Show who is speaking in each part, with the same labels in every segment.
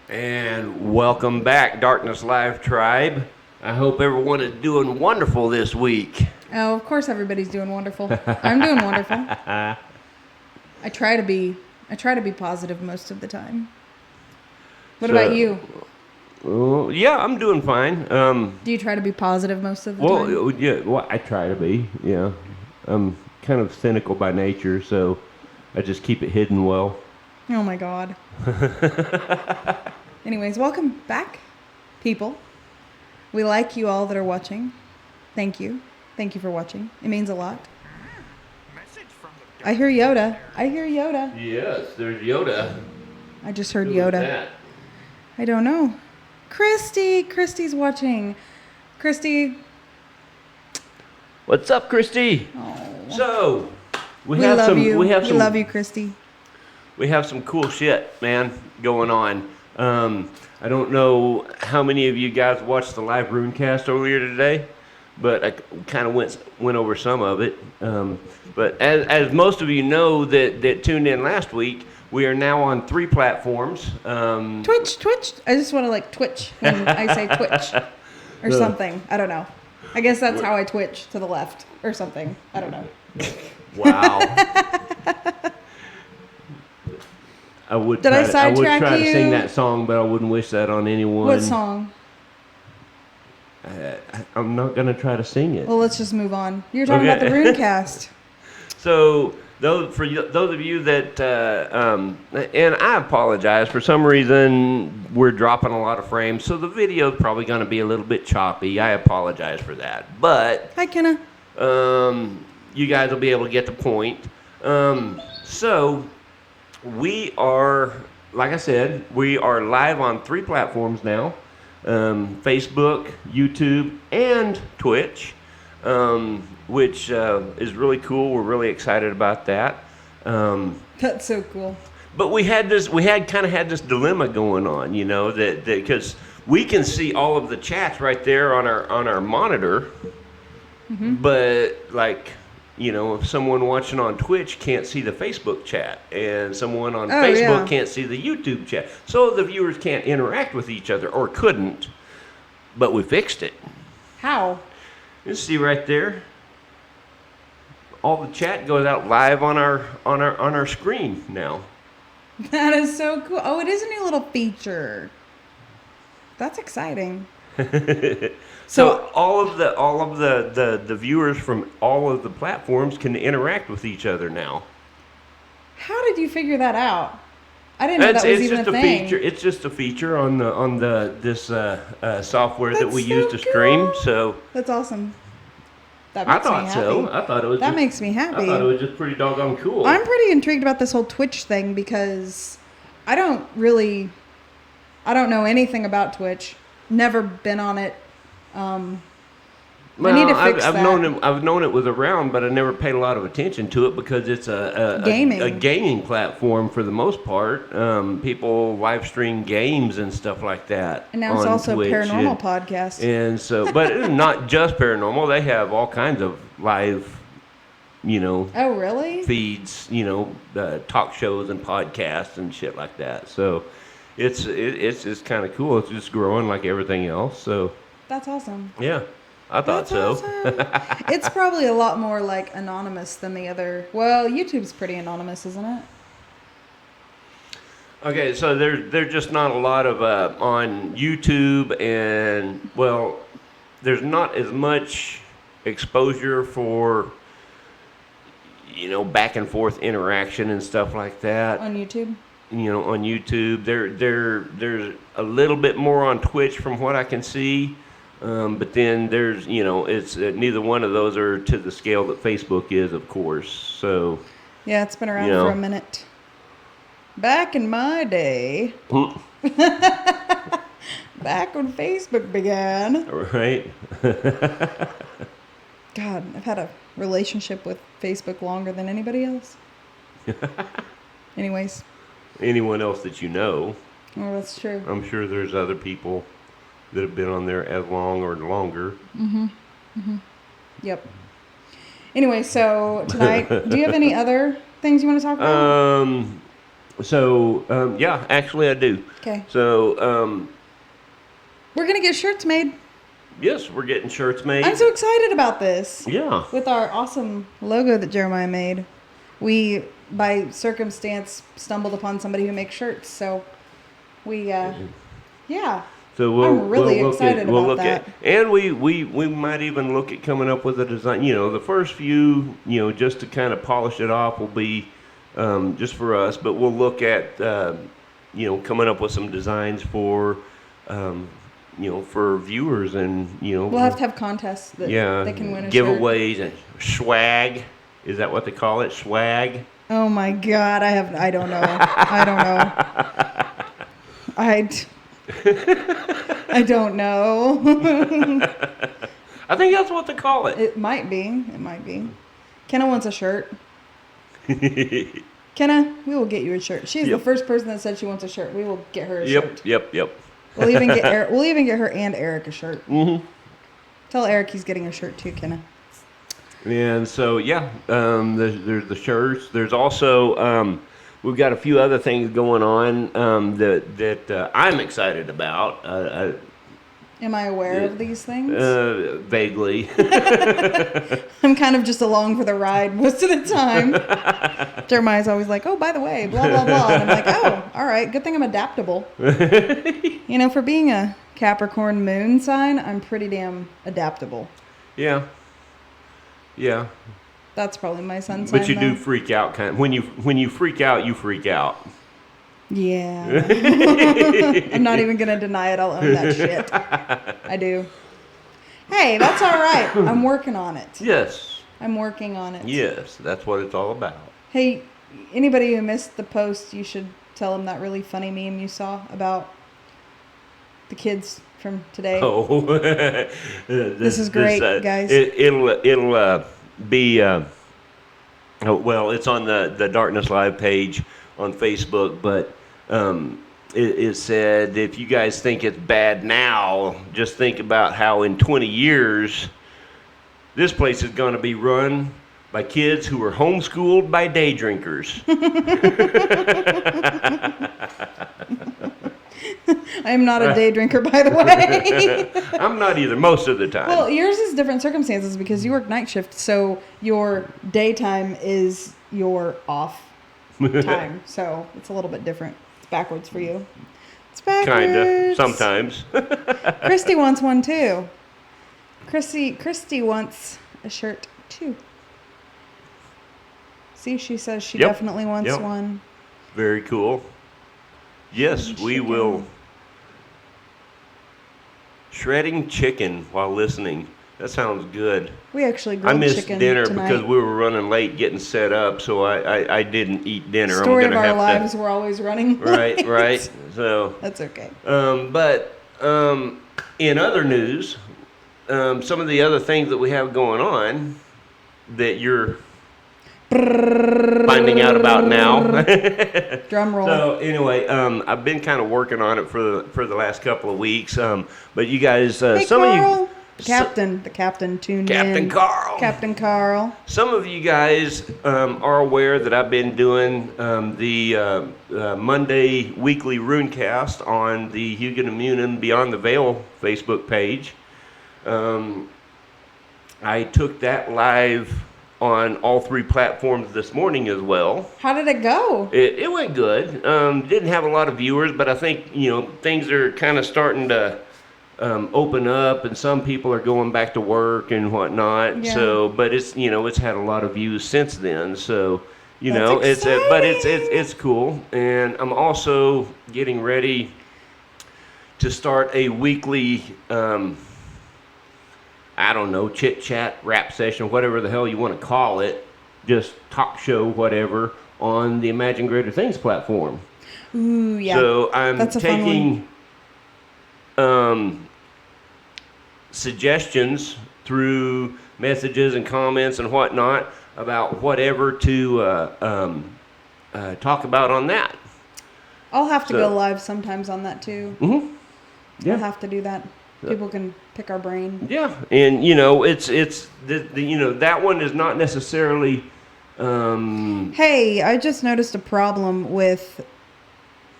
Speaker 1: And welcome back, Darkness Live Tribe. I hope everyone is doing wonderful this week.
Speaker 2: Oh, of course everybody's doing wonderful. I'm doing wonderful. I try to be positive most of the time. What about you?
Speaker 1: Yeah, I'm doing fine.
Speaker 2: Do you try to be positive most of the time?
Speaker 1: Well, I try to be, yeah. I'm kind of cynical by nature, so I just keep it hidden well.
Speaker 2: Oh my God. Anyways, welcome back, people. We like you all that are watching. Thank you. Thank you for watching. It means a lot. I hear Yoda.
Speaker 1: Yes, there's Yoda.
Speaker 2: I just heard
Speaker 1: Who
Speaker 2: Yoda.
Speaker 1: is that?
Speaker 2: I don't know. Christy's watching. Christy.
Speaker 1: What's up, Christy?
Speaker 2: Oh.
Speaker 1: So, we
Speaker 2: love you, Christy.
Speaker 1: We have some cool shit, man, going on. I don't know how many of you guys watched the live Runecast earlier today, but I kind of went over some of it. But as most of you know that tuned in last week, we are now on 3 platforms.
Speaker 2: Twitch. I just want to twitch when I say Twitch or something. I don't know. I guess that's how I twitch to the left or something. I don't know.
Speaker 1: Wow. I would try to sing that song, but I wouldn't wish that on anyone.
Speaker 2: What song?
Speaker 1: I'm not going to try to sing it.
Speaker 2: Well, let's just move on. You're talking about the Runecast.
Speaker 1: So, those of you that, and I apologize, for some reason we're dropping a lot of frames, so the video is probably going to be a little bit choppy. I apologize for that. But,
Speaker 2: hi, Kenna.
Speaker 1: You guys will be able to get the point. So, we are, like I said, we are live on 3 platforms now. Facebook, YouTube, and Twitch, which is really cool. We're really excited about that.
Speaker 2: That's so cool.
Speaker 1: But we had this dilemma going on, that because we can see all of the chats right there on our monitor, but if someone watching on Twitch can't see the Facebook chat, and someone on Facebook can't see the YouTube chat, so the viewers can't interact with each other, or couldn't, but we fixed it.
Speaker 2: How?
Speaker 1: You see right there, all the chat goes out live on our screen now.
Speaker 2: That is so cool. Oh, it is a new little feature. That's exciting.
Speaker 1: So all of the viewers from all of the platforms can interact with each other now.
Speaker 2: How did you figure that out? I didn't know that was even a thing.
Speaker 1: It's just a feature on this software that we use to stream. So
Speaker 2: that's awesome. That makes me happy.
Speaker 1: I thought it was.
Speaker 2: That makes me happy.
Speaker 1: I thought it was just pretty doggone cool.
Speaker 2: I'm pretty intrigued about this whole Twitch thing because I don't know anything about Twitch. Never been on it. I need to fix
Speaker 1: I've
Speaker 2: that.
Speaker 1: known it was around, but I never paid a lot of attention to it because it's a gaming platform for the most part. People live stream games and stuff like that.
Speaker 2: And now it's
Speaker 1: on
Speaker 2: also
Speaker 1: Twitch
Speaker 2: a paranormal podcast.
Speaker 1: And so, but it's not just paranormal. They have all kinds of live,
Speaker 2: Oh, really?
Speaker 1: feeds, talk shows and podcasts and shit like that. So it's just kind of cool. It's just growing like everything else. So
Speaker 2: That's awesome.
Speaker 1: yeah, I thought
Speaker 2: That's
Speaker 1: so.
Speaker 2: awesome. It's probably a lot more like anonymous than the other. Well, YouTube's pretty anonymous, isn't it?
Speaker 1: Okay, so there's just not a lot of on YouTube, and well, there's not as much exposure for back and forth interaction and stuff like that.
Speaker 2: On YouTube?
Speaker 1: On YouTube, there's a little bit more on Twitch from what I can see, but then there's it's neither one of those are to the scale that Facebook is, of course. So
Speaker 2: Yeah, it's been around for a minute. Back in my day, back when Facebook began.
Speaker 1: Right.
Speaker 2: God, I've had a relationship with Facebook longer than anybody else. Anyways.
Speaker 1: Anyone else that you know?
Speaker 2: Oh, that's true.
Speaker 1: I'm sure there's other people that have been on there as long or longer.
Speaker 2: Yep. Anyway, so tonight, do you have any other things you want to talk about?
Speaker 1: Yeah, actually I do.
Speaker 2: Okay.
Speaker 1: So,
Speaker 2: We're going to get shirts made.
Speaker 1: yes, we're getting shirts made.
Speaker 2: I'm so excited about this.
Speaker 1: Yeah.
Speaker 2: With our awesome logo that Jeremiah made. We, by circumstance, stumbled upon somebody who makes shirts. So we, yeah.
Speaker 1: So
Speaker 2: I'm really excited about that.
Speaker 1: And we might even look at coming up with a design. The first few, just to kind of polish it off will be just for us. But we'll look at, coming up with some designs for, for viewers and,
Speaker 2: We'll have to have contests that they can win a
Speaker 1: giveaways and swag. Is that what they call it? Swag?
Speaker 2: Oh my God, I don't know. I don't know.
Speaker 1: I think that's what they call it.
Speaker 2: It might be. Kenna wants a shirt. Kenna, we will get you a shirt. She's the first person that said she wants a shirt. We will get her a shirt.
Speaker 1: Yep.
Speaker 2: We'll even get her and Eric a shirt. Mm-hmm. Tell Eric he's getting a shirt too, Kenna.
Speaker 1: And so there's the shirts. There's also we've got a few other things going on that I'm excited about.
Speaker 2: Am I aware of these things?
Speaker 1: Vaguely.
Speaker 2: I'm kind of just along for the ride most of the time. Jeremiah's always like, oh, by the way, blah, blah, blah. And I'm like, oh, all right. Good thing I'm adaptable. For being a Capricorn moon sign, I'm pretty damn adaptable.
Speaker 1: Yeah.
Speaker 2: That's probably my sun sign.
Speaker 1: But you do freak out kind of. When you freak out, you freak out.
Speaker 2: Yeah. I'm not even going to deny it. I'll own that shit. I do. Hey, that's all right. I'm working on it.
Speaker 1: Yes.
Speaker 2: I'm working on it.
Speaker 1: Yes, that's what it's all about.
Speaker 2: Hey, anybody who missed the post, you should tell them that really funny meme you saw about the kids from today.
Speaker 1: Oh.
Speaker 2: this is great, guys.
Speaker 1: It'll be, it's on the Darkness Live page on Facebook, but it said, if you guys think it's bad now, just think about how in 20 years this place is going to be run by kids who were homeschooled by day drinkers.
Speaker 2: I am not a day drinker, by the way.
Speaker 1: I'm not either, most of the time.
Speaker 2: Well, yours is different circumstances because you work night shift, so your daytime is your off time. So it's a little bit different. It's backwards for you. It's backwards.
Speaker 1: Kinda, sometimes.
Speaker 2: Christy wants one too. Christy wants a shirt too. See, she says she definitely wants one.
Speaker 1: Very cool. Yes, we will. Shredding chicken while listening. That sounds good.
Speaker 2: We actually grilled chicken
Speaker 1: I missed dinner
Speaker 2: tonight.
Speaker 1: because we were running late getting set up, so I didn't eat dinner.
Speaker 2: Story of our lives, we're always running late.
Speaker 1: Right. So
Speaker 2: that's okay.
Speaker 1: But in other news, some of the other things that we have going on that you're finding out about now.
Speaker 2: Drum roll.
Speaker 1: So anyway, I've been kind of working on it for the last couple of weeks. But you guys,
Speaker 2: Hey,
Speaker 1: some
Speaker 2: Carl.
Speaker 1: of you,
Speaker 2: The captain tuned in.
Speaker 1: Captain Carl.
Speaker 2: Captain Carl.
Speaker 1: Some of you guys are aware that I've been doing the Monday weekly Runecast on the Huguenot Immunin Beyond the Veil Facebook page. I took that live on all 3 platforms this morning as well.
Speaker 2: How did it go?
Speaker 1: It went good. Didn't have a lot of viewers, but I think things are kind of starting to open up, and some people are going back to work and whatnot.
Speaker 2: Yeah.
Speaker 1: So, but it's it's had a lot of views since then. So,
Speaker 2: That's
Speaker 1: it's cool. And I'm also getting ready to start a weekly. I don't know, chit chat, rap session, whatever the hell you want to call it, just talk show, whatever, on the Imagine Greater Things platform.
Speaker 2: Ooh, yeah.
Speaker 1: So I'm
Speaker 2: That's a fun
Speaker 1: taking suggestions through messages and comments and whatnot about whatever to talk about on that.
Speaker 2: I'll have to go live sometimes on that too.
Speaker 1: Mm-hmm. Yeah.
Speaker 2: I'll have to do that. People can pick our brain.
Speaker 1: Yeah, and it's that one is not necessarily.
Speaker 2: Hey, I just noticed a problem with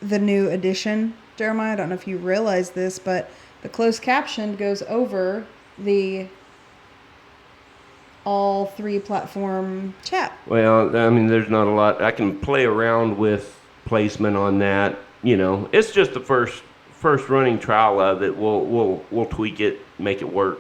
Speaker 2: the new edition, Jeremiah. I don't know if you realize this, but the closed caption goes over the all 3 platform chat.
Speaker 1: Well, I mean, there's not a lot I can play around with placement on that. It's just the first running trial of it. We'll tweak it, make it work.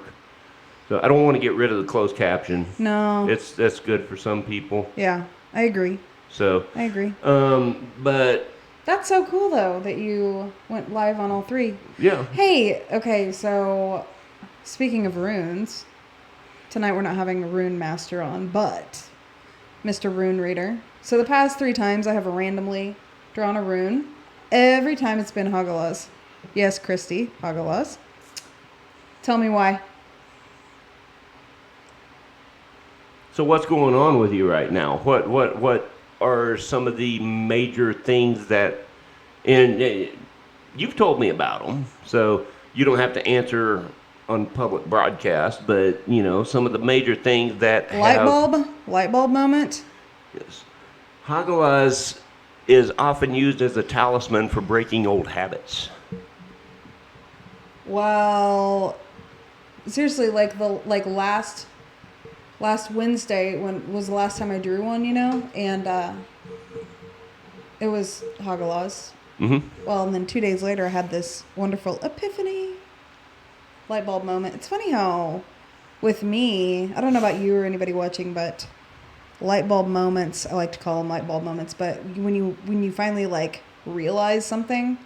Speaker 1: So I don't want to get rid of the closed caption.
Speaker 2: No.
Speaker 1: That's good for some people.
Speaker 2: Yeah, I agree.
Speaker 1: So
Speaker 2: I agree.
Speaker 1: But
Speaker 2: That's so cool though that you went live on all 3.
Speaker 1: yeah.
Speaker 2: Hey, okay, so speaking of runes, tonight we're not having a rune master on, but Mr. Rune Reader. So the past 3 times I have randomly drawn a rune. Every time it's been Hagalaz. Yes, Christy, Hagalaz. Tell me why.
Speaker 1: So what's going on with you right now? What are some of the major things that, and you've told me about them, so you don't have to answer on public broadcast, but some of the major things that
Speaker 2: light bulb moment.
Speaker 1: Yes, Hagalaz is often used as a talisman for breaking old habits.
Speaker 2: Well, seriously, last Wednesday when was the last time I drew one, and it was Hagalaz.
Speaker 1: Mm-hmm.
Speaker 2: Well, and then 2 days later I had this wonderful epiphany light bulb moment. It's funny how with me, I don't know about you or anybody watching, but light bulb moments, I like to call them light bulb moments, but when you finally realize something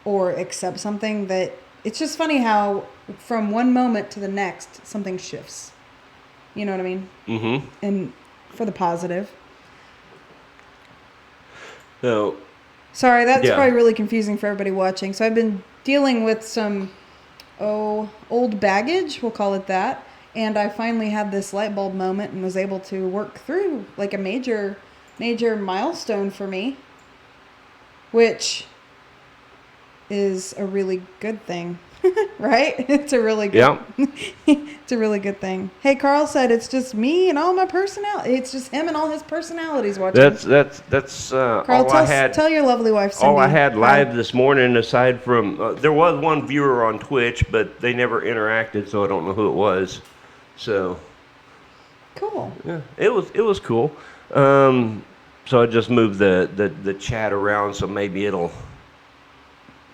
Speaker 2: or accept something, that it's just funny how from one moment to the next something shifts. You know what I mean?
Speaker 1: Mm-hmm.
Speaker 2: And for the positive.
Speaker 1: So,
Speaker 2: sorry, that's probably really confusing for everybody watching. So I've been dealing with some old baggage, we'll call it that. And I finally had this light bulb moment and was able to work through a major milestone for me, which is a really good thing, right? It's a really good, it's a really good thing. Hey, Carl said it's just me and all my personality. It's just him and all his personalities watching.
Speaker 1: That's
Speaker 2: Carl,
Speaker 1: all I had.
Speaker 2: Tell your lovely wife, Cindy.
Speaker 1: All I had live this morning, aside from there was one viewer on Twitch, but they never interacted, so I don't know who it was. So
Speaker 2: cool.
Speaker 1: Yeah, it was cool. So I just moved the chat around, so maybe it'll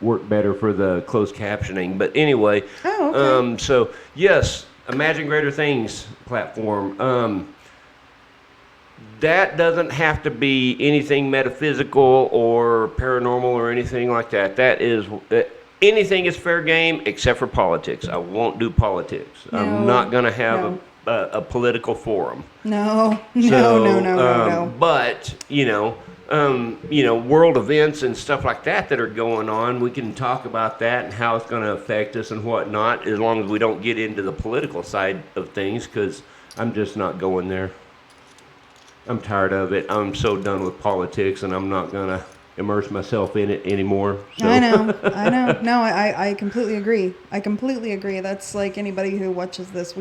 Speaker 1: work better for the closed captioning. But anyway,
Speaker 2: okay.
Speaker 1: So yes, Imagine Greater Things platform. That doesn't have to be anything metaphysical or paranormal or anything like that. That is anything is fair game except for politics. I won't do politics.
Speaker 2: No,
Speaker 1: I'm not going to have a political forum.
Speaker 2: No.
Speaker 1: So,
Speaker 2: No.
Speaker 1: But world events and stuff like that are going on. We can talk about that and how it's going to affect us and whatnot, as long as we don't get into the political side of things, because I'm just not going there. I'm tired of it. I'm so done with politics, and I'm not going to immerse myself in it anymore. So.
Speaker 2: I know. No, I completely agree. That's like anybody who watches this.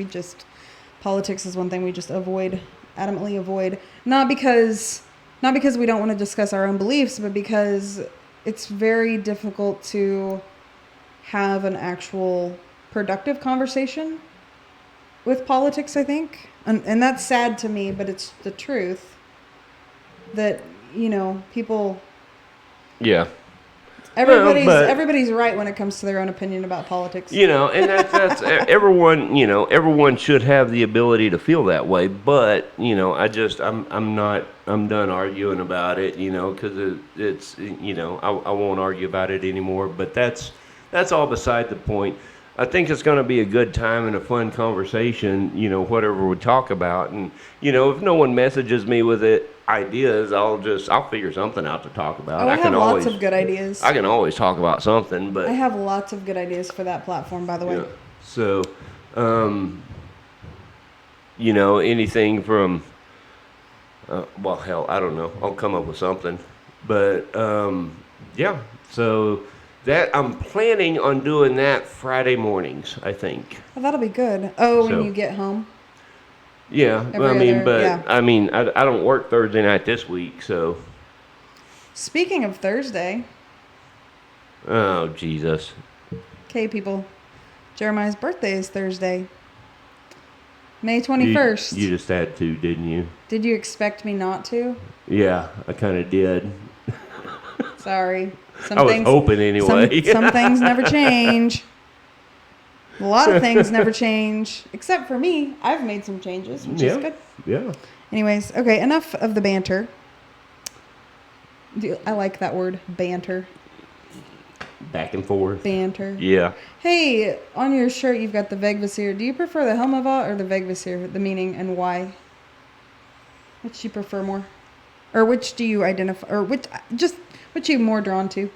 Speaker 2: Politics is one thing we just adamantly avoid. Not because we don't want to discuss our own beliefs, but because it's very difficult to have an actual productive conversation with politics, I think. And that's sad to me, but it's the truth that, people...
Speaker 1: Yeah.
Speaker 2: Everybody's right when it comes to their own opinion about politics.
Speaker 1: And that's everyone. Everyone should have the ability to feel that way. But I'm done arguing about it. Because it's I won't argue about it anymore. But that's all beside the point. I think it's going to be a good time and a fun conversation. Whatever we talk about, and if no one messages me with ideas, I'll figure something out to talk about.
Speaker 2: Oh, I have lots of good ideas.
Speaker 1: I can always talk about something, but
Speaker 2: I have lots of good ideas for that platform, by the way.
Speaker 1: Yeah. So, anything from, well, hell, I don't know. I'll come up with something, but yeah. So that I'm planning on doing that Friday mornings, I think.
Speaker 2: Oh, that'll be good. Oh, when you get home.
Speaker 1: Yeah, I don't work Thursday night this week, so.
Speaker 2: Speaking of Thursday.
Speaker 1: Oh, Jesus.
Speaker 2: Okay, people. Jeremiah's birthday is Thursday. May 21st.
Speaker 1: You just had to, didn't you?
Speaker 2: Did you expect me not to?
Speaker 1: Yeah, I kind of did.
Speaker 2: Sorry.
Speaker 1: I was hoping anyway.
Speaker 2: Some things never change. A lot of things never change, except for me. I've made some changes, which is good.
Speaker 1: Yeah.
Speaker 2: Anyways, okay, enough of the banter. I like that word, banter.
Speaker 1: Back and forth.
Speaker 2: Banter.
Speaker 1: Yeah.
Speaker 2: Hey, on your shirt you've got the Vegvasir. Do you prefer the Helmava or the Vegvasir? The meaning and why? Which do you prefer more? Or which do you identify, or which are you more drawn to?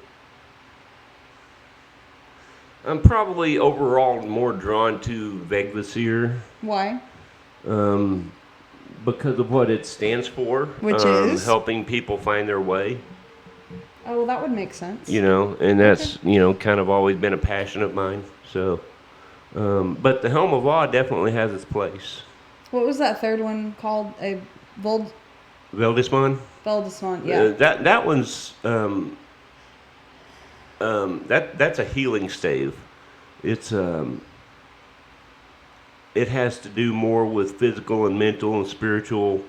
Speaker 1: I'm probably overall more drawn to Vegvasir.
Speaker 2: Why?
Speaker 1: Because of what it stands for.
Speaker 2: Which is?
Speaker 1: Helping people find their way.
Speaker 2: Oh, well, that would make sense.
Speaker 1: And that's, kind of always been a passion of mine. So, but the Helm of Awe definitely has its place.
Speaker 2: What was that third one called? A
Speaker 1: Veldisman?
Speaker 2: Veldisman, yeah.
Speaker 1: That one's, that's a healing stave. It's, it has to do more with physical and mental and spiritual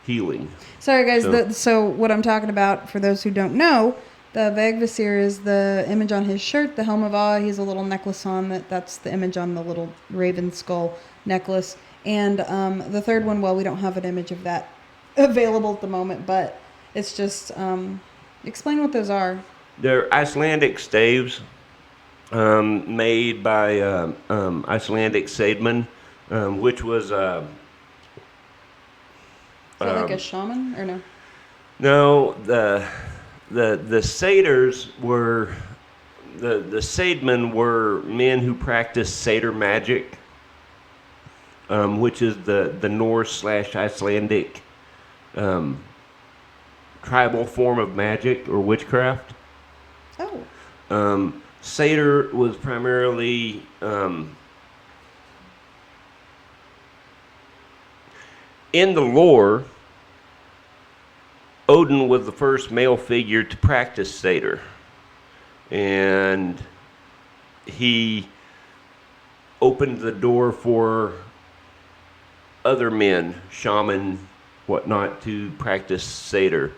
Speaker 1: healing.
Speaker 2: Sorry, guys. So what I'm talking about, for those who don't know, the Vegvasir is the image on his shirt. The Helm of Awe, he has a little necklace on. That's the image on the little raven skull necklace. And the third one, well, we don't have an image of that available at the moment, but it's just, explain what those are.
Speaker 1: They're Icelandic staves made by Icelandic Seidman, which was...
Speaker 2: Is that like a shaman or no?
Speaker 1: No, the satyrs were the Seidmen were men who practiced satyr magic, which is the Norse/Icelandic tribal form of magic or witchcraft.
Speaker 2: Oh.
Speaker 1: Satyr was primarily in the lore. Odin was the first male figure to practice satyr, and he opened the door for other men, shaman, whatnot, to practice satyr.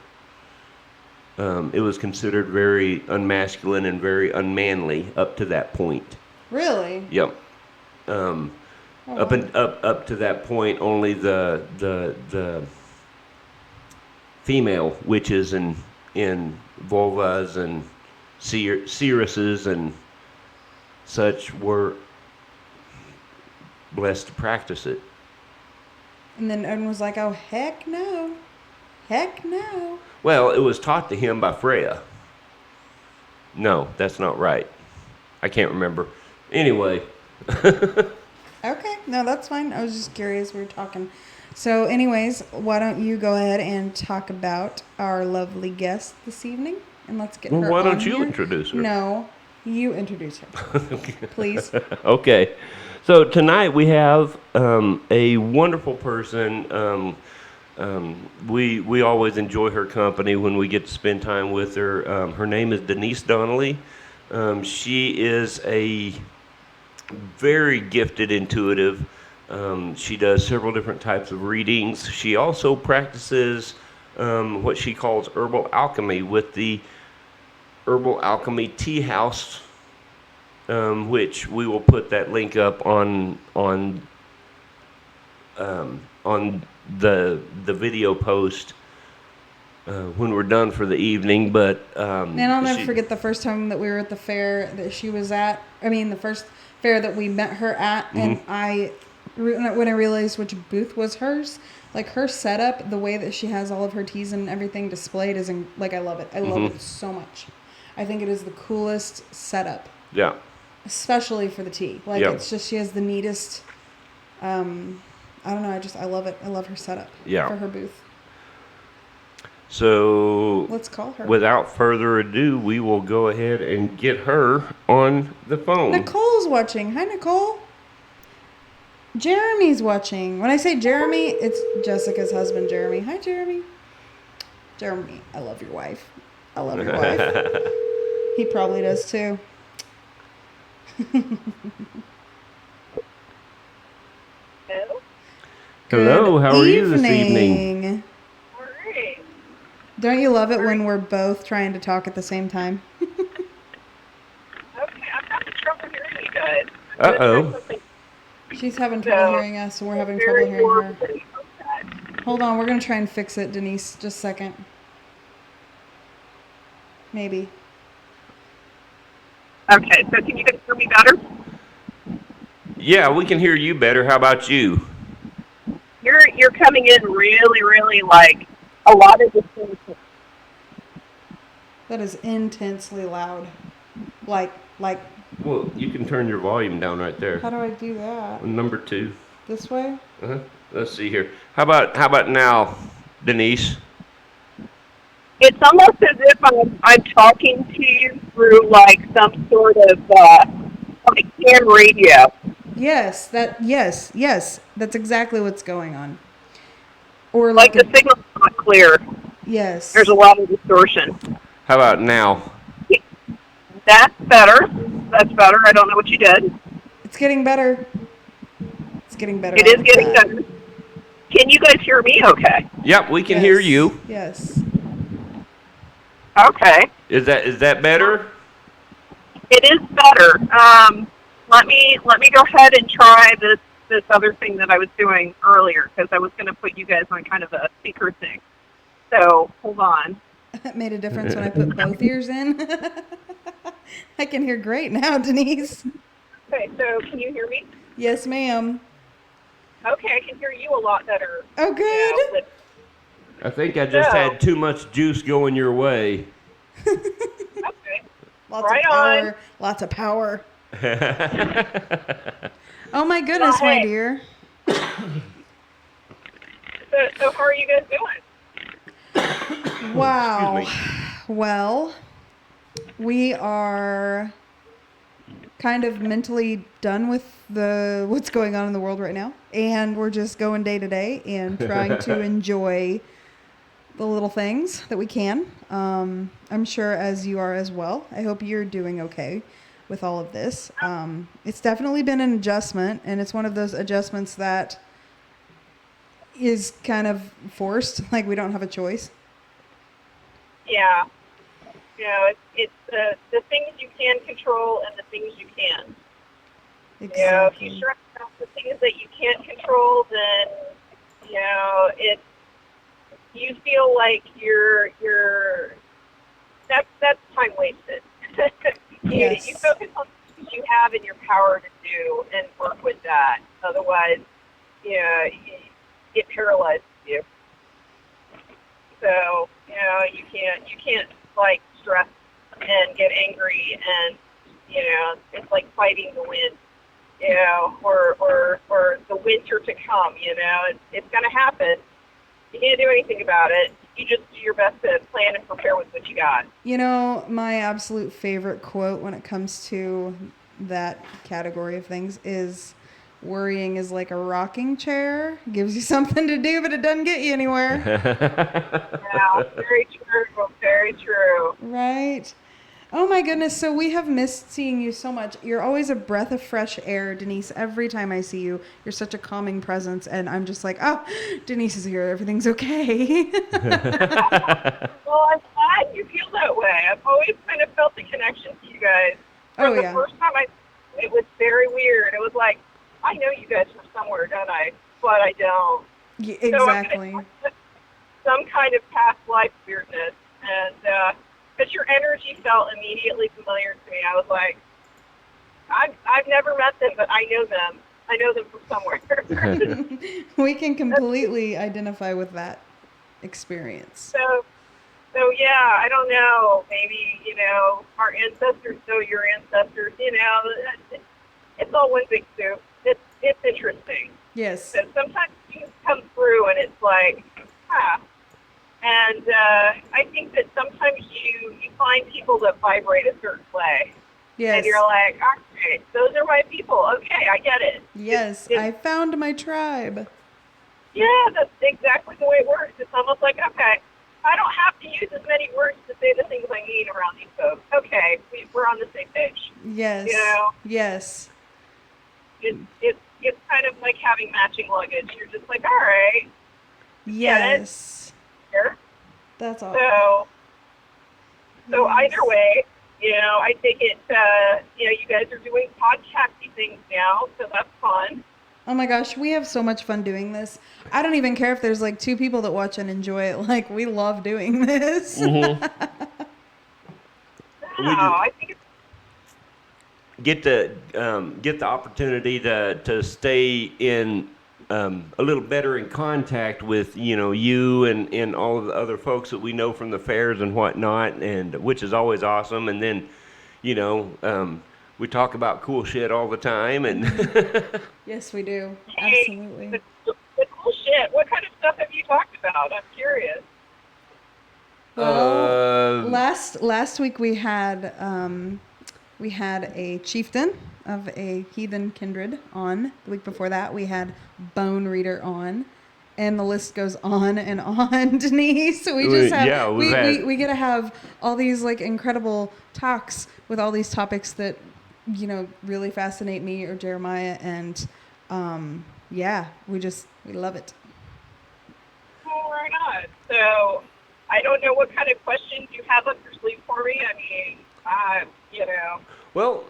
Speaker 1: It was considered very unmasculine and very unmanly up to that point.
Speaker 2: Really?
Speaker 1: Yep. Up to that point, only the female witches in vulvas and seeresses and such were blessed to practice it.
Speaker 2: And then Odin was like, "Oh heck no." Heck no.
Speaker 1: Well, it was taught to him by Freya. No, that's not right. I can't remember. Anyway.
Speaker 2: Okay, no, that's fine. I was just curious. We were talking. So, anyways, why don't you go ahead and talk about our lovely guest this evening, and let's get
Speaker 1: Well,
Speaker 2: her
Speaker 1: why
Speaker 2: on
Speaker 1: don't you
Speaker 2: here.
Speaker 1: introduce her?
Speaker 2: No, you introduce her, please.
Speaker 1: Okay. So tonight we have a wonderful person. We always enjoy her company when we get to spend time with her. Her name is Denise Donelly. She is a very gifted intuitive. She does several different types of readings. She also practices what she calls herbal alchemy with the Herbal Alchemy Tea House, which we will put that link up on the video post when we're done for the evening. But
Speaker 2: And I'll never forget the first time that we were at the fair that she was at. I mean, the first fair that we met her at, and when I realized which booth was hers, like her setup, the way that she has all of her teas and everything displayed is like, I love it. I love it so much. I think it is the coolest setup.
Speaker 1: Yeah.
Speaker 2: Especially for the tea. Like, it's just, she has the neatest, I don't know, I love it. I love her setup for her booth.
Speaker 1: So
Speaker 2: let's call her.
Speaker 1: Without further ado, we will go ahead and get her on the phone.
Speaker 2: Nicole's watching. Hi, Nicole. Jeremy's watching. When I say Jeremy, it's Jessica's husband, Jeremy. Hi, Jeremy. Jeremy, I love your wife. I love your wife. He probably does too.
Speaker 3: Hello?
Speaker 1: Hello, how are you this evening?
Speaker 3: All right.
Speaker 2: Don't you love it when we're both trying to talk at the same time?
Speaker 3: Okay, I'm having trouble hearing you guys.
Speaker 1: Uh-oh.
Speaker 2: She's having trouble hearing us, and we're having trouble hearing her. Hold on, we're going to try and fix it, Denise. Just a second. Maybe.
Speaker 3: Okay, so can you guys hear me better?
Speaker 1: Yeah, we can hear you better. How about you?
Speaker 3: You're coming in really, really like a lot of distinction.
Speaker 2: That is intensely loud. Like.
Speaker 1: Well, you can turn your volume down right there.
Speaker 2: How do I do that?
Speaker 1: Number 2.
Speaker 2: This way?
Speaker 1: Uh-huh. Let's see here. How about now, Denise?
Speaker 3: It's almost as if I'm talking to you through like some sort of like ham radio.
Speaker 2: Yes, yes. That's exactly what's going on. Or
Speaker 3: Like the signal's not clear.
Speaker 2: Yes.
Speaker 3: There's a lot of distortion.
Speaker 1: How about now?
Speaker 3: That's better. That's better. I don't know what you did.
Speaker 2: It's getting better. It's getting better.
Speaker 3: It is getting better. Can you guys hear me okay?
Speaker 1: Yep, we can hear you.
Speaker 2: Yes.
Speaker 3: Okay.
Speaker 1: Is that better?
Speaker 3: It is better. Let me go ahead and try this other thing that I was doing earlier, because I was going to put you guys on kind of a speaker thing. So hold on.
Speaker 2: It made a difference when I put both ears in. I can hear great now, Denise.
Speaker 3: Okay, so can you hear me?
Speaker 2: Yes, ma'am.
Speaker 3: Okay, I can hear you a lot better.
Speaker 2: Oh, good.
Speaker 1: I think I just had too much juice going your way.
Speaker 3: Okay.
Speaker 2: Lots of power. Lots of power. Oh my goodness, my dear.
Speaker 3: So how are you guys doing?
Speaker 2: Wow. Well, we are kind of mentally done with what's going on in the world right now, and we're just going day to day and trying to enjoy the little things that we can. I'm sure as you are as well. I hope you're doing okay with all of this. It's definitely been an adjustment, and it's one of those adjustments that is kind of forced, like we don't have a choice.
Speaker 3: Yeah. You know, it's the things you can control and the things you can.
Speaker 2: Exactly.
Speaker 3: You know, if you stress out the things that you can't control, then, you know, you feel like that's time wasted.
Speaker 2: Yes.
Speaker 3: You focus on what you have in your power to do and work with that. Otherwise, you know, it paralyzes you. So, you can't like stress and get angry and, it's like fighting the wind, or the winter to come, it's going to happen. You can't do anything about it. You just do your best to plan and prepare with what you got.
Speaker 2: My absolute favorite quote when it comes to that category of things is worrying is like a rocking chair. Gives you something to do, but it doesn't get you anywhere.
Speaker 3: Yeah, very true. Very true.
Speaker 2: Right. Oh my goodness. So we have missed seeing you so much. You're always a breath of fresh air, Denise. Every time I see you, you're such a calming presence. And I'm just like, oh, Denise is here. Everything's okay.
Speaker 3: Well, I'm glad you feel that way. I've always kind of felt the connection to you guys. From the first time it was very weird. It was like, I know you guys from somewhere, don't I? But I don't.
Speaker 2: Yeah, exactly.
Speaker 3: So some kind of past life weirdness. And, because your energy felt immediately familiar to me. I was like, I've never met them, but I know them. I know them from somewhere.
Speaker 2: We can completely identify with that experience.
Speaker 3: So yeah, I don't know. Maybe, our ancestors know your ancestors. It's all one big soup. It's interesting.
Speaker 2: Yes.
Speaker 3: So sometimes things come through and it's like, And I think that sometimes you find people that vibrate a certain way.
Speaker 2: Yes.
Speaker 3: And you're like, okay, those are my people. Okay, I get it.
Speaker 2: Yes, I found my tribe.
Speaker 3: Yeah, that's exactly the way it works. It's almost like, okay, I don't have to use as many words to say the things I need around these folks. Okay, we're on the same page.
Speaker 2: Yes. Yes.
Speaker 3: It's kind of like having matching luggage. You're just like, all right.
Speaker 2: Yes.
Speaker 3: Here.
Speaker 2: That's awesome.
Speaker 3: So either way, I think it, you guys are doing podcasty things now, so that's fun.
Speaker 2: Oh my gosh, we have so much fun doing this. I don't even care if there's like 2 people that watch and enjoy it. Like, we love doing this.
Speaker 1: Mm-hmm.
Speaker 3: I think it's
Speaker 1: get the opportunity to stay in a little better in contact with you and all of the other folks that we know from the fairs and whatnot, and which is always awesome. And then we talk about cool shit all the time, and
Speaker 2: yes, we do. Absolutely.
Speaker 3: The cool shit. What kind of stuff have you talked about? I'm curious.
Speaker 2: Well, last week we had a chieftain of a heathen kindred on. The week before that we had Bone Reader on, and the list goes on and on. Denise, so we just have we get to have all these like incredible talks with all these topics that really fascinate me or Jeremiah, and we love it.
Speaker 3: Oh, right on. So I don't know what kind of questions you have up your sleeve for me. I mean,
Speaker 1: Well,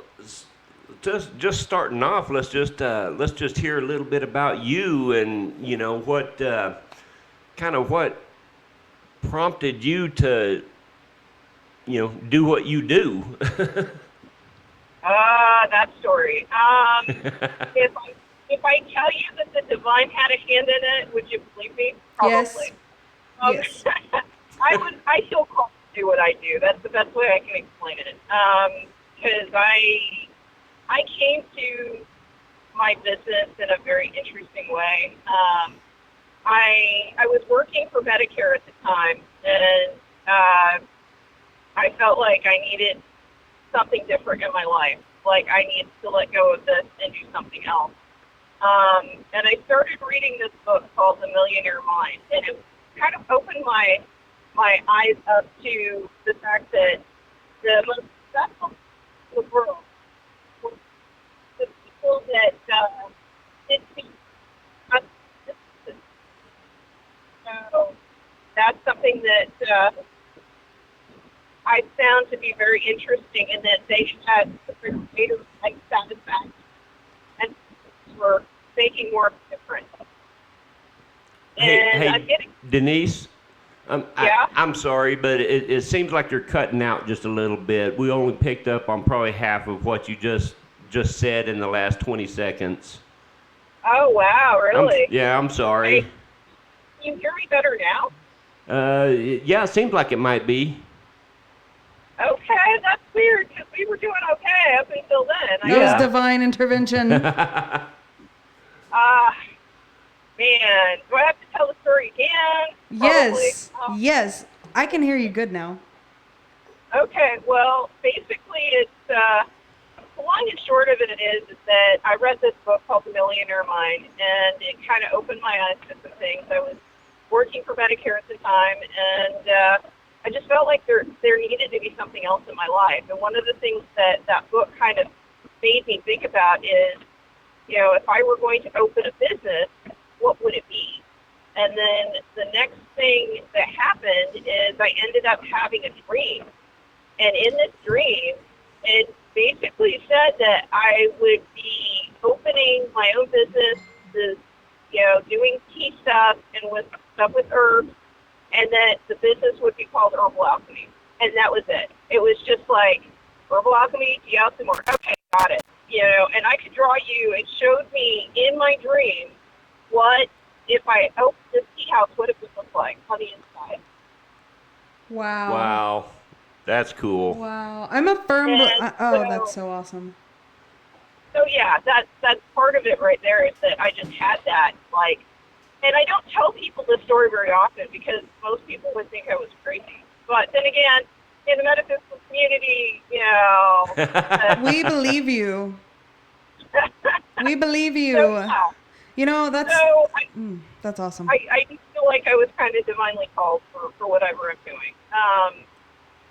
Speaker 1: just starting off, let's just hear a little bit about you, and what what prompted you to do what you do.
Speaker 3: That story. If I tell you that the divine had a hand in it, would you believe me? Probably.
Speaker 2: Yes.
Speaker 3: I feel called to do what I do. That's the best way I can explain it. Because I came to my business in a very interesting way. I was working for Medicare at the time, and I felt like I needed something different in my life. Like I needed to let go of this and do something else. And I started reading this book called The Millionaire Mind, and it kind of opened my eyes up to the fact that the most successful in the world were the people that did things. So that's something that I found to be very interesting, in that they had a greater life satisfaction and were making more of a difference. And I'm getting,
Speaker 1: Denise,
Speaker 3: yeah?
Speaker 1: I'm sorry, but it seems like you're cutting out just a little bit. We only picked up on probably half of what you just said in the last 20 seconds.
Speaker 3: Oh, wow, really?
Speaker 1: I'm sorry.
Speaker 3: Can you hear me better now?
Speaker 1: Yeah, it seems like it might be.
Speaker 3: Okay, that's weird because we were doing okay up until then.
Speaker 2: That was
Speaker 1: Yeah.
Speaker 2: divine intervention.
Speaker 3: Ah, man, do I have to tell the story again? Probably.
Speaker 2: Yes. Yes. I can hear you good now.
Speaker 3: Okay, well, basically, it's the long and short of it is that I read this book called The Millionaire Mind, and it kind of opened my eyes to some things. I was working for Medicare at the time, and I just felt like there needed to be something else in my life. And one of the things that book kind of made me think about is, you know, if I were going to open a business, what would it be? And then the next thing that happened is I ended up having a dream. And in this dream, it basically said that I would be opening my own business, you know, doing tea stuff and with stuff with herbs, and that the business would be called Herbal Alchemy. And that was it. It was just like, Herbal Alchemy, tea out some more. Okay, got it. You know, and I could draw you, it showed me in my dream what, if I opened this tea house, what it would look like on the inside.
Speaker 2: Wow.
Speaker 1: Wow. That's cool.
Speaker 2: Wow. I'm a firm.
Speaker 3: And
Speaker 2: That's so awesome.
Speaker 3: So yeah, that's part of it right there is that I just had that, like, and I don't tell people this story very often because most people would think I was crazy. But then again, in the metaphysical community, you know.
Speaker 2: We believe you. We believe you.
Speaker 3: So, yeah.
Speaker 2: You know, that's
Speaker 3: So
Speaker 2: that's awesome.
Speaker 3: I do feel like I was kind of divinely called for whatever I'm doing.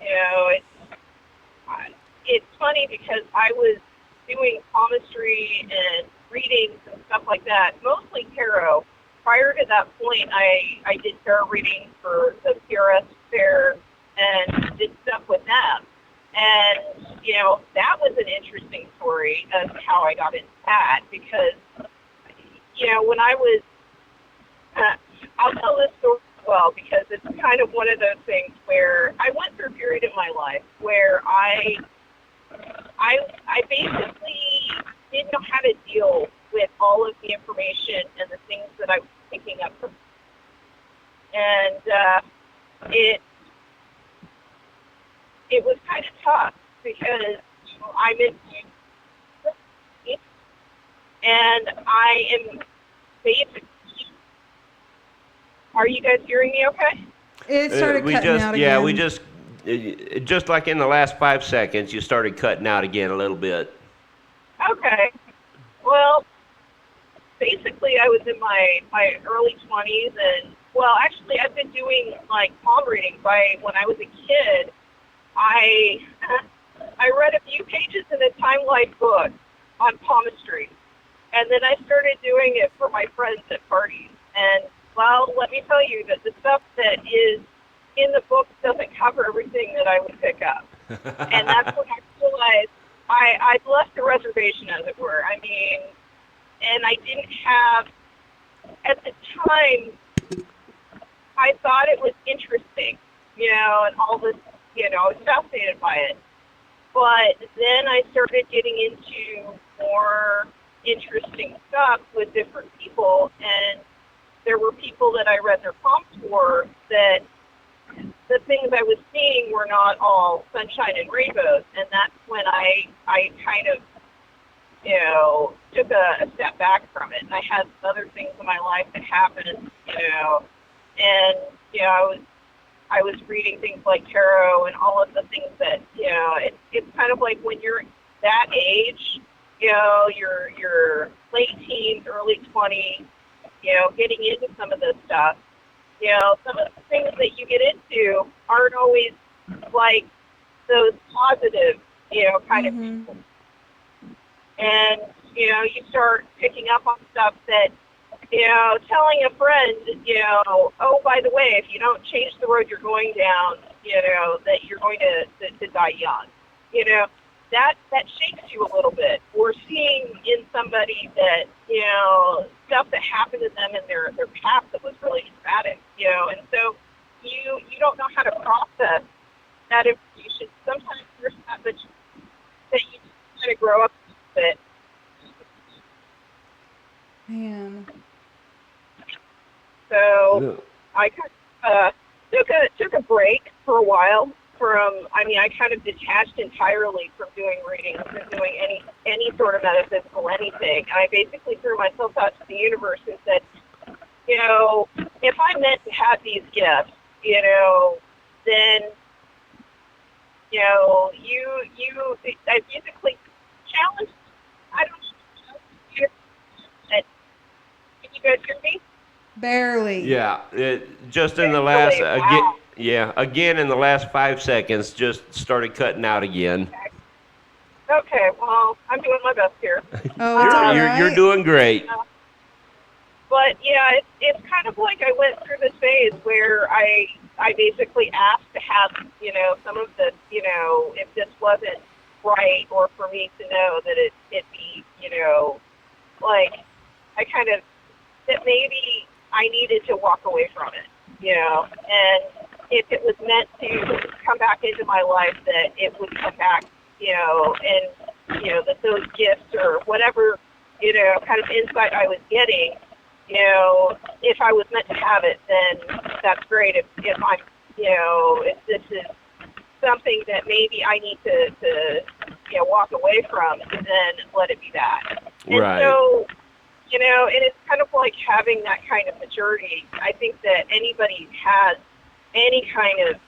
Speaker 3: You know, it's funny because I was doing palmistry and readings and stuff like that, mostly tarot. Prior to that point, I did tarot readings for the PRS fair and did stuff with them. And, you know, that was an interesting story of how I got into that because, you know, when I was, I'll tell this story as well because it's kind of one of those things where I went through a period in my life where I basically didn't know how to deal with all of the information and the things that I was picking up from. And it was kind of tough because I'm in, and I am basically. Are you guys hearing me okay?
Speaker 2: It started cutting out again.
Speaker 1: Yeah, we just like in the last 5 seconds, you started cutting out again a little bit.
Speaker 3: Okay. Well, basically, I was in my early 20s, and, well, actually, I've been doing, like, palm reading when I was a kid. I read a few pages in a Time Life book on palmistry, and then I started doing it for my friends at parties. And, well, let me tell you that the stuff that is in the book doesn't cover everything that I would pick up. And that's when I realized I'd left the reservation, as it were. I mean, and I didn't have, at the time, I thought it was interesting, you know, and all this, you know, I was fascinated by it. But then I started getting into more interesting stuff with different people, and there were people that I read their palms for that the things I was seeing were not all sunshine and rainbows, and that's when I kind of, you know, took a step back from it. And I had other things in my life that happened, you know, and, you know, I was reading things like tarot and all of the things that, you know, it's kind of like when you're that age, you know, you're late teens, early 20s, you know, getting into some of this stuff. You know, some of the things that you get into aren't always like those positive, you know, kind of people. And, you know, you start picking up on stuff that, you know, telling a friend, you know, oh, by the way, if you don't change the road you're going down, you know, that you're going to die young. You know, that shakes you a little bit. Or seeing in somebody that, you know, stuff that happened to them in their past that was really traumatic, you know, and so you don't know how to process that information. Sometimes there's that you just kind of grow up a bit.
Speaker 2: Man.
Speaker 3: So I kind of break for a while from, I mean, I kind of detached entirely from doing readings and doing any sort of metaphysical anything. And I basically threw myself out to the universe and said, you know, if I'm meant to have these gifts, you know, then, you know, I basically challenged, I don't know, can you guys hear me?
Speaker 2: Barely.
Speaker 1: Yeah, just in the last,
Speaker 3: Wow.
Speaker 1: again in the last 5 seconds, just started cutting out again.
Speaker 3: Okay, well, I'm doing my best here.
Speaker 2: Oh, it's all
Speaker 1: You're
Speaker 2: right.
Speaker 1: doing great.
Speaker 3: But yeah, it's kind of like I went through this phase where I basically asked to have, you know, some of the, you know, if this wasn't right, or for me to know that it be, you know, like I kind of, that maybe I needed to walk away from it, you know, and if it was meant to come back into my life, that it would come back, you know, and, you know, that those gifts or whatever, you know, kind of insight I was getting, you know, if I was meant to have it, then that's great. If I'm, you know, if this is something that maybe I need to you know, walk away from, then let it be that. And
Speaker 1: Right.
Speaker 3: so, you know, and it's kind of like having that kind of maturity. I think that anybody has any kind of,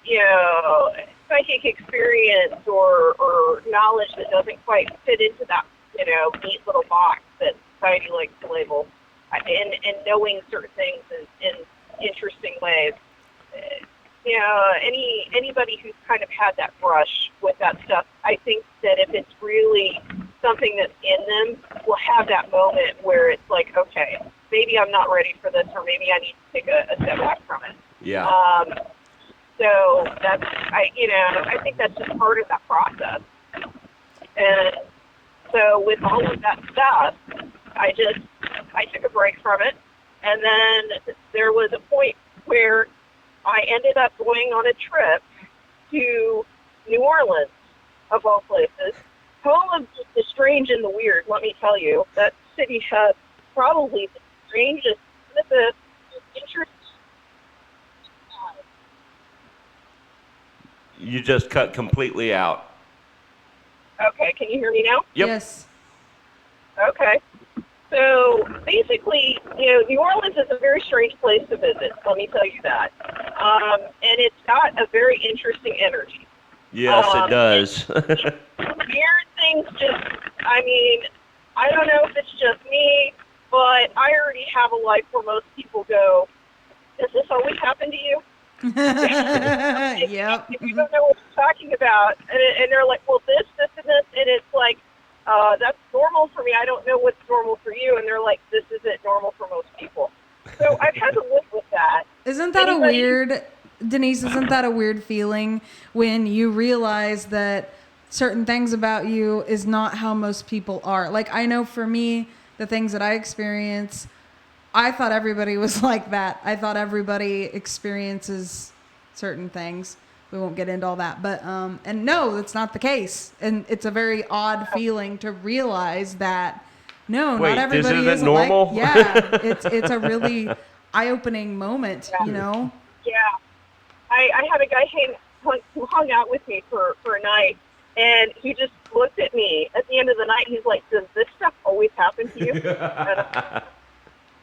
Speaker 3: you know, psychic experience or knowledge that doesn't quite fit into that, you know, neat little box that society likes to label, and knowing certain things in interesting ways. You know, anybody who's kind of had that brush with that stuff, I think that if it's really something that's in them, will have that moment where it's like, okay, maybe I'm not ready for this, or maybe I need to take a step back from it.
Speaker 1: Yeah.
Speaker 3: So that's, I think that's just part of that process. And so with all of that stuff, I took a break from it, and then there was a point where I ended up going on a trip to New Orleans, of all places, home of the strange and the weird. Let me tell you, that city has probably the strangest, the interesting.
Speaker 1: You just cut completely out.
Speaker 3: Okay, can you hear me now?
Speaker 1: Yep.
Speaker 2: Yes.
Speaker 3: Okay. So basically, you know, New Orleans is a very strange place to visit. Let me tell you that. And it's got a very interesting energy.
Speaker 1: Yes, it does.
Speaker 3: Weird things just, I mean, I don't know if it's just me, but I already have a life where most people go, does this always happen to you?
Speaker 2: Yep.
Speaker 3: If you don't know what I'm talking about, and they're like, well, this, and this, and it's like, that's normal for me. I don't know what's normal for you. And they're like, this isn't normal for most people. So I've had to live with that.
Speaker 2: Isn't that a weird, Denise, isn't that a weird feeling when you realize that certain things about you is not how most people are? Like, I know for me, the things that I experience, I thought everybody was like that. I thought everybody experiences certain things. We won't get into all that, but and no, that's not the case. And it's a very odd feeling to realize that no,
Speaker 1: Wait,
Speaker 2: not everybody
Speaker 1: this isn't
Speaker 2: is
Speaker 1: normal?
Speaker 2: like, yeah, it's a really eye-opening moment, you know.
Speaker 3: Yeah, I had a guy who hung out with me for a night, and he just looked at me at the end of the night. He's like, does this stuff always happen to you? What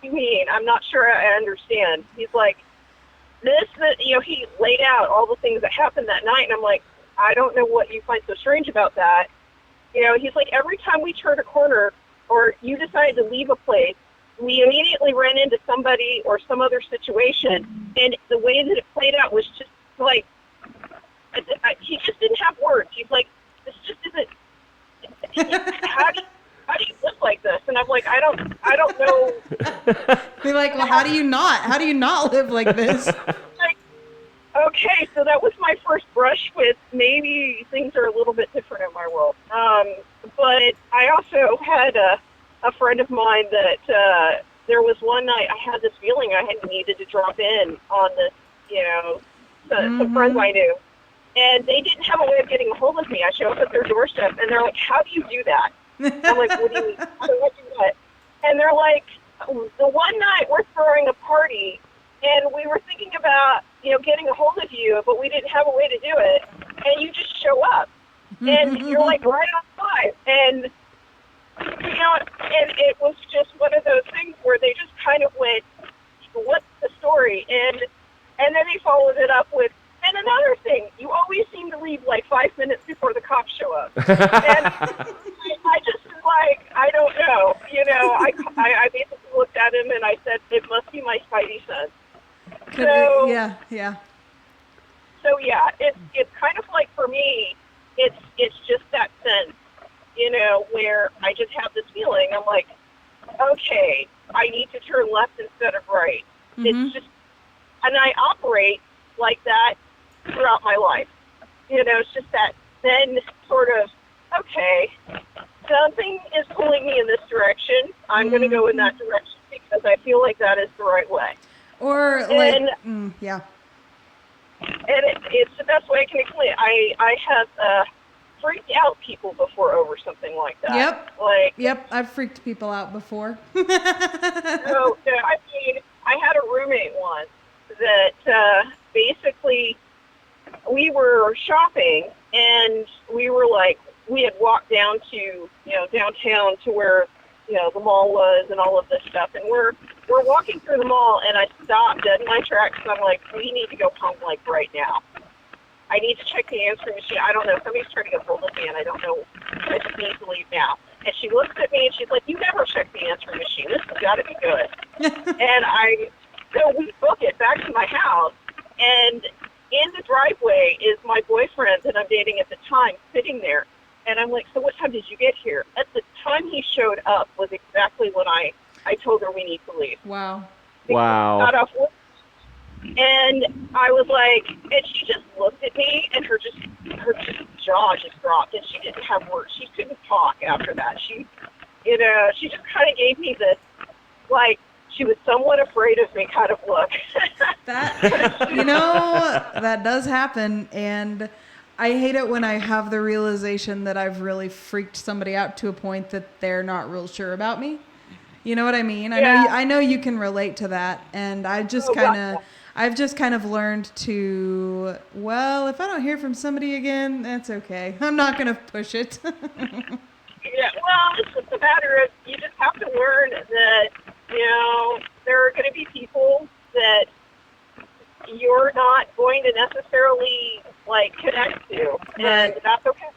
Speaker 3: do you mean? I'm not sure I understand. He's like, you know, he laid out all the things that happened that night, and I'm like, I don't know what you find so strange about that. You know, he's like, every time we turned a corner or you decided to leave a place, we immediately ran into somebody or some other situation, and the way that it played out was just like, he just didn't have words. He's like, this just isn't, how do you live like this? And I'm like, I don't know.
Speaker 2: Be like, well, how do you not live like this?
Speaker 3: Like, okay, so that was my first brush with maybe things are a little bit different in my world. But I also had a friend of mine that there was one night I had this feeling I had needed to drop in on this, you know, some friends I knew. And they didn't have a way of getting a hold of me. I show up at their doorstep, and they're like, how do you do that? I'm like, what do you mean? How do I do that? And they're like, the one night we're throwing a party, and we were thinking about, getting a hold of you, but we didn't have a way to do it, and you just show up, and you're like right on time, and and it was just one of those things where they just kind of went, "What's the story?" And then they followed it up with, "And another thing, you always seem to leave like 5 minutes before the cops show up." And I just was like, I don't know, I basically looked at him and I said, "It must be my spidey sense." So
Speaker 2: yeah.
Speaker 3: So yeah, it's kind of like for me, it's just that sense, where I just have this feeling. I'm like, okay, I need to turn left instead of right. It's just, and I operate like that throughout my life. It's just that then sort of, okay, something is pulling me in this direction. I'm going to go in that direction because I feel like that is the right way.
Speaker 2: Or yeah.
Speaker 3: And it's the best way I can explain it. I have freaked out people before over something like that.
Speaker 2: Yep, I've freaked people out before.
Speaker 3: So, I mean, I had a roommate once that basically we were shopping and we were like, we had walked down to, downtown to where, the mall was and all of this stuff. And we're walking through the mall and I stopped dead in my tracks and I'm like, we need to go home like right now. I need to check the answering machine. I don't know. Somebody's trying to get hold of me and I don't know. I just need to leave now. And she looks at me and she's like, you never check the answering machine. This has got to be good. And so we book it back to my house. And in the driveway is my boyfriend that I'm dating at the time sitting there. And I'm like, so what time did you get here? At the time he showed up was exactly when I told her we need to leave.
Speaker 2: Wow.
Speaker 3: Got off work. And I was like, and she just looked at me, and her jaw just dropped, and she didn't have words. She couldn't talk after that. She just kind of gave me this, like, she was somewhat afraid of me kind of look.
Speaker 2: That does happen, and I hate it when I have the realization that I've really freaked somebody out to a point that they're not real sure about me. You know what I mean?
Speaker 3: Yeah.
Speaker 2: I know you can relate to that, and I've just kind of learned to, well, if I don't hear from somebody again, that's okay. I'm not going to push it.
Speaker 3: Yeah, well, it's just a matter of, you just have to learn that, there are going to be people that you're not going to necessarily, like, connect to, and that's okay.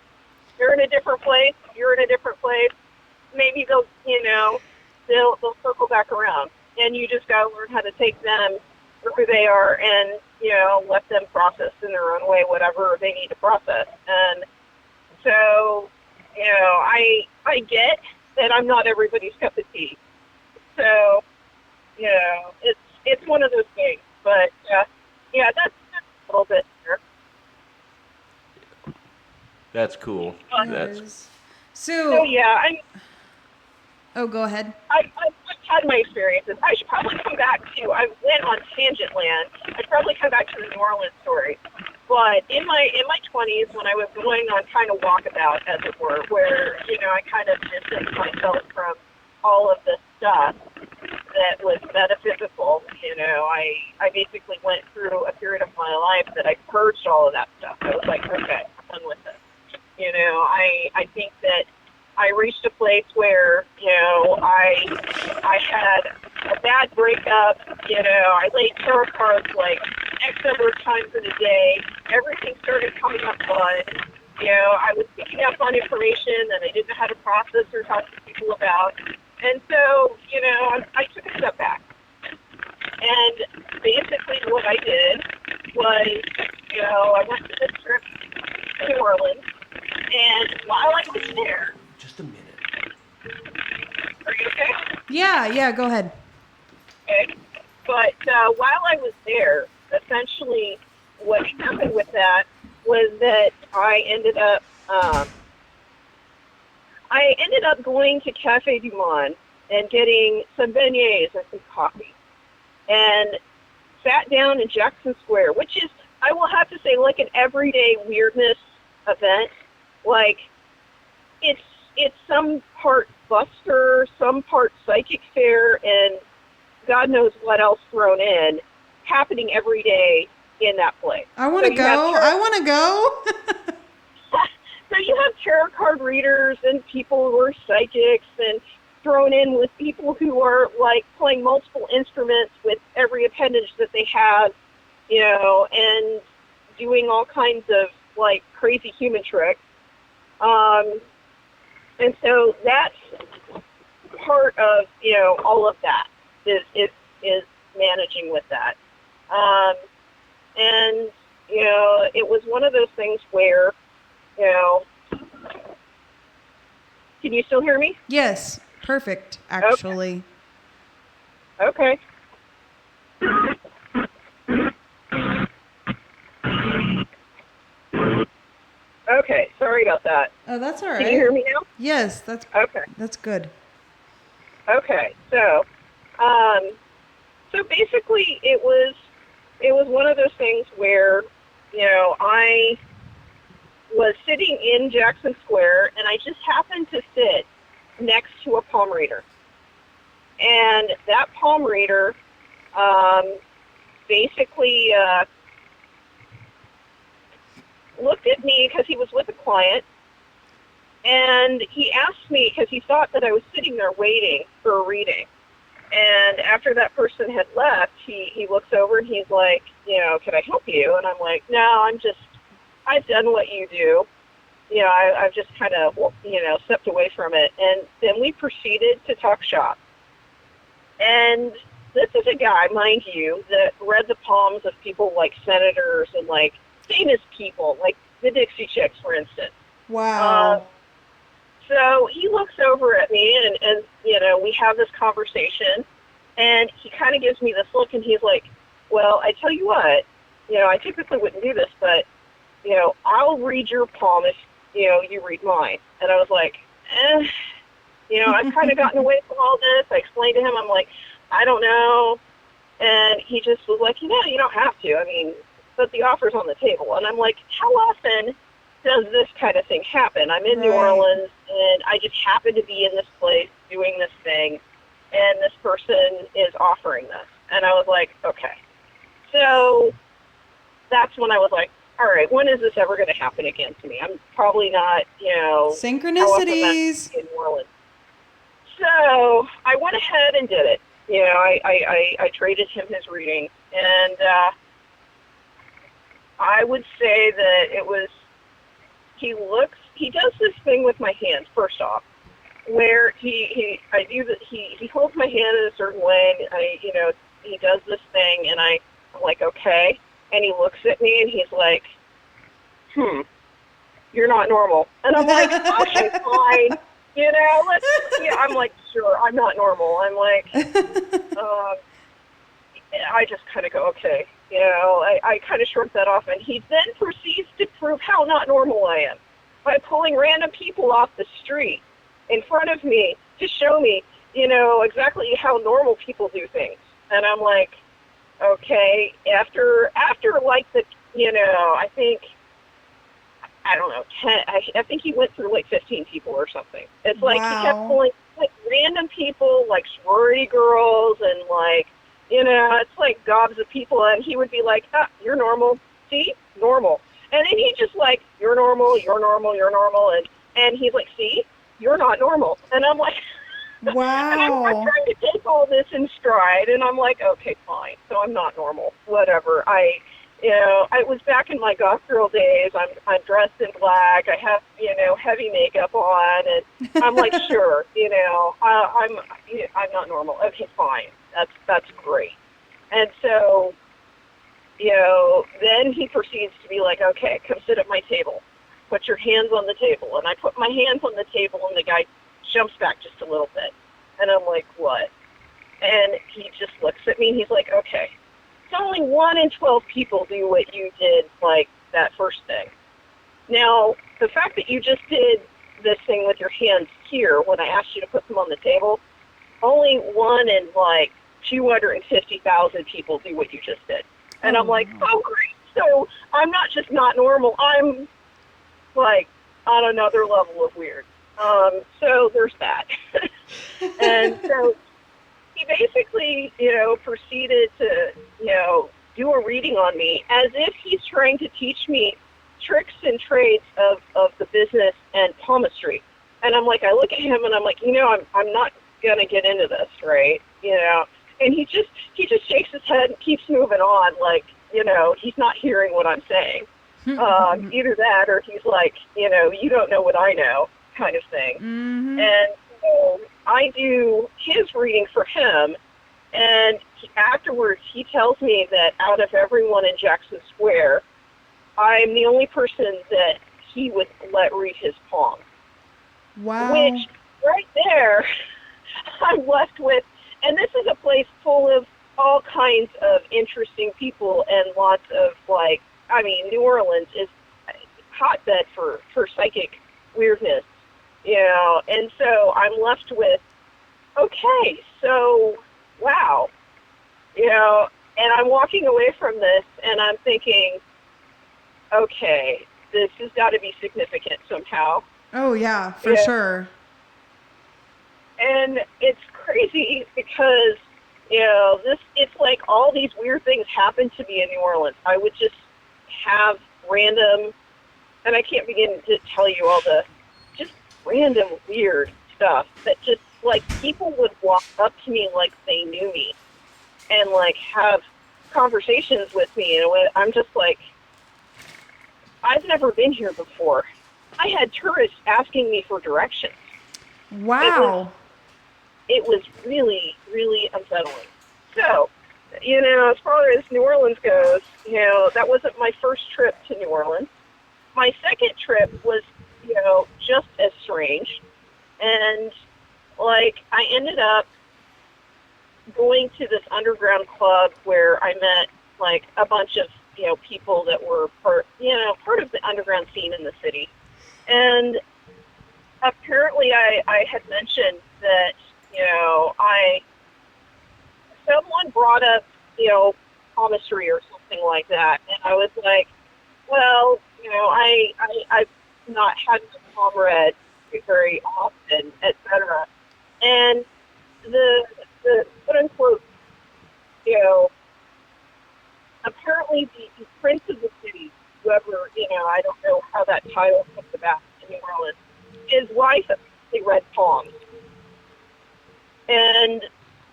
Speaker 3: You're in a different place, you're in a different place. Maybe they'll circle back around, and you just got to learn how to take them for who they are and, let them process in their own way whatever they need to process. And so, I get that I'm not everybody's cup of tea. So, it's one of those things. But, that's a little bit there.
Speaker 1: That's cool.
Speaker 2: So
Speaker 3: yeah,
Speaker 2: oh, go ahead.
Speaker 3: I've had my experiences. I should probably come back to, I went on tangent land. I'd probably come back to the New Orleans story. But in my 20s, when I was going on kind of walkabout, as it were, where, I kind of distanced myself from all of the stuff that was metaphysical, I basically went through a period of my life that I purged all of that stuff. I was like, okay, I'm done with this. I think that I reached a place where, I had a bad breakup, I laid tarot cards like X number of times in a day. Everything started coming up on, I was picking up on information that I didn't know how to process or talk to people about. And so, I took a step back. And basically what I did was, I went to this trip to New Orleans. And while I was there...
Speaker 1: Just a minute.
Speaker 3: Are you okay?
Speaker 2: Yeah, go ahead.
Speaker 3: Okay. But while I was there, essentially what happened with that was that I ended up going to Cafe Du Monde and getting some beignets and some coffee. And sat down in Jackson Square, which is, I will have to say, like an everyday weirdness event. Like, it's some part Buster, some part psychic fair, and God knows what else thrown in, happening every day in that place.
Speaker 2: I want to go. I want to go.
Speaker 3: So you have tarot card readers and people who are psychics, and thrown in with people who are like playing multiple instruments with every appendage that they have, you know, and doing all kinds of like crazy human tricks. And so that's part of, you know, all of that is managing with that. And, you know, it was one of those things where, you know, can you still hear me?
Speaker 2: Yes. Perfect, actually.
Speaker 3: Okay. Okay, sorry about that.
Speaker 2: Oh, that's all right.
Speaker 3: Can you hear me now?
Speaker 2: Yes, that's
Speaker 3: Okay.
Speaker 2: That's good.
Speaker 3: Okay, so basically it was one of those things where, you know, I was sitting in Jackson Square and I just happened to sit next to a palm reader. And that palm reader basically looked at me because he was with a client, and he asked me because he thought that I was sitting there waiting for a reading. And after that person had left, he looks over and he's like, you know, can I help you? And I'm like, no, I've done what you do. You know, I've just kind of, you know, stepped away from it. And then we proceeded to talk shop. And this is a guy, mind you, that read the palms of people like senators and like famous people, like the Dixie Chicks, for instance.
Speaker 2: Wow.
Speaker 3: So he looks over at me and, you know, we have this conversation, and he kind of gives me this look, and he's like, well, I tell you what, you know, I typically wouldn't do this, but, you know, I'll read your palm if, you know, you read mine. And I was like, you know, I've kind of gotten away from all this. I explained to him, I'm like, I don't know. And he just was like, you know, you don't have to. I mean, but the offer's on the table. And I'm like, how often does this kind of thing happen? I'm in New Orleans, and I just happen to be in this place doing this thing, and this person is offering this. And I was like, okay. So that's when I was like, all right, when is this ever going to happen again to me? I'm probably not, you know,
Speaker 2: synchronicities
Speaker 3: in New Orleans. So I went ahead and did it. You know, I traded him his reading, and I would say that it was, he does this thing with my hands, first off, where he holds my hand in a certain way, and you know, he does this thing, and I'm like, okay, and he looks at me, and he's like, you're not normal. And I'm like, okay, fine, you know, I'm like, sure, I'm not normal. I'm like, I just kind of go, okay. You know, I kind of shrug that off, and he then proceeds to prove how not normal I am by pulling random people off the street in front of me to show me, you know, exactly how normal people do things. And I'm like, okay, after like the, you know, I think, I don't know, 10, I think he went through like 15 people or something. It's like he kept pulling like random people, like sorority girls, and like, you know, it's like gobs of people, and he would be like, you're normal. See? Normal. And then he just like, you're normal, you're normal, you're normal. And he's like, see? You're not normal. And I'm like,
Speaker 2: wow.
Speaker 3: And I'm trying to take all this in stride, and I'm like, okay, fine. So I'm not normal. Whatever. You know, I was back in my goth girl days. I'm dressed in black. I have, you know, heavy makeup on, and I'm like, sure, you know, I'm not normal. Okay, fine. That's great. And so, you know, then he proceeds to be like, okay, come sit at my table. Put your hands on the table. And I put my hands on the table, and the guy jumps back just a little bit. And I'm like, what? And he just looks at me, and he's like, okay, it's only 1 in 12 people do what you did, like that first thing. Now, the fact that you just did this thing with your hands here when I asked you to put them on the table, only 1 in like 250,000 people do what you just did. And I'm like, oh, great. So I'm not just not normal. I'm like on another level of weird. So there's that. And so he basically, you know, proceeded to, you know, do a reading on me as if he's trying to teach me tricks and trades of the business and palmistry. And I'm like, I look at him and I'm like, I'm not going to get into this, right? And he just shakes his head and keeps moving on like, he's not hearing what I'm saying. Either that or he's like, you don't know what I know kind of thing.
Speaker 2: Mm-hmm.
Speaker 3: And so I do his reading for him, and afterwards he tells me that out of everyone in Jackson Square, I'm the only person that he would let read his palm.
Speaker 2: Wow.
Speaker 3: Which, right there, I'm left with, and this is a place full of all kinds of interesting people and lots of, New Orleans is a hotbed for psychic weirdness, and so I'm left with, okay, so, wow, and I'm walking away from this, and I'm thinking, okay, this has got to be significant somehow.
Speaker 2: Oh, yeah, for sure.
Speaker 3: And it's crazy because, it's like all these weird things happen to me in New Orleans. I would just have random, and I can't begin to tell you all the just random weird stuff that just, people would walk up to me like they knew me and, have conversations with me. And I'm just like, I've never been here before. I had tourists asking me for directions.
Speaker 2: Wow.
Speaker 3: It was really, really unsettling. So, as far as New Orleans goes, that wasn't my first trip to New Orleans. My second trip was, just as strange. And, I ended up going to this underground club where I met, a bunch of, people that were part of the underground scene in the city. And apparently I had mentioned that, someone brought up, palmistry or something like that. And I was like, well, I've not had the palm read very often, etc. And the quote unquote, apparently the prince of the city, whoever, I don't know how that title comes about in New Orleans, his wife apparently read palms. And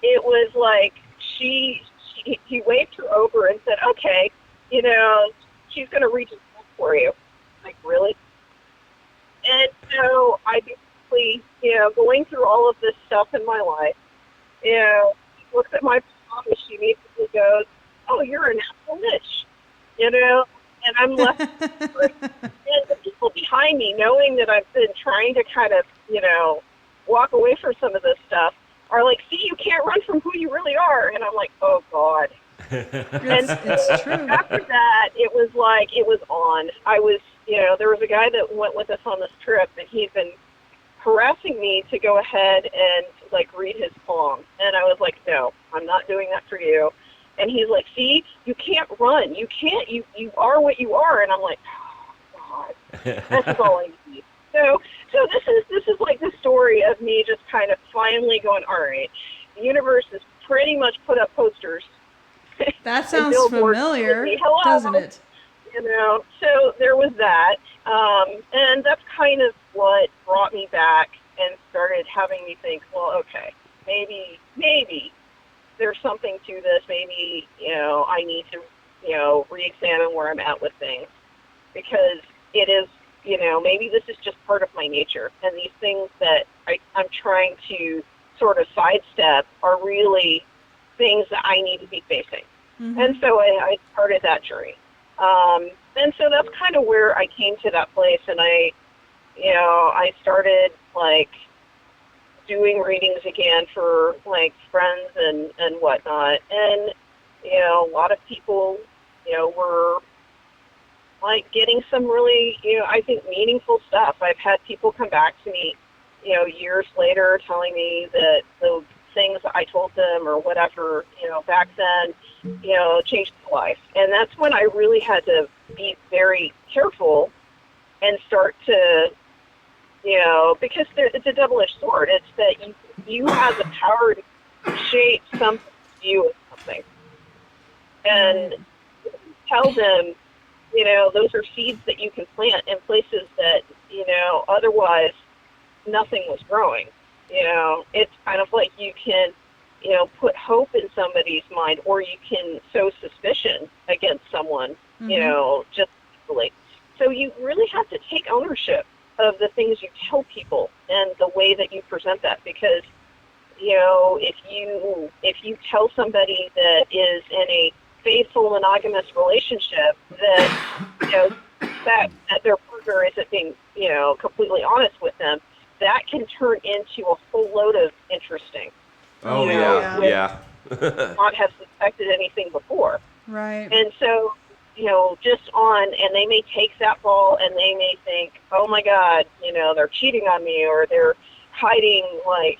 Speaker 3: it was like he waved her over and said, okay, she's going to read his book for you. Like, really? And so I basically, going through all of this stuff in my life, looks at my palm and she immediately goes, oh, you're an apple niche, and I'm left and the people behind me, knowing that I've been trying to kind of, walk away from some of this stuff, are like, see, you can't run from who you really are. And I'm like, oh, God.
Speaker 2: It's true.
Speaker 3: After that, it was on. I was, there was a guy that went with us on this trip, and he'd been harassing me to go ahead and, read his palm. And I was like, no, I'm not doing that for you. And he's like, see, you can't run. You can't, you are what you are. And I'm like, oh, God, that's all I need. So this is like the story of me just kind of finally going, all right, the universe has pretty much put up posters.
Speaker 2: That sounds familiar, doesn't it?
Speaker 3: So there was that. And that's kind of what brought me back and started having me think, well, okay, maybe there's something to this. Maybe, I need to, re-examine where I'm at with things, because it is, maybe this is just part of my nature. And these things that I'm trying to sort of sidestep are really things that I need to be facing. Mm-hmm. And so I started that journey. And so that's kind of where I came to that place. And I started doing readings again for friends and whatnot. And, a lot of people, were getting some really, I think meaningful stuff. I've had people come back to me, years later telling me that the things that I told them or whatever, back then, changed their life. And that's when I really had to be very careful and start to, because it's a double-edged sword. It's that you have the power to shape some view of something. And tell them, those are seeds that you can plant in places that, otherwise nothing was growing. It's kind of like you can, put hope in somebody's mind, or you can sow suspicion against someone, just easily. So you really have to take ownership of the things you tell people and the way that you present that, because, if you tell somebody that is in a faithful monogamous relationship that, that their partner isn't being, completely honest with them, that can turn into a whole load of interesting.
Speaker 1: Oh, yeah.
Speaker 3: Not have suspected anything before.
Speaker 2: Right.
Speaker 3: And so, and they may take that ball and they may think, oh my God, they're cheating on me, or they're hiding, like,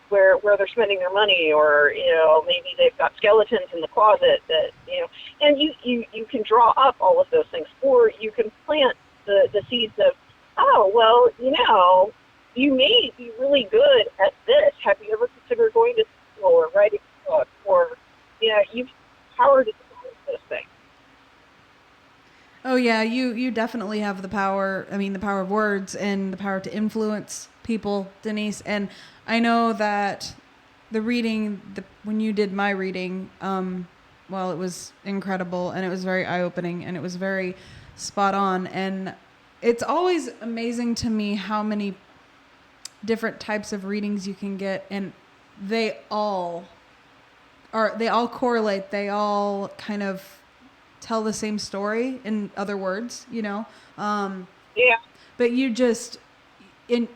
Speaker 3: where they're spending their money, or, maybe they've got skeletons in the closet that, and you can draw up all of those things, or you can plant the seeds of, oh, well, you may be really good at this. Have you ever considered going to school or writing a book? Or, you've power to do those things.
Speaker 2: Oh yeah, you definitely have the power. I mean, the power of words and the power to influence people, Denise. And I know that the reading, when you did my reading, well, it was incredible, and it was very eye-opening, and it was very spot on. And it's always amazing to me how many different types of readings you can get, and they all correlate. They all kind of tell the same story, in other words,
Speaker 3: Yeah.
Speaker 2: But you're just, do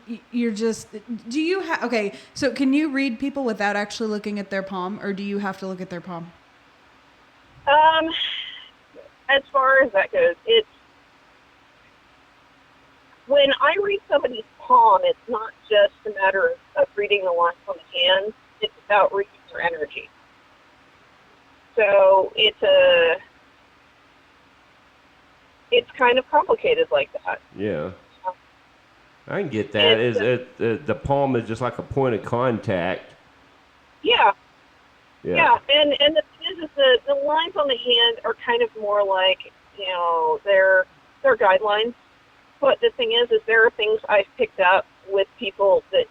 Speaker 2: you have, okay, so can you read people without actually looking at their palm, or do you have to look at their palm?
Speaker 3: As far as that goes, it's, when I read somebody's palm, it's not just a matter of reading the lines on the hand, it's about reading their energy. So it's kind of complicated like that.
Speaker 1: Yeah. I can get that. The palm is just like a point of contact.
Speaker 3: Yeah.
Speaker 1: Yeah.
Speaker 3: Yeah. And the thing is the lines on the hand are kind of more like, they're guidelines. But the thing is there are things I've picked up with people that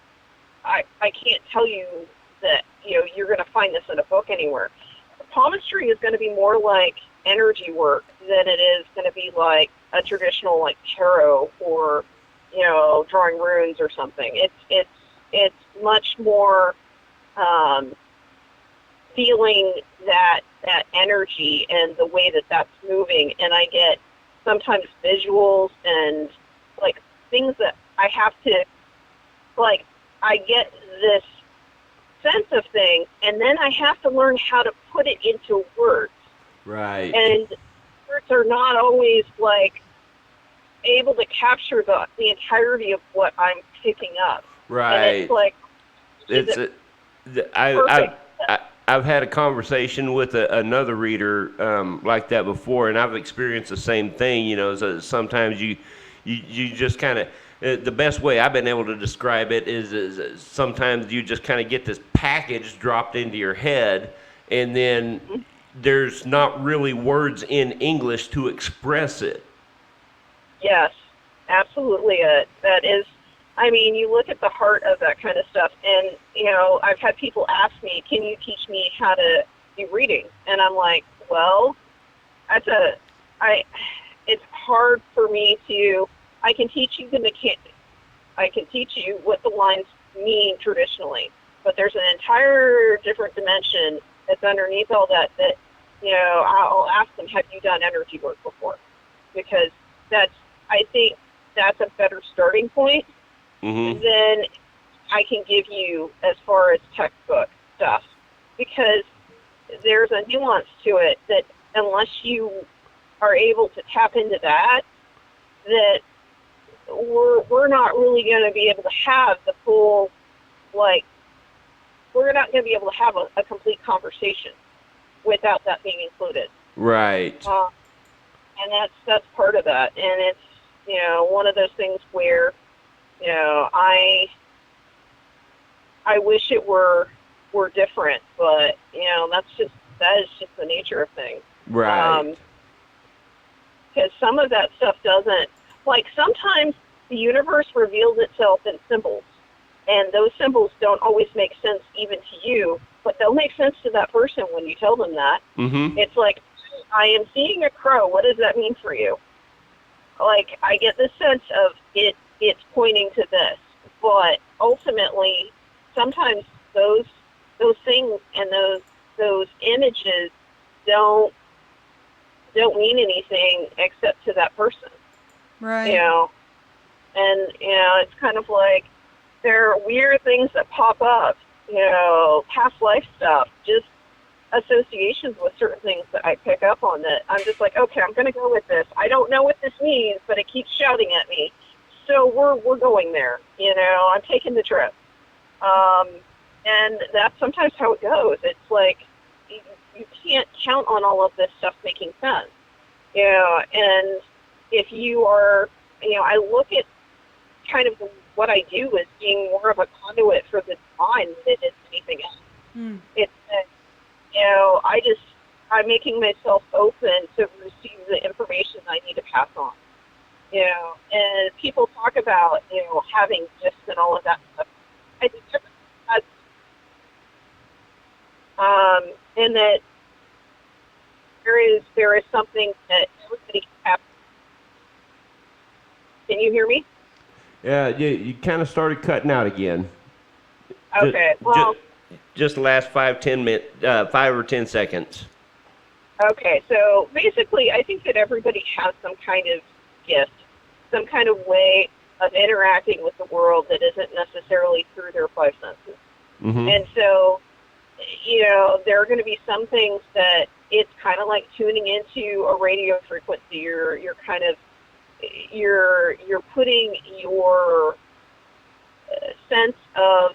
Speaker 3: I can't tell you that, you're going to find this in a book anywhere. Palmistry is going to be more like energy work than it is going to be like a traditional, like, tarot or, drawing runes or something. It's much more feeling that energy and the way that that's moving. And I get sometimes visuals and, like, things that I have to, like, I get this sense of things, and then I have to learn how to put it into words.
Speaker 1: Right.
Speaker 3: And words are not always, like, able to capture the entirety of what I'm picking up.
Speaker 1: Right.
Speaker 3: And it's like,
Speaker 1: I've had a conversation with another reader like that before, and I've experienced the same thing. So sometimes you just kind of, the best way I've been able to describe it is sometimes you just kind of get this package dropped into your head, and then there's not really words in English to express it.
Speaker 3: Yes, absolutely. That is, I mean, you look at the heart of that kind of stuff, and, I've had people ask me, can you teach me how to do reading? And I'm like, well, it's hard for me I can teach you the mechanics. I can teach you what the lines mean traditionally, but there's an entire different dimension that's underneath all that, I'll ask them, have you done energy work before? Because I think that's a better starting point than I can give you as far as textbook stuff, because there's a nuance to it that unless you are able to tap into that we're not really going to be able to have the full, like, we're not going to be able to have a complete conversation without that being included.
Speaker 1: Right.
Speaker 3: And that's part of that. And it's, one of those things where, I wish it were different, but, that is just the nature of things.
Speaker 1: Right.
Speaker 3: Because some of that stuff doesn't, like sometimes the universe reveals itself in symbols, and those symbols don't always make sense even to you, but they'll make sense to that person when you tell them that.
Speaker 1: Mm-hmm.
Speaker 3: It's like, I am seeing a crow. What does that mean for you? Like, I get the sense of it's pointing to this, but ultimately, sometimes those things and those images don't mean anything except to that person.
Speaker 2: Right.
Speaker 3: You know, and you know, it's kind of like there are weird things that pop up. You know, past life stuff, just associations with certain things that I pick up on that I'm just like, okay, I'm going to go with this. I don't know what this means, but it keeps shouting at me. So we're going there. You know, I'm taking the trip. And that's sometimes how it goes. It's like you can't count on all of this stuff making sense. You know, and if you are, you know, I look at kind of what I do as being more of a conduit for the divine than it is anything else.
Speaker 2: Mm.
Speaker 3: It's that, you know, I'm making myself open to receive the information I need to pass on. You know, and people talk about, you know, having gifts and all of that stuff. I think everybody has, and that there is something that everybody can have. Can you hear me?
Speaker 1: Yeah, you kind of started cutting out again.
Speaker 3: Okay, well.
Speaker 1: Just the last 5 or 10 seconds.
Speaker 3: Okay, so basically, I think that everybody has some kind of gift, some kind of way of interacting with the world that isn't necessarily through their five senses.
Speaker 1: Mm-hmm.
Speaker 3: And so, you know, there are going to be some things that it's kind of like tuning into a radio frequency. You're putting your sense of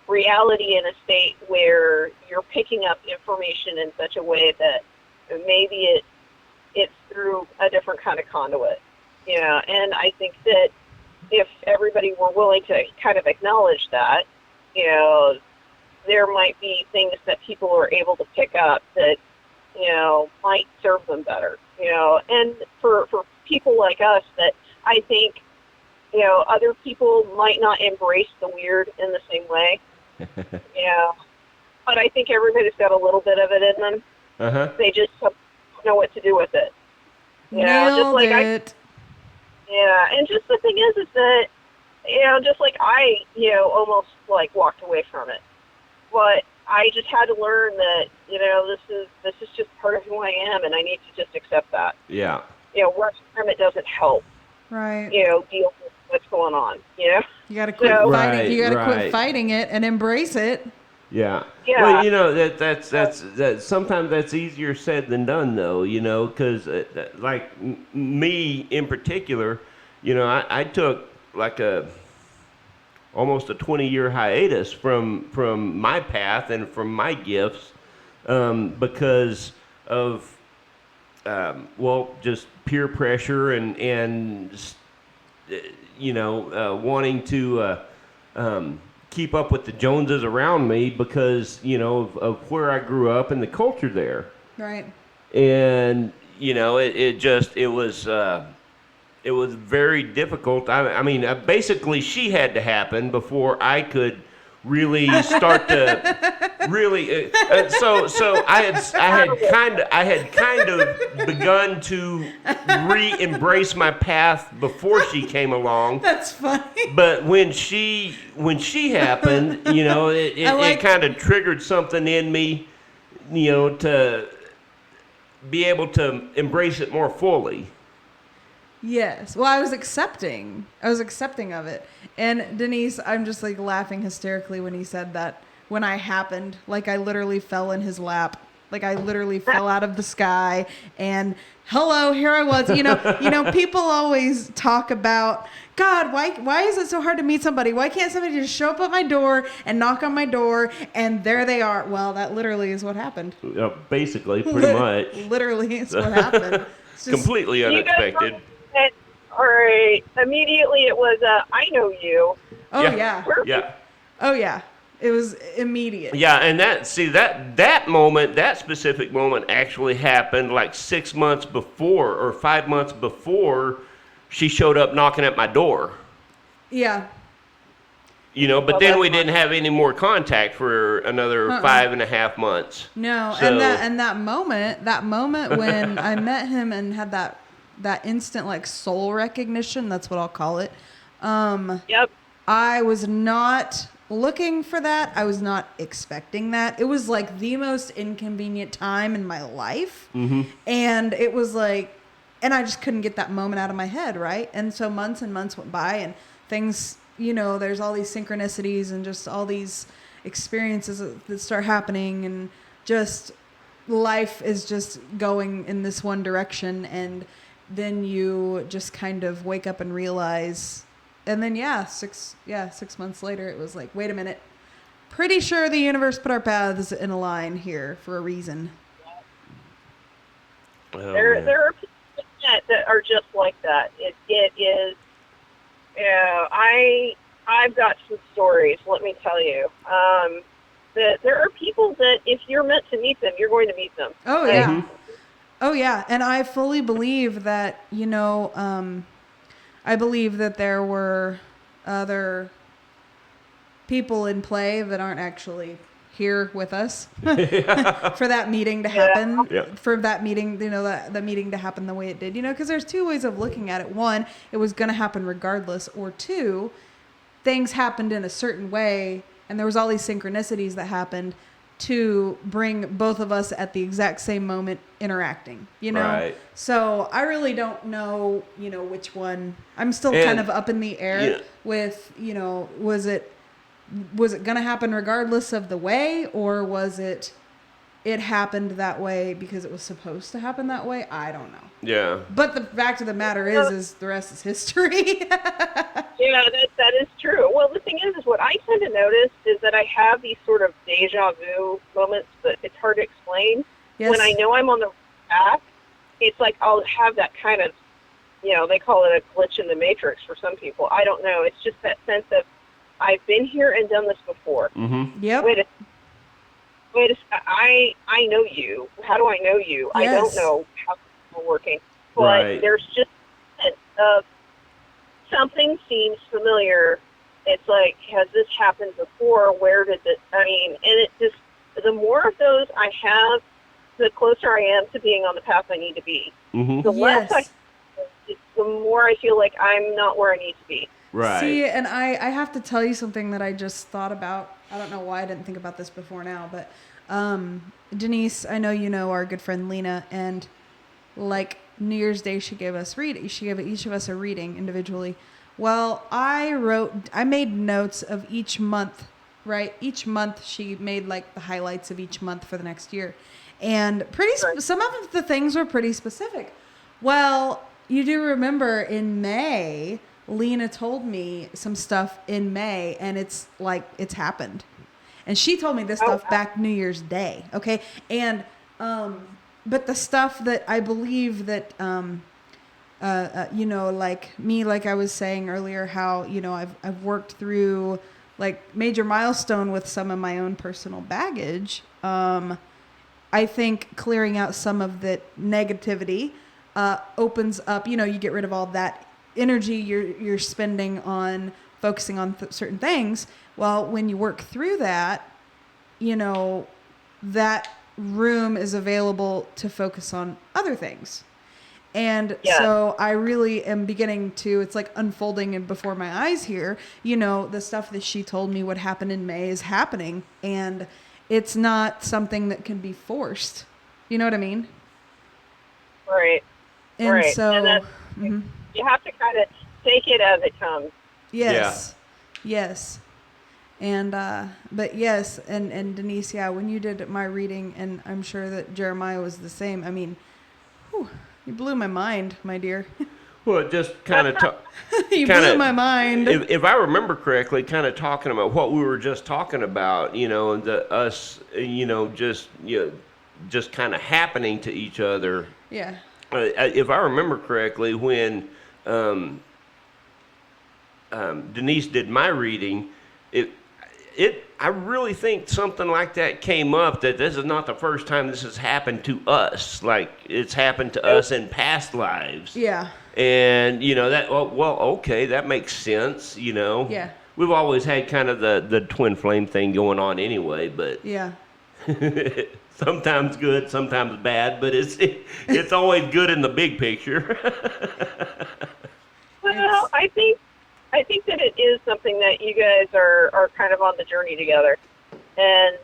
Speaker 3: reality in a state where you're picking up information in such a way that maybe it's through a different kind of conduit. You know, and I think that if everybody were willing to kind of acknowledge that, you know, there might be things that people are able to pick up that, you know, might serve them better. You know, and for people like us that I think, you know, other people might not embrace the weird in the same way. Yeah, but I think everybody's got a little bit of it in them.
Speaker 1: Uh-huh.
Speaker 3: They just don't know what to do with it. You know, just like
Speaker 2: it.
Speaker 3: Yeah, and just the thing is that, you know, just like I, you know, almost like walked away from it, but I just had to learn that, you know, this is just part of who I am, and I need to just accept that.
Speaker 1: Yeah.
Speaker 3: You know, running from it doesn't help.
Speaker 2: Right.
Speaker 3: You know, deal with what's going on. You know.
Speaker 2: You got to quit fighting.
Speaker 1: Right,
Speaker 2: You got to
Speaker 1: right.
Speaker 2: quit fighting it and embrace it.
Speaker 1: Yeah.
Speaker 3: Yeah.
Speaker 1: Well, you know, that's sometimes that's easier said than done, though. You know, because like me in particular, you know, I took like almost a 20-year hiatus from my path and from my gifts because of well, just peer pressure and you know, wanting to keep up with the Joneses around me because, you know, of where I grew up and the culture there.
Speaker 2: Right.
Speaker 1: And, you know, it was very difficult. I mean, basically she had to happen before I could really start to really so I had kind of begun to re-embrace my path before she came along.
Speaker 2: That's funny.
Speaker 1: But when she happened, you know, it kind of triggered something in me, you know, to be able to embrace it more fully.
Speaker 2: Yes. Well, I was accepting of it. And Denise, I'm just like laughing hysterically when he said that when I happened, like I literally fell in his lap. Like I literally fell out of the sky and hello, here I was. You know, people always talk about, God, why is it so hard to meet somebody? Why can't somebody just show up at my door and knock on my door and there they are? Well, that literally is what happened.
Speaker 1: Basically, pretty much.
Speaker 2: Literally is what happened. It's just
Speaker 1: completely unexpected.
Speaker 3: All right. Immediately it was, I know you.
Speaker 2: Oh, yeah.
Speaker 1: Yeah.
Speaker 2: Oh, yeah. It was immediate.
Speaker 1: Yeah, and that specific moment actually happened like 6 months before or 5 months before she showed up knocking at my door.
Speaker 2: Yeah.
Speaker 1: You know, but then we didn't have any more contact for another 5.5 months.
Speaker 2: No,
Speaker 1: So,
Speaker 2: and that moment when I met him and had that instant like soul recognition, that's what I'll call it.
Speaker 3: Yep.
Speaker 2: I was not looking for that. I was not expecting that. It was like the most inconvenient time in my life.
Speaker 1: Mm-hmm.
Speaker 2: And it was like, and I just couldn't get that moment out of my head, right? And so months and months went by and things, you know, there's all these synchronicities and just all these experiences that start happening, and just life is just going in this one direction, and then you just kind of wake up and realize, and then 6 months later it was like, wait a minute, pretty sure the universe put our paths in a line here for a reason.
Speaker 1: Oh,
Speaker 3: there are people that are just like that. It is. I've got some stories. Let me tell you. That there are people that if you're meant to meet them, you're going to meet them.
Speaker 2: Oh yeah. Oh yeah, and I fully believe that, you know, I believe that there were other people in play that aren't actually here with us for that meeting to happen.
Speaker 1: Yeah.
Speaker 2: For that meeting, you know, the meeting to happen the way it did, you know, because there's two ways of looking at it. One, it was going to happen regardless, or two, things happened in a certain way, and there was all these synchronicities that happened to bring both of us at the exact same moment interacting, you know?
Speaker 1: Right.
Speaker 2: So I really don't know, you know, which one. I'm still kind of up in the air with, you know, was it going to happen regardless of the way, or was it happened that way because it was supposed to happen that way? I don't know.
Speaker 1: Yeah.
Speaker 2: But the fact of the matter is the rest is history.
Speaker 3: Yeah, that is true. Well, the thing is what I tend to notice is that I have these sort of deja vu moments that it's hard to explain.
Speaker 2: Yes.
Speaker 3: When I know I'm on the path, it's like I'll have that kind of, you know, they call it a glitch in the matrix for some people. I don't know. It's just that sense of, I've been here and done this before.
Speaker 2: Mm-hmm. Yep.
Speaker 3: Wait I know you. How do I know you?
Speaker 2: Yes.
Speaker 3: I don't know how we're working. But there's just a sense of something seems familiar. It's like, has this happened before? Where did this, and it just, the more of those I have, the closer I am to being on the path I need to be.
Speaker 1: Mm-hmm.
Speaker 3: The less the more I feel like I'm not where I need to be.
Speaker 1: Right.
Speaker 2: See, and I have to tell you something that I just thought about. I don't know why I didn't think about this before now, but Denise, I know you know our good friend Lena, and like New Year's Day, she gave each of us a reading individually. Well, I made notes of each month, right? Each month she made like the highlights of each month for the next year, and some of the things were pretty specific. Well, you do remember in May, Lena told me some stuff in May, and it's like, it's happened. And she told me this stuff back New Year's Day. Okay. And, but the stuff that I believe that, you know, like me, like I was saying earlier, how, you know, I've worked through like major milestone with some of my own personal baggage. I think clearing out some of the negativity, opens up, you know, you get rid of all that energy you're spending on focusing on certain things. Well, when you work through that, you know, that room is available to focus on other things. And so I really am beginning to, it's like unfolding and before my eyes here, you know, the stuff that she told me would happen in May is happening, and it's not something that can be forced. You know what I mean?
Speaker 3: Right.
Speaker 2: And
Speaker 3: right.
Speaker 2: so
Speaker 3: And you have to kind of take it as it comes.
Speaker 2: Yes. Yeah. Yes. And, but yes. And Denise, when you did my reading, and I'm sure that Jeremiah was the same. I mean, whew, you blew my mind, my dear.
Speaker 1: Well, it just kind of
Speaker 2: blew my mind.
Speaker 1: If I remember correctly, kind of talking about what we were just talking about, you know, and us, you know, just kind of happening to each other.
Speaker 2: Yeah.
Speaker 1: If I remember correctly, when Denise did my reading, I really think something like that came up, that this is not the first time this has happened to us. Like, it's happened to us in past lives.
Speaker 2: Yeah.
Speaker 1: And, that, well, okay, that makes sense,
Speaker 2: Yeah.
Speaker 1: We've always had kind of the twin flame thing going on anyway, but
Speaker 2: Yeah.
Speaker 1: sometimes good, sometimes bad, but it's always good in the big picture.
Speaker 3: Well, I think that it is something that you guys are kind of on the journey together. And,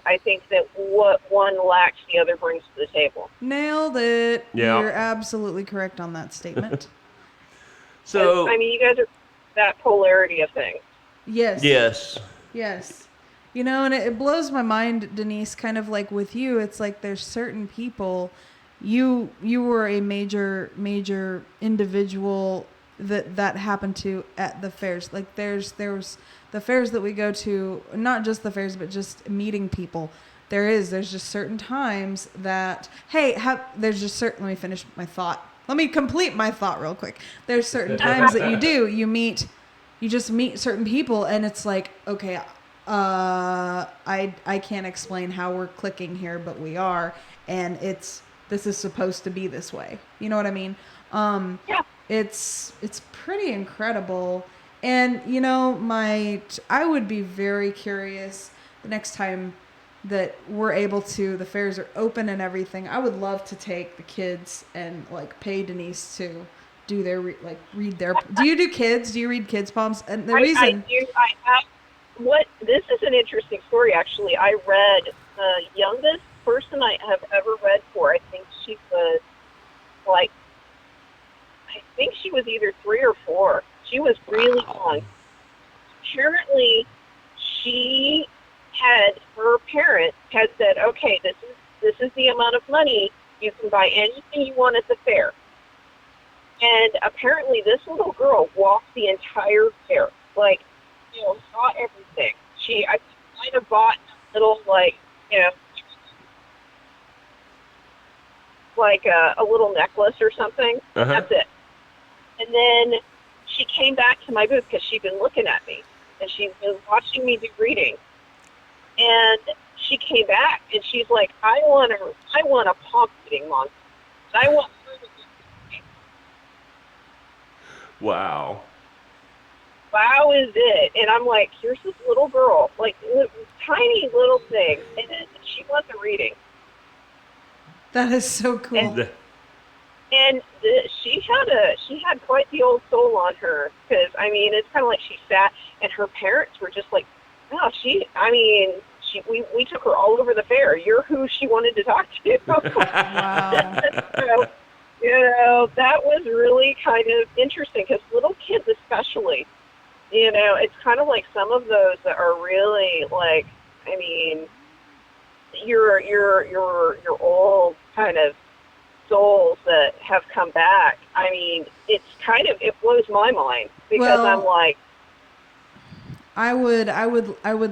Speaker 3: I think that what one lacks, the other brings to the table.
Speaker 2: Nailed it.
Speaker 1: Yeah.
Speaker 2: You're absolutely correct on that statement.
Speaker 1: So,
Speaker 3: I mean, you guys are that polarity of things.
Speaker 2: Yes.
Speaker 1: yes.
Speaker 2: Yes. And it blows my mind, Denise, kind of like with you, it's like there's certain people, you were a major individual that happened to at the fairs. Like there's the fairs that we go to, not just the fairs, but just meeting people. There's just certain times that, there's just certain, let me finish my thought. Let me complete my thought real quick. There's certain times that you just meet certain people and it's like, okay, I can't explain how we're clicking here, but we are, and this is supposed to be this way. You know what I mean?
Speaker 3: Yeah.
Speaker 2: It's pretty incredible. And, I would be very curious the next time that we're able to, the fairs are open and everything. I would love to take the kids and like pay Denise to do their, read their, do you do kids? Do you read kids' poems? And the reason.
Speaker 3: I do. I have. This is an interesting story, actually. I read the youngest person I have ever read for. I think she was either 3 or 4. She was really young. Apparently, her parents had said, okay, this is the amount of money. You can buy anything you want at the fair. And apparently this little girl walked the entire fair. Saw everything. I might have bought a little, a little necklace or something.
Speaker 1: Uh-huh.
Speaker 3: That's it. And then she came back to my booth because she'd been looking at me. And she'd been watching me do reading. And she came back and she's like, I want a palm reading monster. I want her to do this.
Speaker 1: Wow.
Speaker 3: Wow is it. And I'm like, here's this little girl, tiny little thing, and she wants a reading.
Speaker 2: That is so cool.
Speaker 3: And she had quite the old soul on her, because, it's kind of like she sat, and her parents were just like, no, we took her all over the fair. You're who she wanted to talk to.
Speaker 2: Wow.
Speaker 3: So, that was really kind of interesting, because little kids especially, it's kind of like some of those that are really your old kind of souls that have come back. It blows my mind, because I'm like,
Speaker 2: I would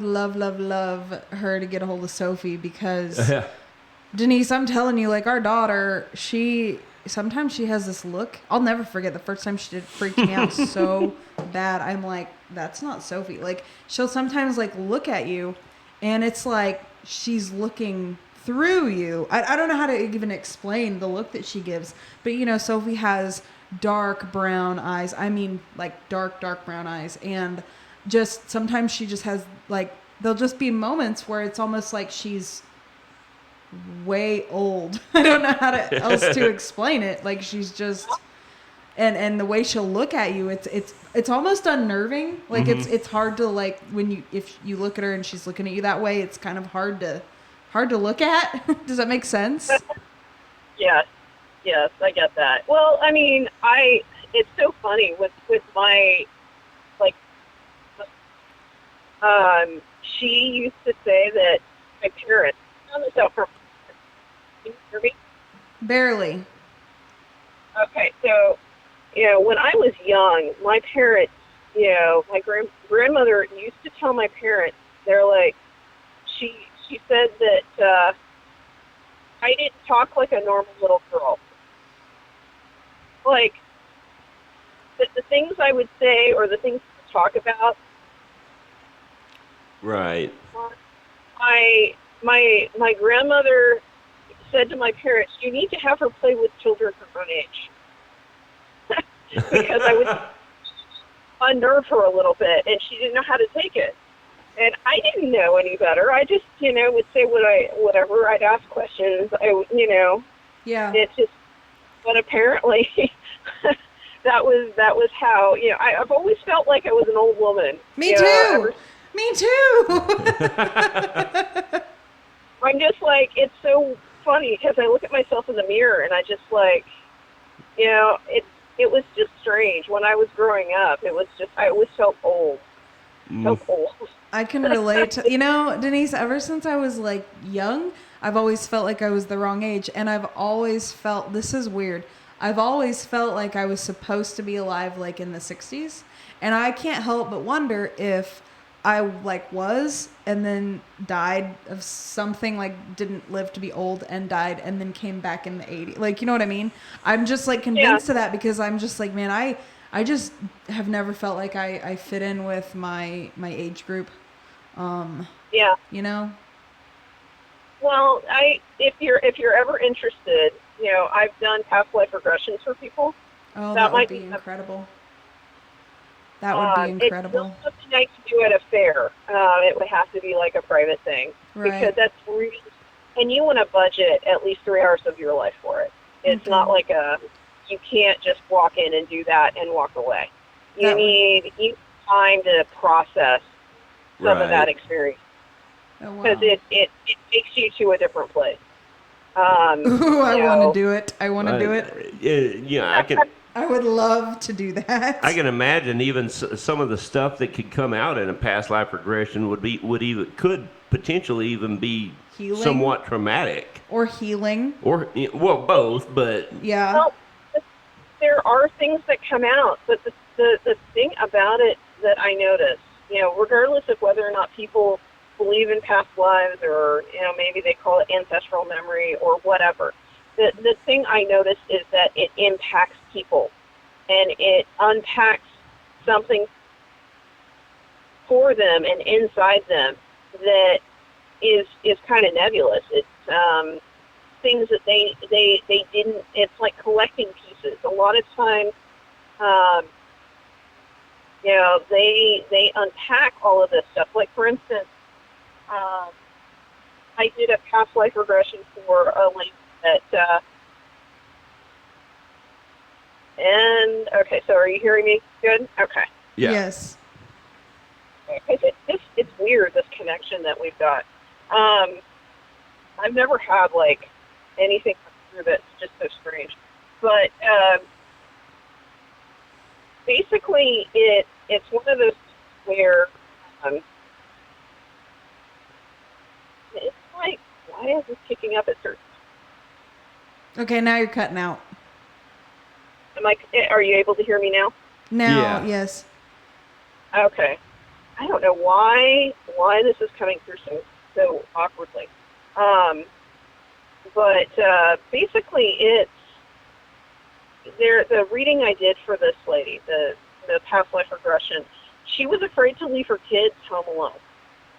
Speaker 2: love her to get a hold of Sophie, because Denise, I'm telling you, our daughter, sometimes she has this look. I'll never forget the first time she did, freaked me out so bad. I'm like, that's not Sophie. She'll sometimes look at you and it's like she's looking through you. I don't know how to even explain the look that she gives, but Sophie has dark brown eyes. Dark brown eyes. And just sometimes she just has there'll just be moments where it's almost like she's way old. I don't know how else to explain it. She's just, and the way she'll look at you, it's almost unnerving.
Speaker 1: Mm-hmm.
Speaker 2: It's hard to if you look at her and she's looking at you that way, it's kind of hard to look at. Does that make sense?
Speaker 3: Yes, I get that. Well, it's so funny with my, she used to say that my parents, I found this out from, can you hear me?
Speaker 2: Barely.
Speaker 3: Okay, so, when I was young, my parents, my grandmother used to tell my parents, they're like, she said that I didn't talk like a normal little girl. The things I would say or the things to talk about,
Speaker 1: Right.
Speaker 3: My grandmother said to my parents, "You need to have her play with children her own age," because I would unnerve her a little bit, and she didn't know how to take it. And I didn't know any better. I just, would say whatever. I'd ask questions.
Speaker 2: Yeah.
Speaker 3: It's just, but apparently, that was how, I've always felt like I was an old woman.
Speaker 2: Me too. Me too.
Speaker 3: I'm just like, it's so funny because I look at myself in the mirror and I just like, it was just strange. When I was growing up, it was just, I always felt old. So old.
Speaker 2: I can relate to, Denise, ever since I was like young, I've always felt like I was the wrong age. And I've always felt, this is weird, I've always felt like I was supposed to be alive like in the 60s. And I can't help but wonder if I like was and then died of something, like didn't live to be old and died and then came back in the 80s. Like, you know what I mean? I'm just like convinced of that because I'm just like, man, I just have never felt like I fit in with my age group.
Speaker 3: Yeah. Well, if you're ever interested, I've done past life regressions for people.
Speaker 2: Oh, that would be incredible. That would be incredible.
Speaker 3: It's not something I can do at a fair. It would have to be like a private thing.
Speaker 2: Right.
Speaker 3: Because that's really, and you want to budget at least 3 hours of your life for it. It's not like you can't just walk in and do that and walk away. You need time to process some of that experience. Because it takes you to a different place.
Speaker 2: Ooh, I want to do it. I want to do it.
Speaker 1: Yeah,
Speaker 2: I would love to do that.
Speaker 1: I can imagine even some of the stuff that could come out in a past life regression could potentially even be
Speaker 2: healing?
Speaker 1: Somewhat traumatic
Speaker 2: or healing,
Speaker 1: or both. But
Speaker 2: yeah,
Speaker 3: well, there are things that come out, but the thing about it that I notice, regardless of whether or not people believe in past lives or maybe they call it ancestral memory or whatever. The thing I notice is that it impacts people, and it unpacks something for them and inside them that is kind of nebulous. It's things that they didn't. It's like collecting pieces. A lot of times, they unpack all of this stuff. Like for instance, I did a past life regression for a lady that, and okay, so are you hearing me good? Okay.
Speaker 1: yeah.
Speaker 2: Yes.
Speaker 3: It's weird, this connection that we've got. I've never had like anything through that's just so strange. But basically it's one of those where it's like, why is this picking up at certain?
Speaker 2: Okay, now you're cutting out.
Speaker 3: Are you able to hear me now?
Speaker 2: Now,
Speaker 1: Yeah.
Speaker 2: Yes.
Speaker 3: Okay. I don't know why this is coming through so awkwardly. But basically it's the reading I did for this lady, the past life regression, she was afraid to leave her kids home alone.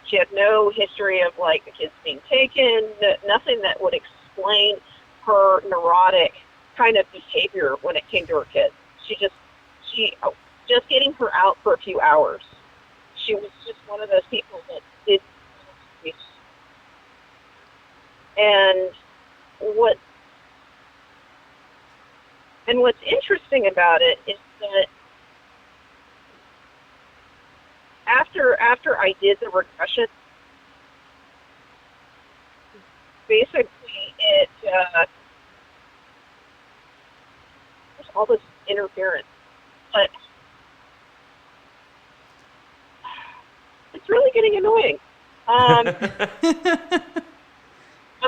Speaker 3: She had no history of like the kids being taken, nothing that would explain her neurotic kind of behavior when it came to her kids. Just getting her out for a few hours. She was just one of those people that did. And what's interesting about it is that after I did the regression, basically there's all this interference, but it's really getting annoying. I'm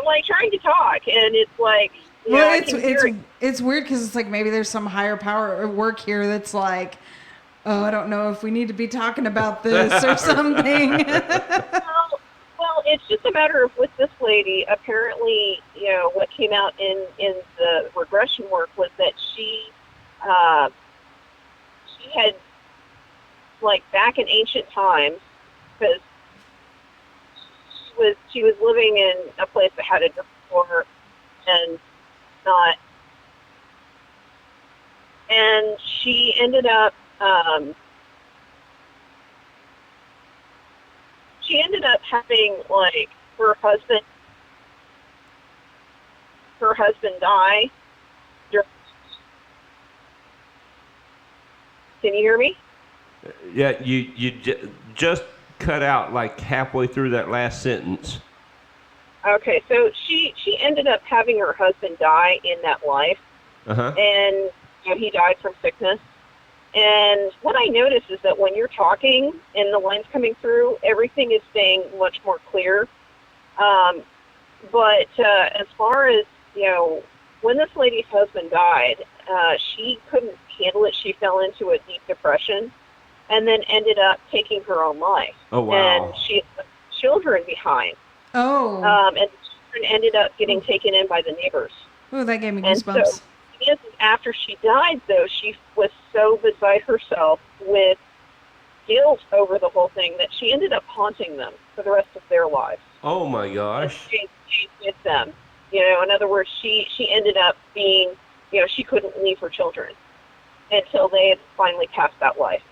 Speaker 3: like trying to talk, and it's like,
Speaker 2: well, it's weird because it's like maybe there's some higher power at work here that's like, oh, I don't know if we need to be talking about this or something.
Speaker 3: Well, it's just a matter of with this lady. Apparently, what came out in the regression work was that she had, like back in ancient times, because was living in a place that had a door and not, and she ended up having like her husband die. Can you hear me?
Speaker 1: Yeah, you just cut out like halfway through that last sentence.
Speaker 3: Okay, so she ended up having her husband die in that life,
Speaker 1: Uh-huh.
Speaker 3: and he died from sickness. And what I noticed is that when you're talking and the lines coming through, everything is staying much more clear. But as far as, when this lady's husband died, she couldn't handle it. She fell into a deep depression and then ended up taking her own life.
Speaker 1: Oh, wow.
Speaker 3: And she left children behind.
Speaker 2: Oh.
Speaker 3: And the children ended up getting taken in by the neighbors.
Speaker 2: Oh, that gave me
Speaker 3: And
Speaker 2: goosebumps.
Speaker 3: so, after she died, though, she was so beside herself with guilt over the whole thing that she ended up haunting them for the rest of their lives.
Speaker 1: Oh my gosh.
Speaker 3: She stayed with them. In other words, she ended up being, she couldn't leave her children until they had finally passed that life.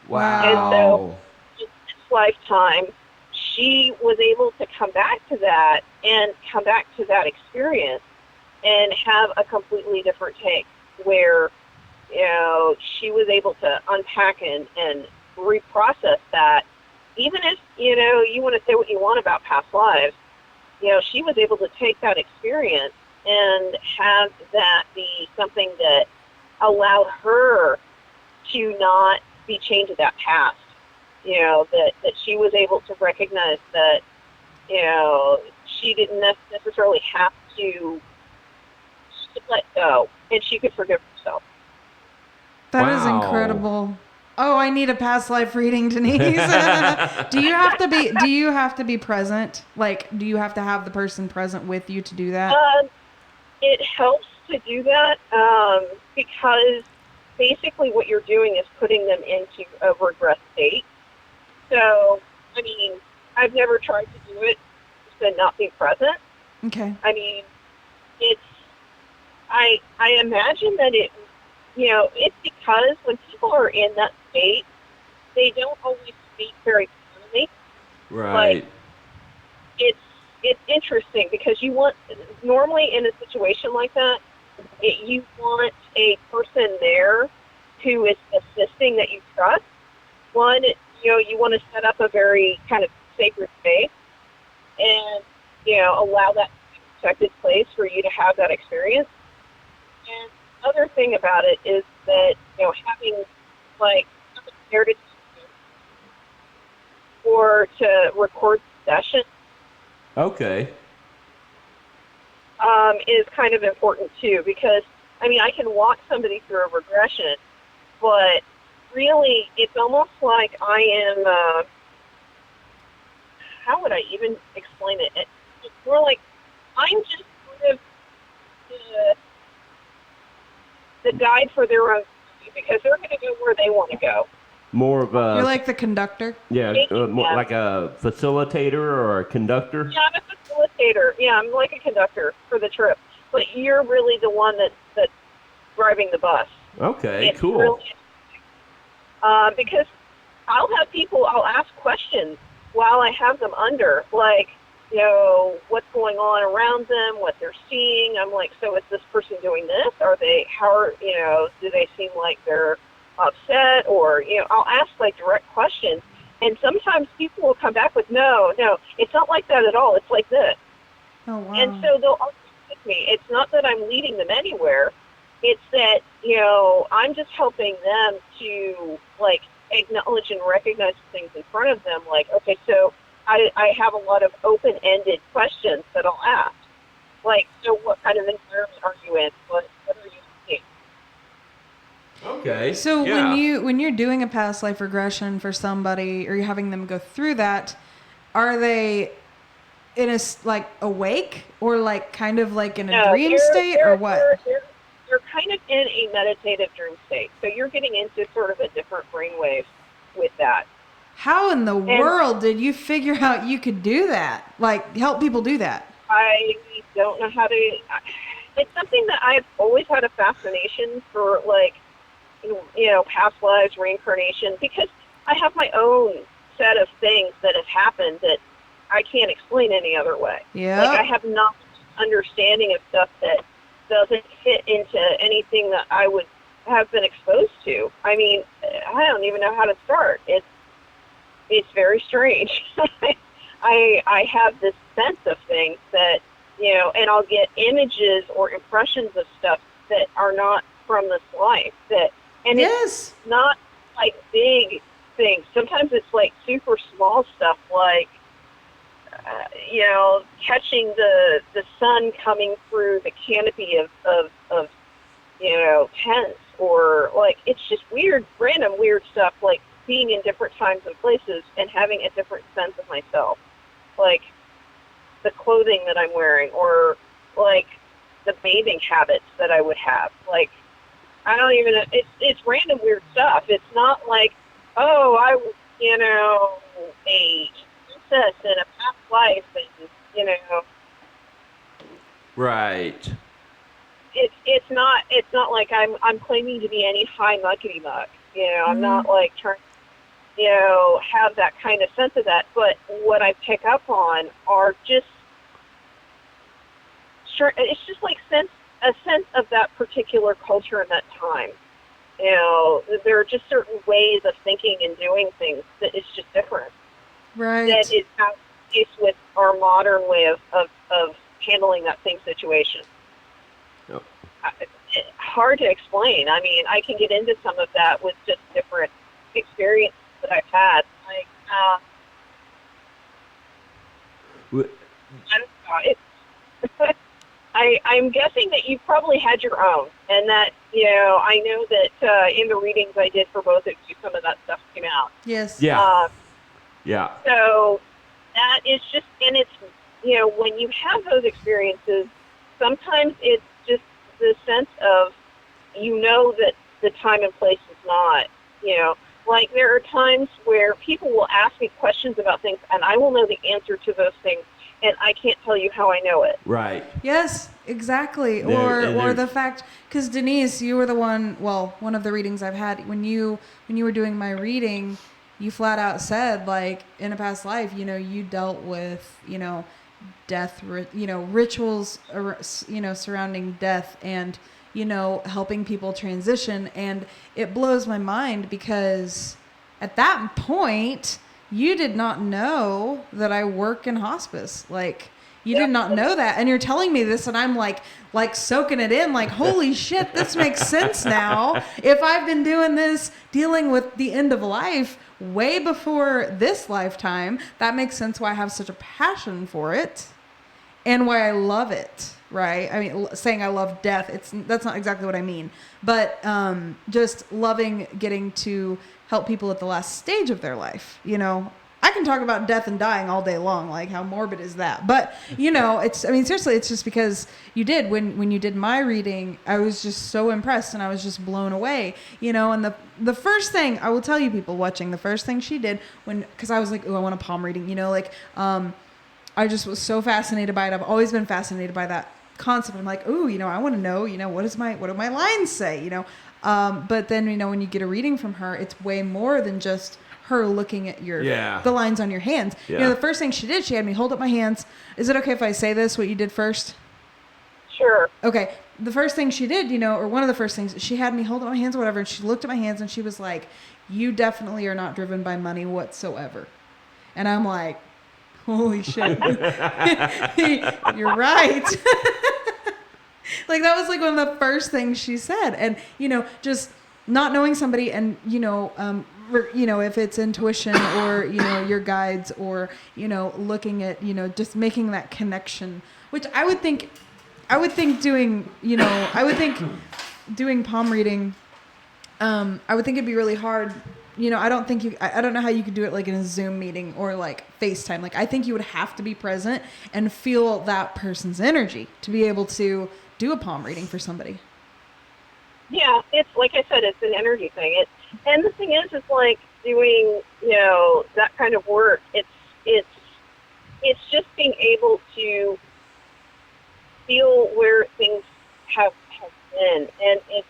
Speaker 1: Wow.
Speaker 3: And so, in this lifetime, she was able to come back to that and come back to that experience and have a completely different take where, she was able to unpack and reprocess that. Even if, you want to say what you want about past lives, she was able to take that experience and have that be something that allowed her to not be chained to that past. That she was able to recognize that, she didn't necessarily have to let go, and she could forgive herself.
Speaker 2: That is
Speaker 1: Wow.
Speaker 2: incredible. Oh, I need a past life reading, Denise. Do you have to be present? Like, do you have to have the person present with you to do that?
Speaker 3: It helps to do that because basically what you're doing is putting them into a regress state. So, I mean, I've never tried to do it and not be present.
Speaker 2: Okay.
Speaker 3: I mean, I imagine that it's because when people are in that state, they don't always speak very clearly.
Speaker 1: Right.
Speaker 3: Like, it's interesting because normally in a situation like that, you want a person there who is assisting that you trust. One, you want to set up a very kind of sacred space and, allow that to be a protected place for you to have that experience. And the other thing about it is that, having, like, something there to or to record the session
Speaker 1: Okay.
Speaker 3: is kind of important, too, because, I mean, I can walk somebody through a regression, but really, it's almost like I am, how would I even explain it? It's more like I'm just sort of the guide for their own journey because they're going to go where they want to go.
Speaker 1: More of a...
Speaker 2: You're like the conductor?
Speaker 1: Yeah, more like a facilitator or a conductor?
Speaker 3: Yeah, I'm a facilitator. Yeah, I'm like a conductor for the trip. But you're really the one that's driving the bus.
Speaker 1: Okay,
Speaker 3: It's
Speaker 1: cool.
Speaker 3: Really, because I'll ask questions while I have them under, like, what's going on around them, what they're seeing. I'm like, so is this person doing this? Do they seem like they're upset? Or, I'll ask like direct questions. And sometimes people will come back with, no, it's not like that at all. It's like this.
Speaker 2: Oh, wow.
Speaker 3: And so they'll argue with me. It's not that I'm leading them anywhere. It's that, I'm just helping them to, like, acknowledge and recognize things in front of them. Like, okay, so I have a lot of open-ended questions that I'll ask. Like, so what kind of environment are you in? What are you seeing?
Speaker 1: Okay.
Speaker 2: So
Speaker 1: yeah.
Speaker 2: when you're doing a past life regression for somebody, or you're having them go through that, are they in a like awake or like kind of like in a dream state or what?
Speaker 3: You're kind of in a meditative dream state. So you're getting into sort of a different brainwave with that.
Speaker 2: How in the world did you figure out you could do that? Like, help people do that?
Speaker 3: I don't know how to. It's something that I've always had a fascination for, like, past lives, reincarnation, because I have my own set of things that have happened that I can't explain any other way.
Speaker 2: Yeah.
Speaker 3: Like, I have no understanding of stuff that doesn't fit into anything that I would have been exposed to. I mean, I don't even know how to start. It's very strange. I have this sense of things that, and I'll get images or impressions of stuff that are not from this life. It's not like big things. Sometimes it's like super small stuff, like, catching the sun coming through the canopy of tents, or like, it's just random weird stuff, like being in different times and places and having a different sense of myself, like the clothing that I'm wearing, or like the bathing habits that I would have. Like, I don't even know, it's random weird stuff. It's not like, oh, I was, a princess in a past life, and
Speaker 1: Right.
Speaker 3: It's not like I'm claiming to be any high muckety muck. I'm not like trying have that kind of sense of that. But what I pick up on are just it's just like a sense of that particular culture and that time. There are just certain ways of thinking and doing things that is just different.
Speaker 2: Right.
Speaker 3: That is out of place with our modern way of handling that same situation.
Speaker 1: Yep.
Speaker 3: Hard to explain. I mean, I can get into some of that with just different experiences that I've had. Like, I don't know. I'm guessing that you probably had your own, and that, I know that in the readings I did for both of you, some of that stuff came out.
Speaker 2: Yes.
Speaker 1: Yeah. Yeah.
Speaker 3: So that is just, and it's, when you have those experiences, sometimes it's just the sense of, that the time and place is not, like there are times where people will ask me questions about things, and I will know the answer to those things, and I can't tell you how I know it.
Speaker 1: Right.
Speaker 2: Yes, exactly. Or the fact, because Denise, you were the one of the readings I've had, when you were doing my reading, you flat out said, like, in a past life, you dealt with, death, rituals, surrounding death, and, helping people transition. And it blows my mind, because at that point, you did not know that I work in hospice. Like, you did not know that. And you're telling me this, and I'm like soaking it in, like, holy shit, this makes sense now. If I've been doing this, dealing with the end of life way before this lifetime, that makes sense why I have such a passion for it and why I love it, right? I mean, saying I love death, that's not exactly what I mean. But just loving getting to help people at the last stage of their life, I can talk about death and dying all day long. Like, how morbid is that? But, seriously, it's just because you did. When you did my reading, I was just so impressed, and I was just blown away, and the first thing, I will tell you, people watching, the first thing she did, because I was like, oh, I want a palm reading, I just was so fascinated by it. I've always been fascinated by that concept. I'm like, ooh, I want to know, what do my lines say, but then, when you get a reading from her, it's way more than just her looking at the lines on your hands.
Speaker 1: Yeah.
Speaker 2: The first thing she did, she had me hold up my hands. Is it okay if I say this, what you did first?
Speaker 3: Sure.
Speaker 2: Okay. The first thing she did, or one of the first things, she had me hold up my hands or whatever, and she looked at my hands and she was like, you definitely are not driven by money whatsoever. And I'm like, holy shit. You're right. Like, that was like one of the first things she said. And, just not knowing somebody, and, if it's intuition or, your guides, or, looking at, just making that connection, which I would think doing palm reading, I would think it'd be really hard. I don't know how you could do it like in a Zoom meeting or like FaceTime. Like, I think you would have to be present and feel that person's energy to be able to do a palm reading for somebody.
Speaker 3: Yeah, it's like I said, it's an energy thing. And the thing is like, doing, that kind of work, it's just being able to feel where things have been, and it's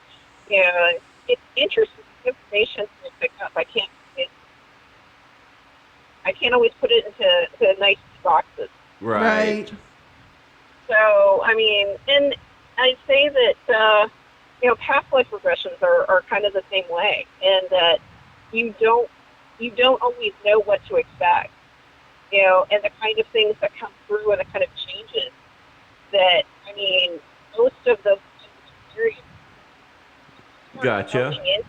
Speaker 3: interesting information to pick up. I can't always put it into nice boxes.
Speaker 1: Right.
Speaker 3: So, I mean, and I'd say that, past life regressions are kind of the same way, and that you don't always know what to expect, and the kind of things that come through and the kind of changes that, I mean, most of those experiences
Speaker 1: Gotcha.
Speaker 3: in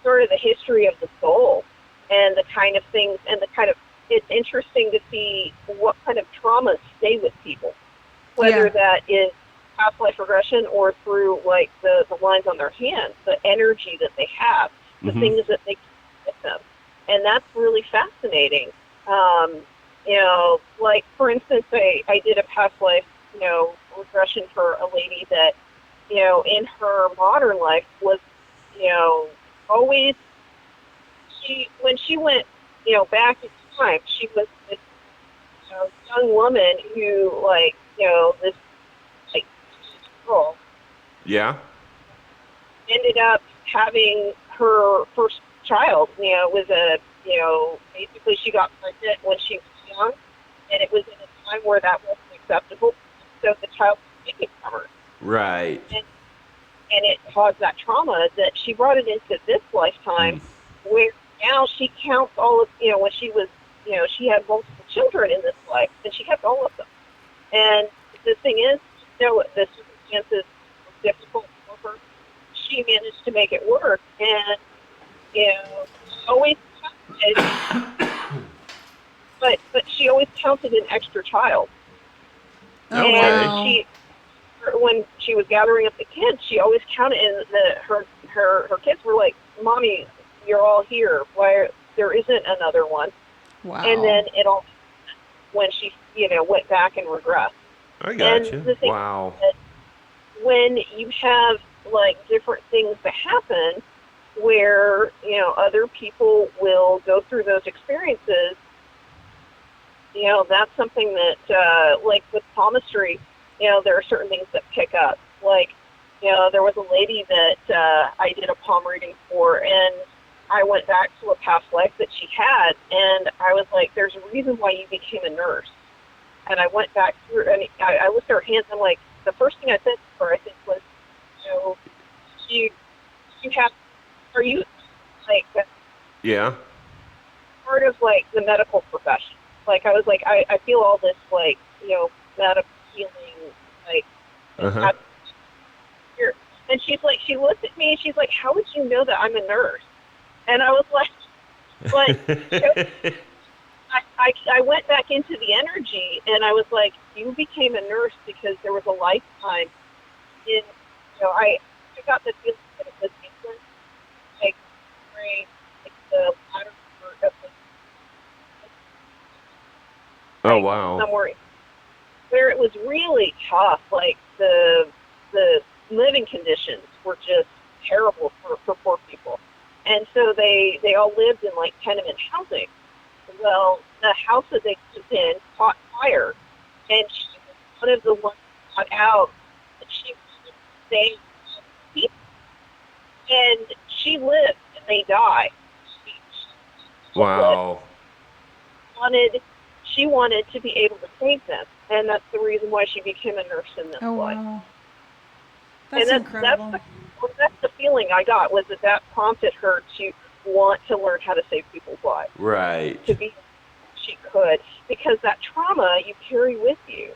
Speaker 3: sort of the history of the soul and the kind of things and the kind of, it's interesting to see what kind of traumas stay with people, whether that is past life regression or through like the lines on their hands, the energy that they have, the things that they keep with them. And that's really fascinating. Like for instance, I did a past life, regression for a lady that, in her modern life was, always, when she went, back in time, she was this young woman who, like, this, like, girl.
Speaker 1: Yeah.
Speaker 3: Ended up having her first child, with basically she got pregnant when she was young, and it was in a time where that wasn't acceptable, so the child was taken from her.
Speaker 1: Right.
Speaker 3: And it caused that trauma that she brought it into this lifetime, where now she counts all of, when she was, she had multiple children in this life, and she kept all of them. And the thing is, the circumstances were difficult for her. She managed to make it work, and, always counted, but she always counted an extra child.
Speaker 2: Oh,
Speaker 1: Okay.
Speaker 2: wow.
Speaker 3: When she was gathering up the kids, she always counted, and her kids were like, "Mommy, you're all here. Why there isn't another one?"
Speaker 2: Wow.
Speaker 3: And then it all, when she, went back and regressed.
Speaker 1: I got
Speaker 3: And
Speaker 1: you.
Speaker 3: the thing
Speaker 1: Wow.
Speaker 3: is that when you have like different things that happen, where other people will go through those experiences, that's something that, like with palmistry, there are certain things that pick up. Like, there was a lady that I did a palm reading for, and I went back to a past life that she had, and I was like, there's a reason why you became a nurse. And I went back through, and I looked at her hands, and I'm like, the first thing I said to her, I think, was, you have, are you, like,
Speaker 1: Yeah.
Speaker 3: part of, like, the medical profession? Like, I was like, I feel all this, like, medical healing, like, here. And she's like, she looked at me, and she's like, how would you know that I'm a nurse? And I was like, but I went back into the energy, and I was like, you became a nurse because there was a lifetime in, I got the feeling that it was England, like, like the latter part of the,
Speaker 1: Oh,
Speaker 3: like,
Speaker 1: wow.
Speaker 3: somewhere where it was really tough, like the living conditions were just terrible for poor people. And so they all lived in like tenement housing. Well, the house that they lived in caught fire, and she was one of the ones who got out, and she stayed with people. And she lived, and they died. She
Speaker 1: Wow.
Speaker 3: She wanted to be able to save them, and that's the reason why she became a nurse in this life.
Speaker 2: Wow. That's
Speaker 3: And
Speaker 2: incredible.
Speaker 3: that's the feeling I got, was that prompted her to want to learn how to save people's lives.
Speaker 1: Right.
Speaker 3: To be she could, because that trauma you carry with you.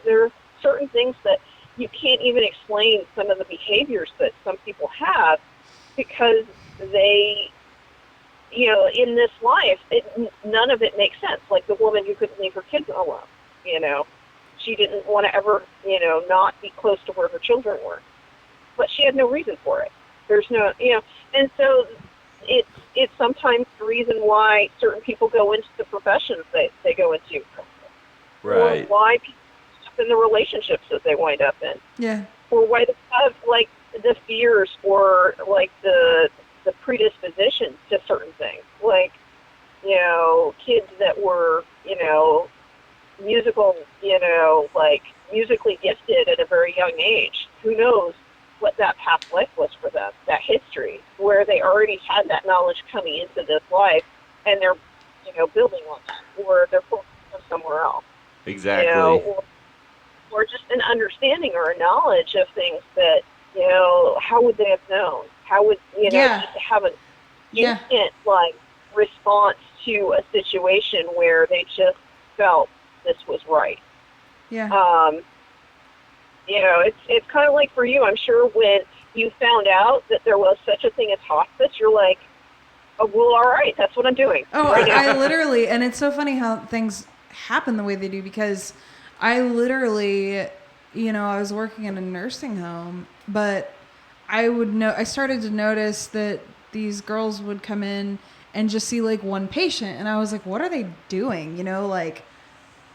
Speaker 3: There are certain things that you can't even explain, some of the behaviors that some people have, because they, in this life, none of it makes sense. Like the woman who couldn't leave her kids alone, she didn't want to ever, not be close to where her children were, but she had no reason for it. There's no, and so it's sometimes the reason why certain people go into the professions they go into,
Speaker 1: Right.
Speaker 3: or why people end up in the relationships that they wind up in,
Speaker 2: Yeah.
Speaker 3: or why they have like the fears or like the predisposition to certain things. kids that were, musical, like musically gifted at a very young age. Who knows what that past life was for them, that history, where they already had that knowledge coming into this life, and they're, building on that, or they're pulling from somewhere else.
Speaker 1: Exactly.
Speaker 3: Or just an understanding or a knowledge of things that, how would they have known? How would, just to have an instant, like, response to a situation where they just felt this was right.
Speaker 2: Yeah.
Speaker 3: It's kind of like for you, I'm sure when you found out that there was such a thing as hospice, you're like, oh, well, all right, that's what I'm doing.
Speaker 2: Oh,
Speaker 3: right now.
Speaker 2: I literally, and it's so funny how things happen the way they do, because I literally, I was working in a nursing home, but I started to notice that these girls would come in and just see like one patient, and I was like, what are they doing? Like,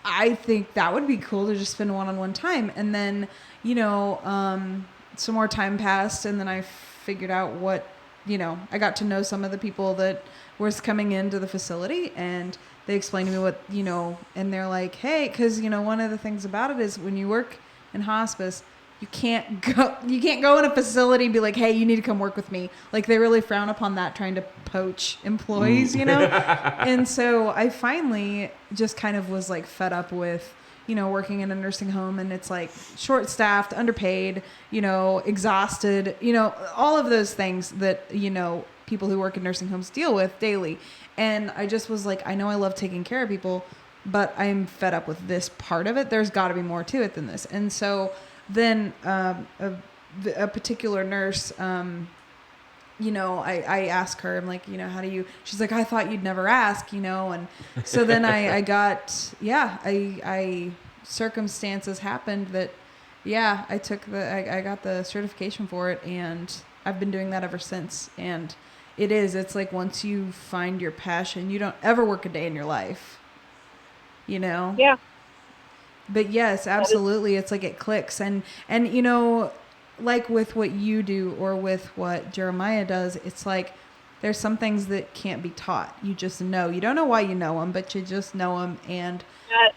Speaker 2: I think that would be cool to just spend one-on-one time. And then, some more time passed, and then I figured out what, I got to know some of the people that was coming into the facility, and they explained to me what, and they're like, hey, because, one of the things about it is when you work in hospice, you can't go in a facility and be like, hey, you need to come work with me. Like, they really frown upon that, trying to poach employees, And so I finally just kind of was like fed up with, working in a nursing home, and it's like short-staffed, underpaid, exhausted, all of those things that, people who work in nursing homes deal with daily. And I just was like, I know I love taking care of people, but I'm fed up with this part of it. There's got to be more to it than this. And so then a particular nurse, I asked her, I'm like, how do you, she's like, I thought you'd never ask, and so then I got, circumstances happened that, I got the certification for it, and I've been doing that ever since. And it's like, once you find your passion, you don't ever work a day in your life,
Speaker 3: Yeah.
Speaker 2: But yes, absolutely. It's like it clicks. And like with what you do or with what Jeremiah does, it's like there's some things that can't be taught. You just know. You don't know why you know them, but you just know them. And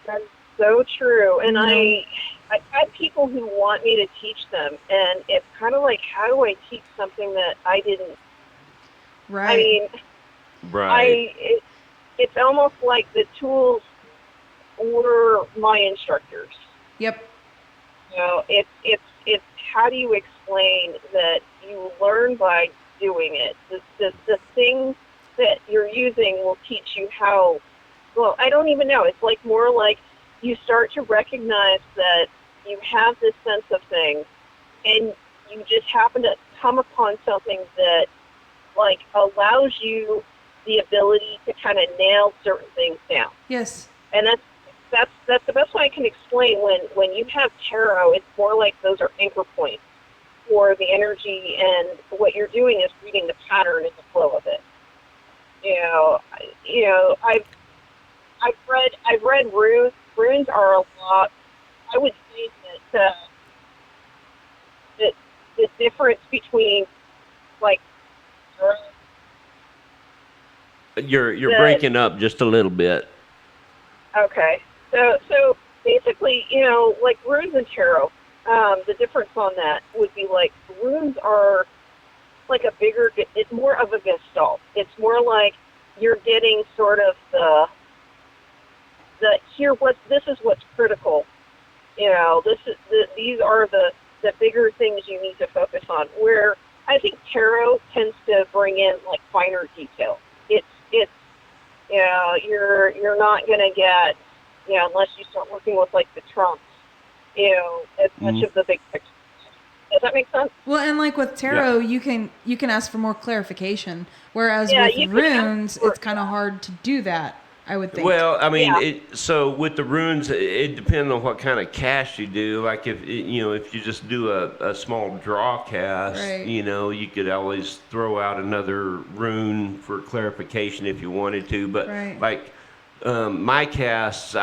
Speaker 3: that's so true. And I've had people who want me to teach them, and it's kind of like, how do I teach something that I didn't?
Speaker 2: Right.
Speaker 3: I mean,
Speaker 1: right.
Speaker 3: It's almost like the tools were my instructors.
Speaker 2: Yep.
Speaker 3: It's how do you explain that you learn by doing it? The thing that you're using will teach you how. Well, I don't even know. It's like more like you start to recognize that you have this sense of things, and you just happen to come upon something that like allows you the ability to kind of nail certain things down.
Speaker 2: Yes.
Speaker 3: And that's the best way I can explain. When you have tarot, it's more like those are anchor points for the energy, and what you're doing is reading the pattern and the flow of it. I've read runes. Runes are a lot. I would say that the difference between like
Speaker 1: you're breaking up just a little bit.
Speaker 3: Okay. So basically, like runes and tarot, the difference on that would be like runes are like it's more of a gestalt. It's more like you're getting sort of this is what's critical. These are the bigger things you need to focus on. Where I think tarot tends to bring in like finer detail. You're not gonna get, unless you start working with like the trumps, as much of the big picture. Does that make sense?
Speaker 2: Well, and like with tarot, you can ask for more clarification, whereas with runes, it's kind of hard to do that, I would think.
Speaker 1: Well, I mean, so with the runes, it depends on what kind of cast you do. Like if you just do a small draw cast,
Speaker 2: right.
Speaker 1: You could always throw out another rune for clarification if you wanted to. But
Speaker 2: right.
Speaker 1: like my casts,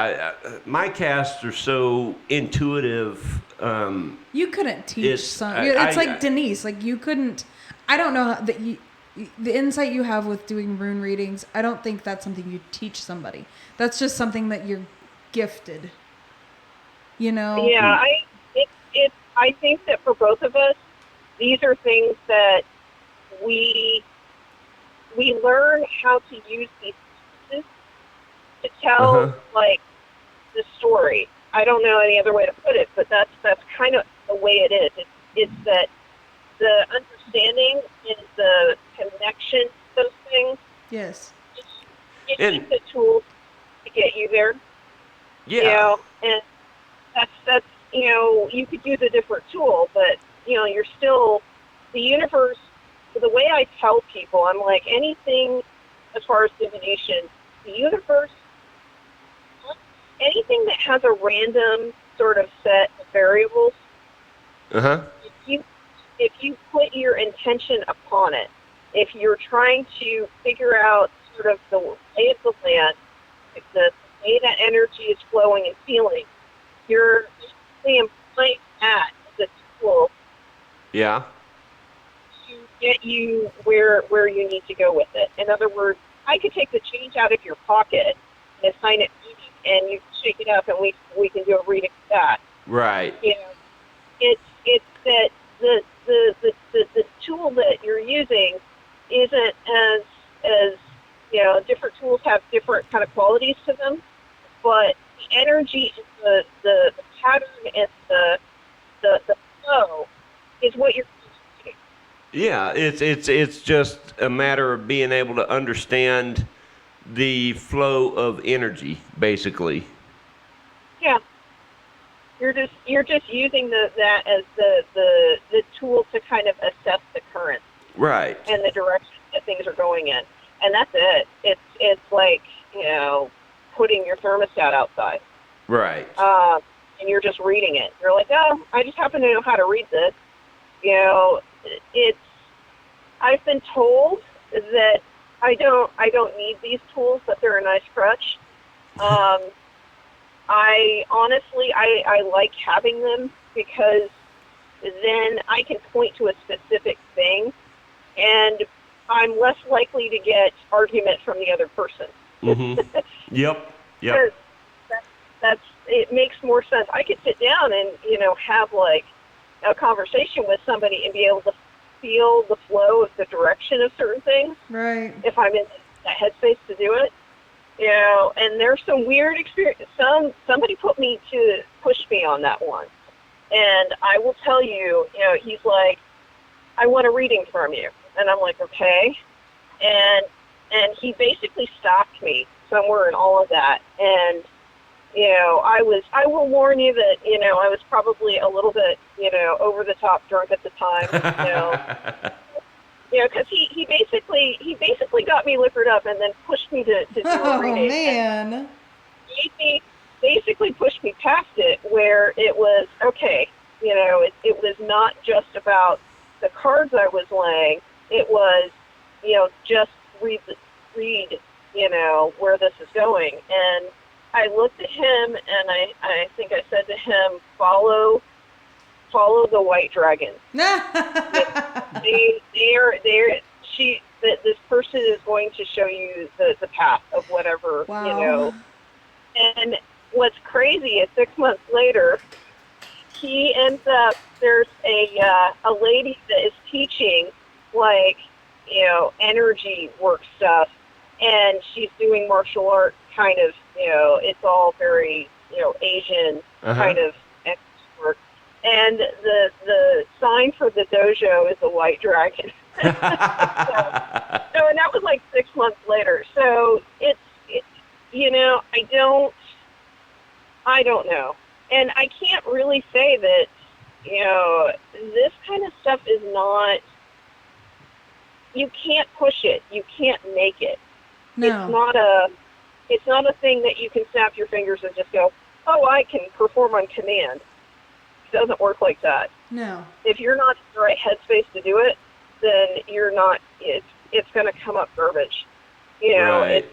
Speaker 1: my casts are so intuitive.
Speaker 2: You couldn't teach some. It's like Denise. Like you couldn't. I don't know that the insight you have with doing rune readings, I don't think that's something you teach somebody. That's just something that you're gifted. You know?
Speaker 3: Yeah, I think that for both of us, these are things that we learn how to use these pieces to tell
Speaker 1: Uh-huh.
Speaker 3: like the story. I don't know any other way to put it, but that's kind of the way it is. It's that the understanding and the connection to those things.
Speaker 2: Yes.
Speaker 3: It's
Speaker 1: And
Speaker 3: just the tools to get you there. You
Speaker 1: yeah.
Speaker 3: know, and that's you could use a different tool, but you're still the universe. The way I tell people, I'm like anything as far as divination, the universe, anything that has a random sort of set of variables,
Speaker 1: Uh-huh.
Speaker 3: if you put your intention upon it, if you're trying to figure out sort of the lay of the land, like the way that energy is flowing and feeling, you're basically employing that as a tool
Speaker 1: Yeah.
Speaker 3: to get you where you need to go with it. In other words, I could take the change out of your pocket and assign it meaning, and you can shake it up, and we can do a reading of that.
Speaker 1: Right.
Speaker 3: You know, it's that the tool that you're using isn't as different tools have different kind of qualities to them, but the energy and the pattern and the flow is what you're using.
Speaker 1: Yeah, it's just a matter of being able to understand the flow of energy, basically.
Speaker 3: Yeah, you're just using that as the tool to kind of assess the current
Speaker 1: Right.
Speaker 3: and the direction that things are going in, and that's it. It's like putting your thermostat outside,
Speaker 1: Right.
Speaker 3: and you're just reading it. You're like, oh, I just happen to know how to read this. It's I've been told that I don't need these tools, but they're a nice crutch. I honestly I like having them because then I can point to a specific thing, and I'm less likely to get argument from the other person.
Speaker 1: Mm-hmm. Yep.
Speaker 3: Because
Speaker 1: Yep.
Speaker 3: that's it makes more sense. I could sit down and have like a conversation with somebody and be able to feel the flow of the direction of certain things
Speaker 2: Right.
Speaker 3: if I'm in that headspace to do it. And there's some weird experience. Somebody pushed me on that one, and I will tell you, he's like, I want a reading from you, and I'm like, okay, and he basically stopped me somewhere in all of that, and I will warn you that I was probably a little bit over the top drunk at the time, because he basically got me liquored up and then pushed me to do a
Speaker 2: Oh
Speaker 3: reading.
Speaker 2: man.
Speaker 3: And he basically pushed me past it, where it was okay. It was not just about the cards I was laying. It was just read where this is going. And I looked at him and I think I said to him, follow the white dragon. This person is going to show you the path of whatever,
Speaker 2: Wow.
Speaker 3: And what's crazy is 6 months later, he ends up, there's a lady that is teaching like, energy work stuff, and she's doing martial art kind of, it's all very, Asian kind of work. And the sign for the dojo is a white dragon. So, and that was like 6 months later. So it's I don't know. And I can't really say that, this kind of stuff is not, you can't push it. You can't make it.
Speaker 2: No.
Speaker 3: It's not a thing that you can snap your fingers and just go, oh, I can perform on command. It doesn't work like that.
Speaker 2: No.
Speaker 3: If you're not in the right headspace to do it, then you're not, it's going to come up garbage.
Speaker 1: Right.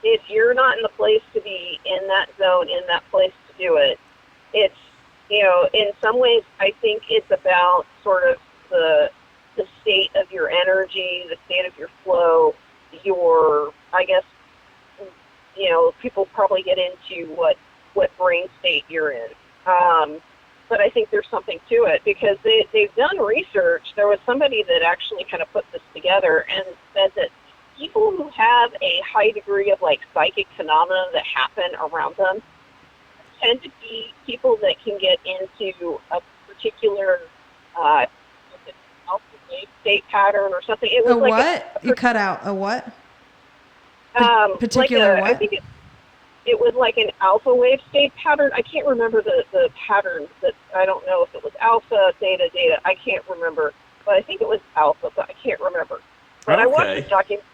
Speaker 3: If you're not in the place to be in that zone, in that place to do it, it's, in some ways, I think it's about sort of the state of your energy, the state of your flow, your, I guess, people probably get into what brain state you're in. But I think there's something to it because they've done research. There was somebody that actually kind of put this together and said that people who have a high degree of like psychic phenomena that happen around them tend to be people that can get into a particular alpha wave state pattern or something. It was
Speaker 2: a
Speaker 3: like
Speaker 2: what? You cut out a what?
Speaker 3: Particular
Speaker 2: what?
Speaker 3: I think it was like an alpha wave state pattern. I can't remember the pattern. That I don't know if it was alpha, theta, I can't remember. But I think it was alpha, but I can't remember. But I watched this documentary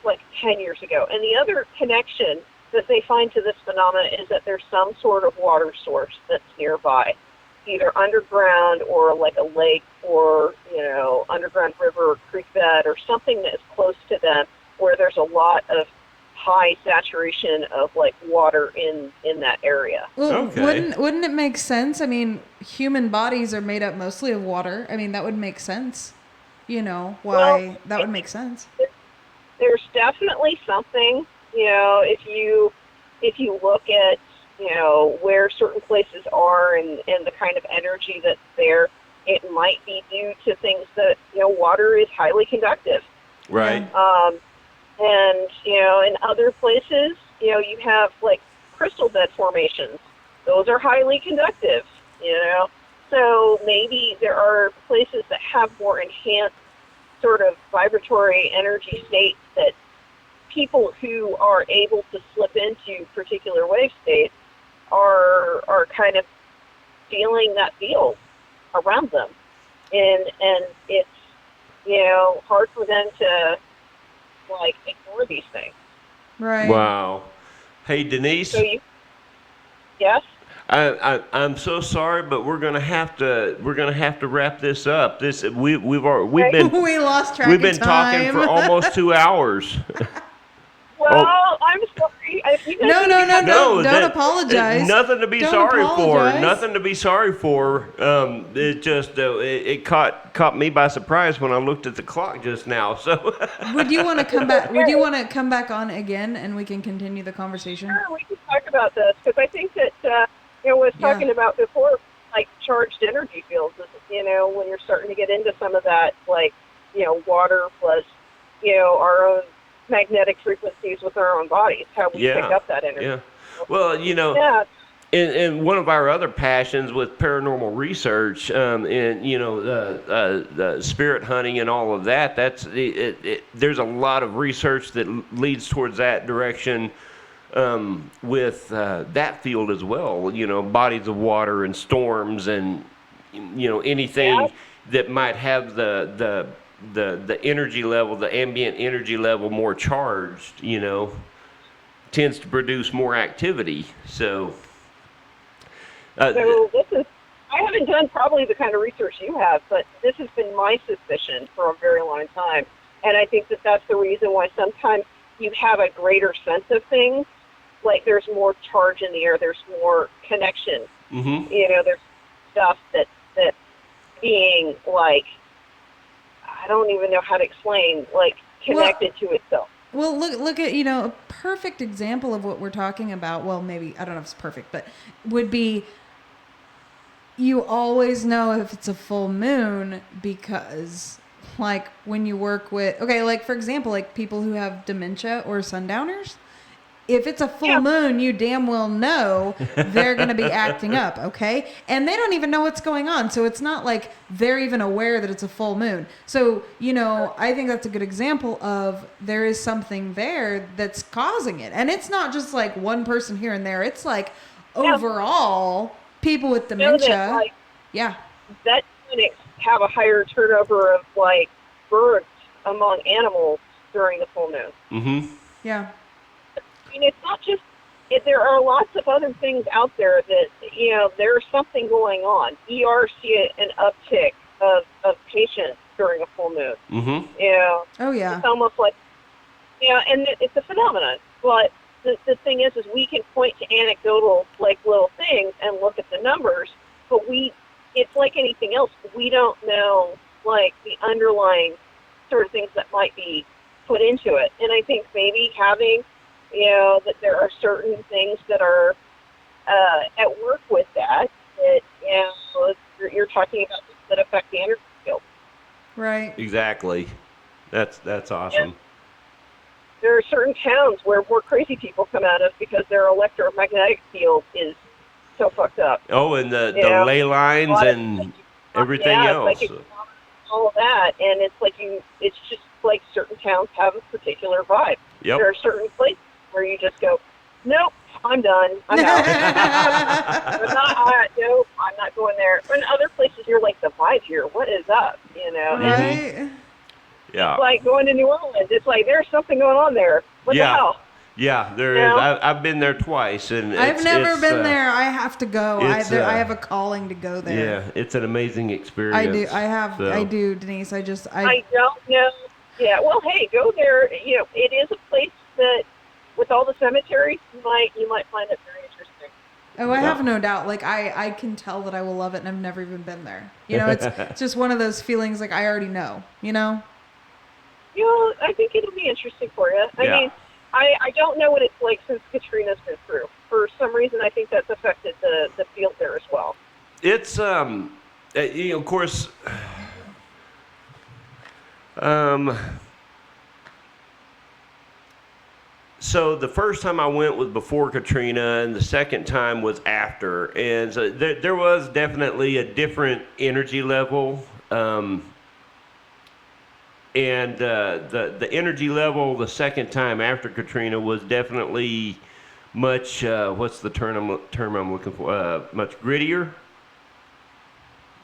Speaker 3: like 10 years ago. And the other connection that they find to this phenomena is that there's some sort of water source that's nearby, either underground or like a lake or, underground river or creek bed or something that is close to them where there's a lot of high saturation of like water in that area.
Speaker 2: Well, wouldn't it make sense? I mean, human bodies are made up mostly of water. I mean, that would make sense. That would make sense.
Speaker 3: There's definitely something, if you look at, where certain places are and the kind of energy that's there, it might be due to things that, water is highly conductive.
Speaker 1: Right.
Speaker 3: And, in other places, you have like crystal bed formations. Those are highly conductive, So maybe there are places that have more enhanced sort of vibratory energy states that people who are able to slip into particular wave states are kind of feeling that field around them. And it's, hard for them to like ignore these things.
Speaker 2: Right.
Speaker 1: Wow. Hey, Denise.
Speaker 3: Yes.
Speaker 1: I'm so sorry, but we're gonna have to wrap this up. We've been
Speaker 2: we lost track.
Speaker 1: We've been
Speaker 2: of time.
Speaker 1: talking for almost 2 hours.
Speaker 3: Well, I'm sorry.
Speaker 2: No, don't apologize.
Speaker 1: Nothing to be
Speaker 2: Don't
Speaker 1: sorry
Speaker 2: apologize.
Speaker 1: for. Nothing to be sorry for. It just it caught me by surprise when I looked at the clock just now. So
Speaker 2: would you want to come back? Would you want to come back on again, and we can continue the conversation?
Speaker 3: Sure, we can talk about this because I think that was talking about before, like charged energy fields. When you're starting to get into some of that, like water plus our own magnetic frequencies with our own bodies, how we pick up that energy.
Speaker 1: Yeah. Well, in one of our other passions with paranormal research, and the spirit hunting and all of that, there's a lot of research that leads towards that direction with that field as well. Bodies of water and storms and anything that might have the energy level, the ambient energy level more charged, tends to produce more activity. So
Speaker 3: I haven't done probably the kind of research you have, but this has been my suspicion for a very long time. And I think that that's the reason why sometimes you have a greater sense of things. Like there's more charge in the air, there's more connection.
Speaker 1: Mm-hmm.
Speaker 3: There's stuff that being like, I don't even know how to explain, like connected to itself.
Speaker 2: Well, look at, a perfect example of what we're talking about. Well, maybe, I don't know if it's perfect, but would be you always know if it's a full moon because like when you work with, like for example, like people who have dementia or sundowners, if it's a full moon, you damn well know they're going to be acting up, okay? And they don't even know what's going on. So it's not like they're even aware that it's a full moon. So, I think that's a good example of there is something there that's causing it. And it's not just like one person here and there. It's like overall people with dementia.
Speaker 3: That clinics have a higher turnover of like births among animals during the full moon.
Speaker 1: Mm-hmm.
Speaker 2: Yeah.
Speaker 3: I mean, it's not just, there are lots of other things out there that, there's something going on. ER see an uptick of patients during a full moon.
Speaker 1: Mm-hmm.
Speaker 2: Oh, yeah.
Speaker 3: It's almost like, and it's a phenomenon. But the thing is we can point to anecdotal, like, little things and look at the numbers, but it's like anything else. We don't know like the underlying sort of things that might be put into it. And I think maybe having, that there are certain things that are at work with that you're talking about that affect the energy field.
Speaker 2: Right.
Speaker 1: Exactly. That's awesome.
Speaker 3: And there are certain towns where more crazy people come at us because their electromagnetic field is so fucked up.
Speaker 1: Oh, and the ley lines and everything else.
Speaker 3: Like all of that, and it's just like certain towns have a particular vibe.
Speaker 1: Yep.
Speaker 3: There are certain places where you just go, nope, I'm done. I'm out. Nope, I'm not going there. And other places, you're like, the vibe here, what is up?
Speaker 2: Right.
Speaker 1: Yeah.
Speaker 3: It's like going to New Orleans. It's like there's something going on there. What the hell?
Speaker 1: Yeah, there is. I've been there twice, and
Speaker 2: I've never been there. I have to go. I have a calling to go there.
Speaker 1: Yeah, it's an amazing experience.
Speaker 2: I do. I do, Denise. I
Speaker 3: don't know. Yeah. Well, hey, go there. It is a place that, with all the cemeteries, you might find it very interesting.
Speaker 2: Oh, I have no doubt. Like I can tell that I will love it, and I've never even been there. It's just one of those feelings like I already know.
Speaker 3: I think it'll be interesting for you. I mean, I don't know what it's like since Katrina's been through. For some reason, I think that's affected the field there as well.
Speaker 1: It's of course, so the first time I went was before Katrina, and the second time was after, and so there was definitely a different energy level. And the energy level the second time after Katrina was definitely much, what's the term I'm looking for? Much grittier.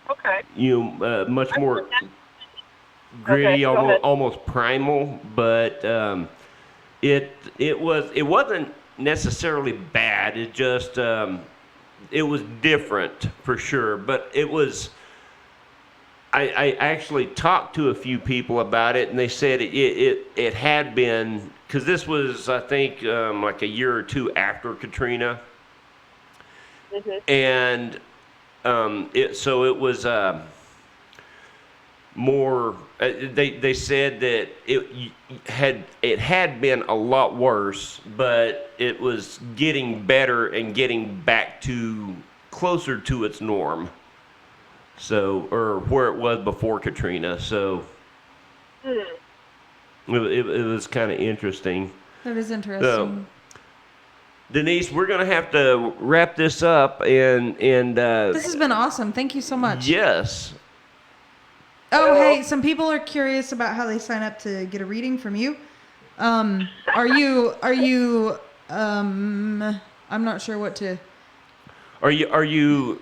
Speaker 3: Okay.
Speaker 1: Much more gritty, almost primal. But it wasn't necessarily bad. It just it was different for sure. But it was. I actually talked to a few people about it, and they said it had been, because this was, I think, like a year or two after Katrina. Mm-hmm. And it was more, they said that it had been a lot worse, but it was getting better and getting back to closer to its norm. So, or where it was before Katrina. So, it was kind of interesting.
Speaker 2: That is interesting.
Speaker 1: So, Denise, we're gonna have to wrap this up, and
Speaker 2: this has been awesome. Thank you so much.
Speaker 1: Yes.
Speaker 2: Oh, hey, some people are curious about how they sign up to get a reading from you. Are you? I'm not sure what to. Are
Speaker 1: you?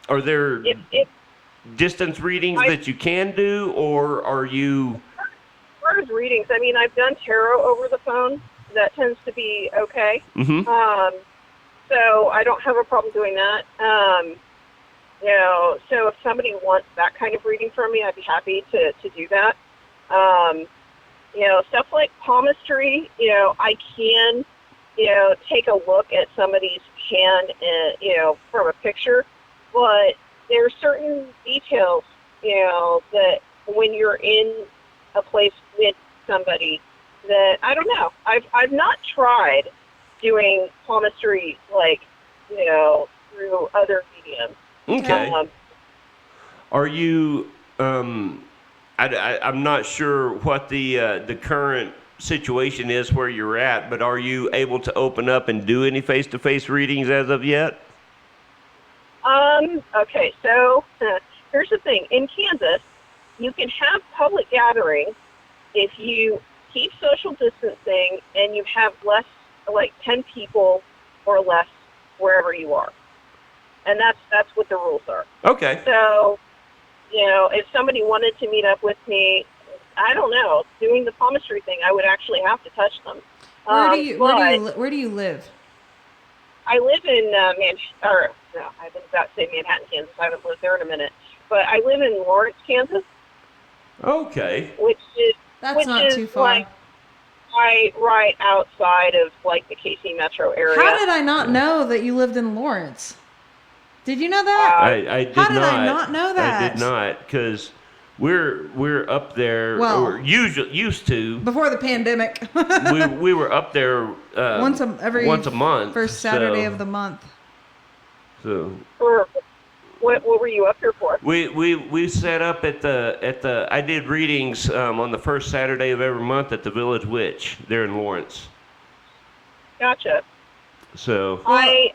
Speaker 1: Are there distance readings that you can do, or are you?
Speaker 3: As far as readings, I mean, I've done tarot over the phone. That tends to be okay.
Speaker 1: Mm-hmm.
Speaker 3: So I don't have a problem doing that. So if somebody wants that kind of reading from me, I'd be happy to do that. Stuff like palmistry, I can, take a look at somebody's hand, from a picture. But there are certain details, that when you're in a place with somebody that, I don't know, I've not tried doing palmistry, like, through other mediums.
Speaker 1: Okay. Are you, I'm not sure what the current situation is where you're at, but are you able to open up and do any face-to-face readings as of yet?
Speaker 3: Okay, so here's the thing. In Kansas, you can have public gatherings if you keep social distancing and you have less, like 10 people or less wherever you are. And that's what the rules are.
Speaker 1: Okay.
Speaker 3: So, if somebody wanted to meet up with me, I don't know, doing the palmistry thing, I would actually have to touch them.
Speaker 2: Where do you live?
Speaker 3: I live in I was about to say Manhattan, Kansas. I haven't lived there in a minute. But I live in Lawrence, Kansas.
Speaker 1: Okay.
Speaker 3: Which is
Speaker 2: too far.
Speaker 3: Like right outside of like the KC metro area.
Speaker 2: How did I not know that you lived in Lawrence? Did you know that?
Speaker 1: I did not.
Speaker 2: How did I not know that?
Speaker 1: I did not, because we're up there.
Speaker 2: Well,
Speaker 1: or used to.
Speaker 2: Before the pandemic.
Speaker 1: we were up there
Speaker 2: once a month. First Saturday
Speaker 1: so,
Speaker 2: of the month.
Speaker 1: So.
Speaker 3: Or what were you up here for?
Speaker 1: We set up at the I did readings on the first Saturday of every month at the Village Witch there in Lawrence.
Speaker 3: Gotcha.
Speaker 1: So
Speaker 3: I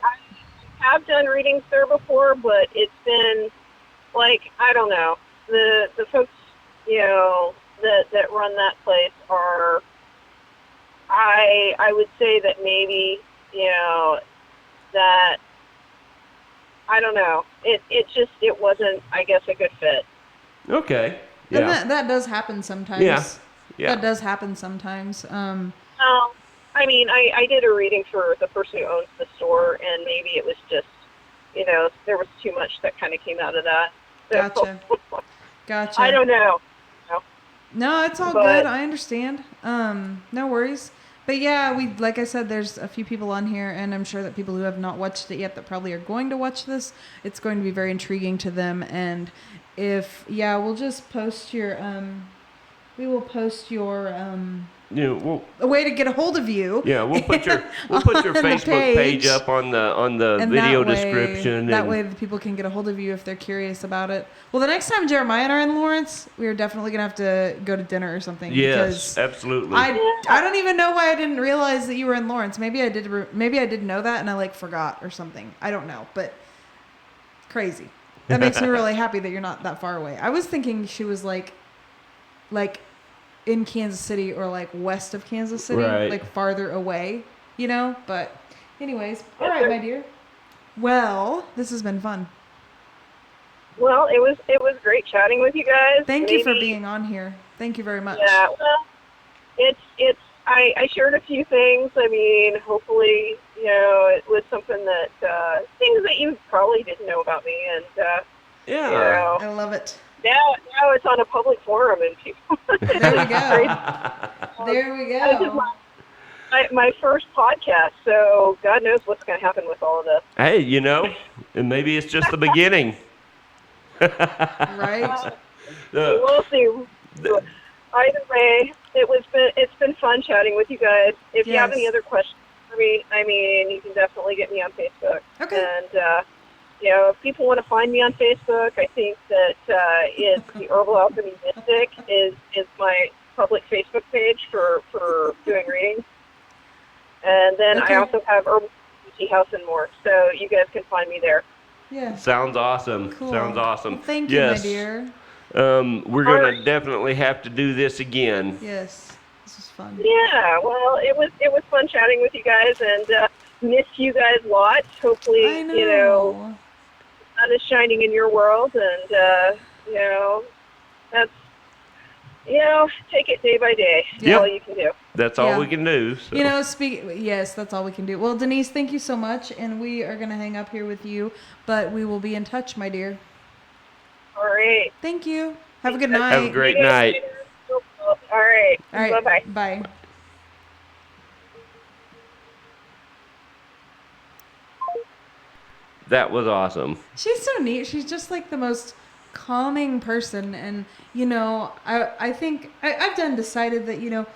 Speaker 3: have done readings there before, but it's been like, I don't know, the folks, you know, that run that place are, I would say that maybe, you know, that, I don't know, it wasn't, I guess, a good fit.
Speaker 1: okay, yeah,
Speaker 2: and that does happen sometimes.
Speaker 1: Yeah.
Speaker 2: That does happen sometimes.
Speaker 3: I mean, I did a reading for the person who owns the store, and maybe it was just, you know, there was too much that kind of came out of that. So,
Speaker 2: Gotcha.
Speaker 3: I don't know.
Speaker 2: No, it's all good. I understand. No worries. But yeah, like I said, there's a few people on here, and I'm sure that people who have not watched it yet that probably are going to watch this, it's going to be very intriguing to them. And we'll just post your, we will post your, a way to get a hold of you.
Speaker 1: Yeah, we'll put your Facebook page up on the video description.
Speaker 2: That way the people can get a hold of you if they're curious about it. Well, the next time Jeremiah and I are in Lawrence, we are definitely gonna have to go to dinner or something.
Speaker 1: Yes, absolutely.
Speaker 2: I don't even know why I didn't realize that you were in Lawrence. Maybe I did. Maybe I did know that and I forgot or something. I don't know, but crazy. That makes me really happy that you're not that far away. I was thinking she was like in Kansas City or west of Kansas City,
Speaker 1: right.
Speaker 2: Farther away, you know. But anyways, all right, my dear. Well, this has been fun.
Speaker 3: Well, it was great chatting with you guys.
Speaker 2: Thank you for being on here. Thank you very much.
Speaker 3: Yeah, well, I shared a few things. I mean, hopefully, you know, it was something that things that you probably didn't know about me, and
Speaker 1: yeah,
Speaker 3: you know,
Speaker 2: I love it.
Speaker 3: Now it's on a public forum, and people.
Speaker 2: There we go. There we go.
Speaker 3: My first podcast, so God knows what's going to happen with all of this.
Speaker 1: Hey, you know, and maybe it's just the beginning.
Speaker 2: Right.
Speaker 3: We'll see. Either way, it's been fun chatting with you guys. If you have any other questions for me, I mean, you can definitely get me on Facebook.
Speaker 2: Okay.
Speaker 3: And you know, if people want to find me on Facebook, I think that it's the Herbal Alchemy Mystic is my public Facebook page for doing readings. And then I also have Herbal Tea House and more, so you guys can find me there.
Speaker 2: Yeah.
Speaker 1: Sounds awesome.
Speaker 2: Cool.
Speaker 1: Sounds awesome.
Speaker 2: Well, thank you, my dear.
Speaker 1: We're going to definitely have to do this again.
Speaker 2: Yes. This was fun.
Speaker 3: Yeah, well, it was fun chatting with you guys, and miss you guys lots. Hopefully,
Speaker 2: I know.
Speaker 3: You know, the sun is shining in your world, and you know, that's, you know, take it day by day. That's all you can do.
Speaker 1: That's all we can do. So.
Speaker 2: You know, yes, that's all we can do. Well, Denise, thank you so much, and we are going to hang up here with you, but we will be in touch, my dear.
Speaker 3: All right.
Speaker 2: Thank you. Have a good night.
Speaker 1: Have a great night.
Speaker 3: All right.
Speaker 2: All right.
Speaker 3: Bye-bye.
Speaker 2: Bye.
Speaker 1: That was awesome.
Speaker 2: She's so neat. She's just the most calming person. And, you know, I think I've decided that, you know,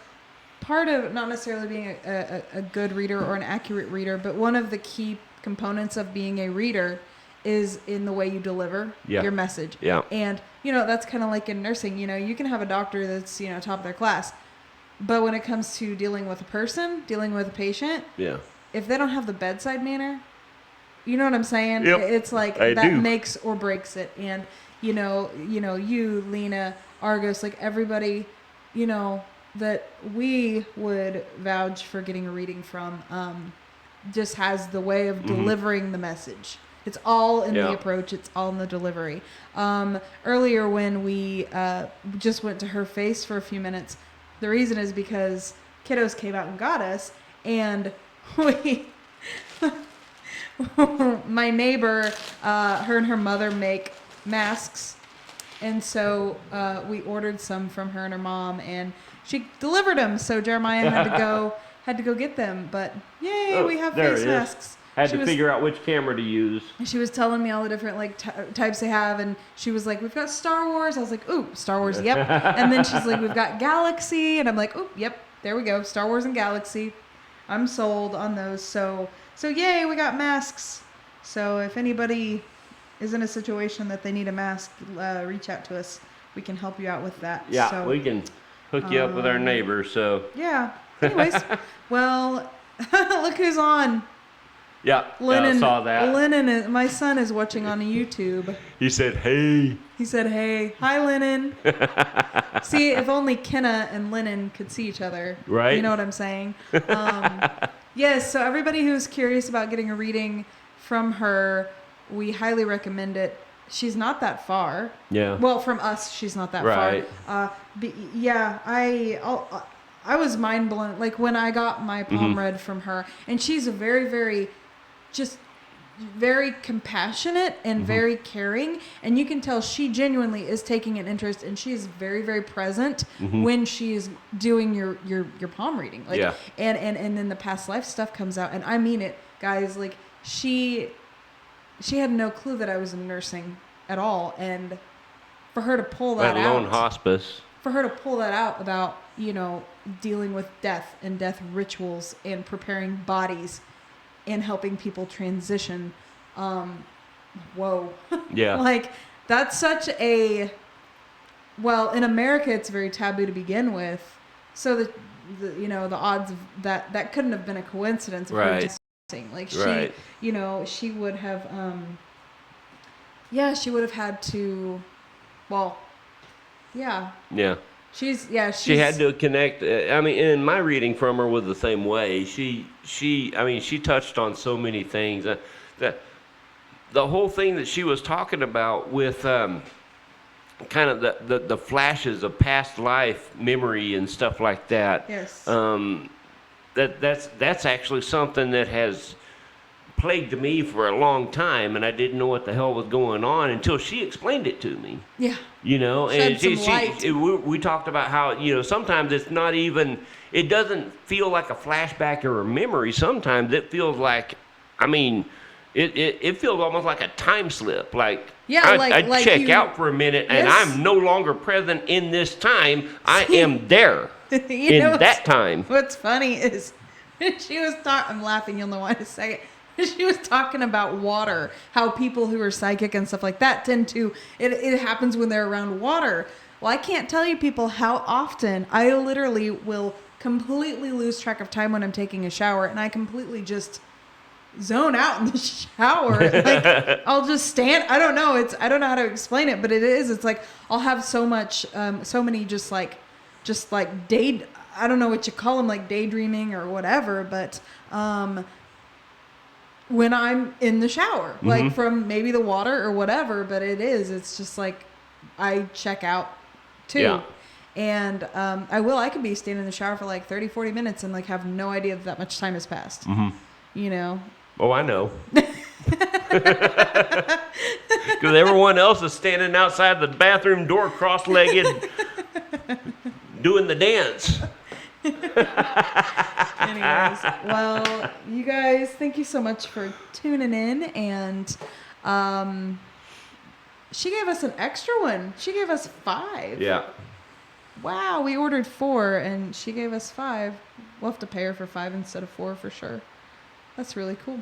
Speaker 2: part of not necessarily being a good reader or an accurate reader, but one of the key components of being a reader is in the way you deliver your message.
Speaker 1: Yeah.
Speaker 2: And, you know, that's kind of like in nursing. You know, you can have a doctor that's, you know, top of their class. But when it comes to dealing with a person, dealing with a patient, if they don't have the bedside manner, you know what I'm saying?
Speaker 1: Yep.
Speaker 2: It's that makes or breaks it. And, you know, you, Lena, Argos, everybody, you know, that we would vouch for getting a reading from, just has the way of delivering the message. It's all in the approach. It's all in the delivery. Earlier when we just went to her face for a few minutes, the reason is because kiddos came out and got us, and we, my neighbor, her and her mother make masks, and so we ordered some from her and her mom, and she delivered them. So Jeremiah had to go get them. But yay, we have face masks.
Speaker 1: Had to figure out which camera to use.
Speaker 2: She was telling me all the different like types they have, and she was like, "We've got Star Wars." I was like, "Ooh, Star Wars, yep." And then she's like, "We've got Galaxy," and I'm like, "Ooh, yep, there we go, Star Wars and Galaxy." I'm sold on those. So yay, we got masks. So if anybody is in a situation that they need a mask, reach out to us. We can help you out with that.
Speaker 1: Yeah,
Speaker 2: so,
Speaker 1: we can hook you up with our neighbors. So
Speaker 2: yeah. Anyways, well, look who's on.
Speaker 1: Yeah,
Speaker 2: Lennon,
Speaker 1: I saw that.
Speaker 2: Lennon, my son is watching on YouTube.
Speaker 1: He said, "Hey."
Speaker 2: He said, "Hey, hi, Lennon." See, if only Kenna and Lennon could see each other.
Speaker 1: Right.
Speaker 2: You know what I'm saying? Yes, so everybody who's curious about getting a reading from her, we highly recommend it. She's not that far.
Speaker 1: Yeah.
Speaker 2: Well, from us, she's not that
Speaker 1: right.
Speaker 2: far. Yeah, I was mind blown. Like when I got my palm read from her, and she's a very, very, just very compassionate and very caring, and you can tell she genuinely is taking an interest, and she's very, very present when she's doing your palm reading. Like,
Speaker 1: yeah.
Speaker 2: And then the past life stuff comes out, and I mean it, guys. Like she had no clue that I was in nursing at all, and for her to pull that
Speaker 1: Let alone
Speaker 2: out,
Speaker 1: hospice.
Speaker 2: For her to pull that out about, you know, dealing with death and death rituals and preparing bodies and helping people transition. Whoa.
Speaker 1: Yeah.
Speaker 2: Like, that's such a, well, in America, it's very taboo to begin with. So the you know, the odds of that couldn't have been a coincidence.
Speaker 1: Right.
Speaker 2: Like
Speaker 1: right.
Speaker 2: she, you know, she would have, she would have had to, well, yeah.
Speaker 1: Yeah. She had to connect. I mean, and my reading from her was the same way. She touched on so many things. The whole thing that she was talking about with kind of the flashes of past life memory and stuff like that.
Speaker 2: Yes.
Speaker 1: That's actually something that has plagued me for a long time, and I didn't know what the hell was going on until she explained it to me.
Speaker 2: Yeah.
Speaker 1: You know,
Speaker 2: Shed some light.
Speaker 1: We talked about how, you know, sometimes it's not even, it doesn't feel like a flashback or a memory. Sometimes it feels like, I mean, it feels almost like a time slip. Like,
Speaker 2: yeah,
Speaker 1: I check out for a minute, and I'm no longer present in this time. I am there in that time.
Speaker 2: What's funny is she was talking, I'm laughing, you'll know why in a second. She was talking about water, how people who are psychic and stuff like that tend to, it happens when they're around water. Well, I can't tell you people how often I literally will completely lose track of time when I'm taking a shower, and I completely just zone out in the shower. Like, I'll just stand. I don't know how to explain it, but it's like I'll have so much, so many just like I don't know what you call them, like daydreaming or whatever, but when I'm in the shower, like from maybe the water or whatever, but it's just like I check out too.
Speaker 1: Yeah.
Speaker 2: And I could be standing in the shower for like 30, 40 minutes and like have no idea that much time has passed. You know?
Speaker 1: Oh, I know. Because everyone else is standing outside the bathroom door cross-legged doing the dance.
Speaker 2: Anyways, well, you guys, thank you so much for tuning in. And she gave us an extra one. She gave us 5.
Speaker 1: Yeah.
Speaker 2: Wow, we ordered 4 and she gave us 5. We'll have to pay her for 5 instead of 4 for sure. That's really cool.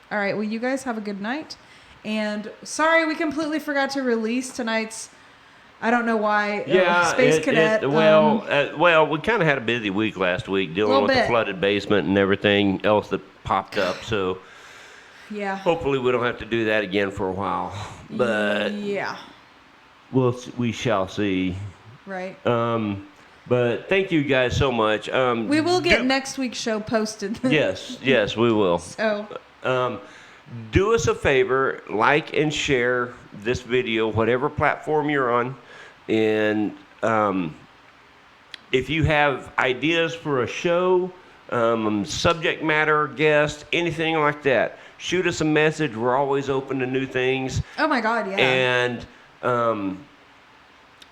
Speaker 2: All right, well, you guys have a good night. And sorry, we completely forgot to release tonight's, I don't know why, Space Cadet.
Speaker 1: Well, we kind of had a busy week last week dealing with the flooded basement and everything else that popped up. So
Speaker 2: yeah,
Speaker 1: hopefully we don't have to do that again for a while. But
Speaker 2: yeah,
Speaker 1: we shall see.
Speaker 2: Right.
Speaker 1: But thank you guys so much.
Speaker 2: We will get next week's show posted.
Speaker 1: Yes, we will.
Speaker 2: So,
Speaker 1: do us a favor, like and share this video, whatever platform you're on. And if you have ideas for a show, subject matter, guest, anything like that, shoot us a message. We're always open to new things.
Speaker 2: Oh my God, yeah.
Speaker 1: And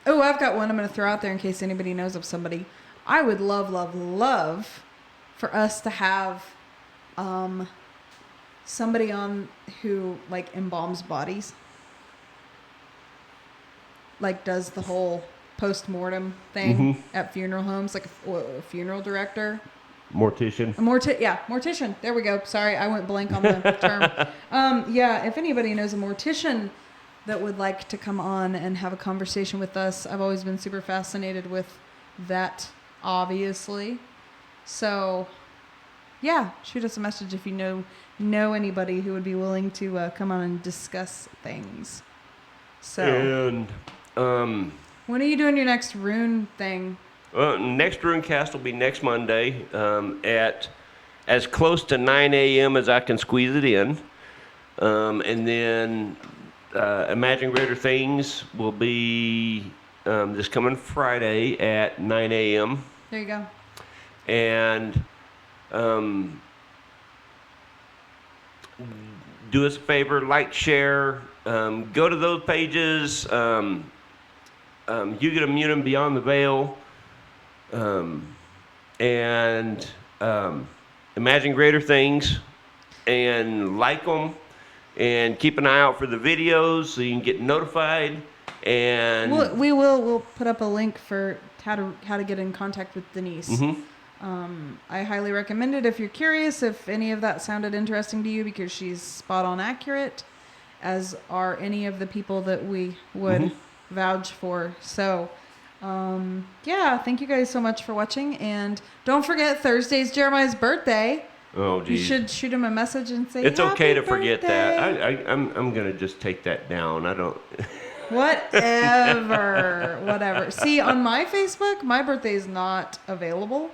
Speaker 2: I've got one I'm going to throw out there in case anybody knows of somebody. I would love for us to have somebody on who like embalms bodies, like does the whole post-mortem thing at funeral homes, like a funeral director.
Speaker 1: Mortician.
Speaker 2: Mortician. There we go. Sorry, I went blank on the term. Yeah, if anybody knows a mortician that would like to come on and have a conversation with us, I've always been super fascinated with that, obviously. So, yeah, shoot us a message if you know anybody who would be willing to come on and discuss things. So,
Speaker 1: And
Speaker 2: when are you doing your next rune thing?
Speaker 1: next Runecast will be next Monday at as close to 9 a.m. as I can squeeze it in. And then Imagine Greater Things will be this coming Friday at 9 a.m.
Speaker 2: There you go.
Speaker 1: And do us a favor, like, share, go to those pages. You Get Immune Beyond the Veil. And Imagine Greater Things, and like them, and keep an eye out for the videos so you can get notified. And
Speaker 2: we'll put up a link for how to get in contact with Denise. I highly recommend it if you're curious if any of that sounded interesting to you, because she's spot on accurate, as are any of the people that we would vouch for. So yeah, thank you guys so much for watching, and don't forget Thursday's Jeremiah's birthday.
Speaker 1: Oh, geez.
Speaker 2: You should shoot him a message and say
Speaker 1: it's okay to
Speaker 2: Happy
Speaker 1: forget
Speaker 2: birthday.
Speaker 1: that. I'm gonna just take that down. I don't.
Speaker 2: Whatever. See, on my Facebook, my birthday is not available.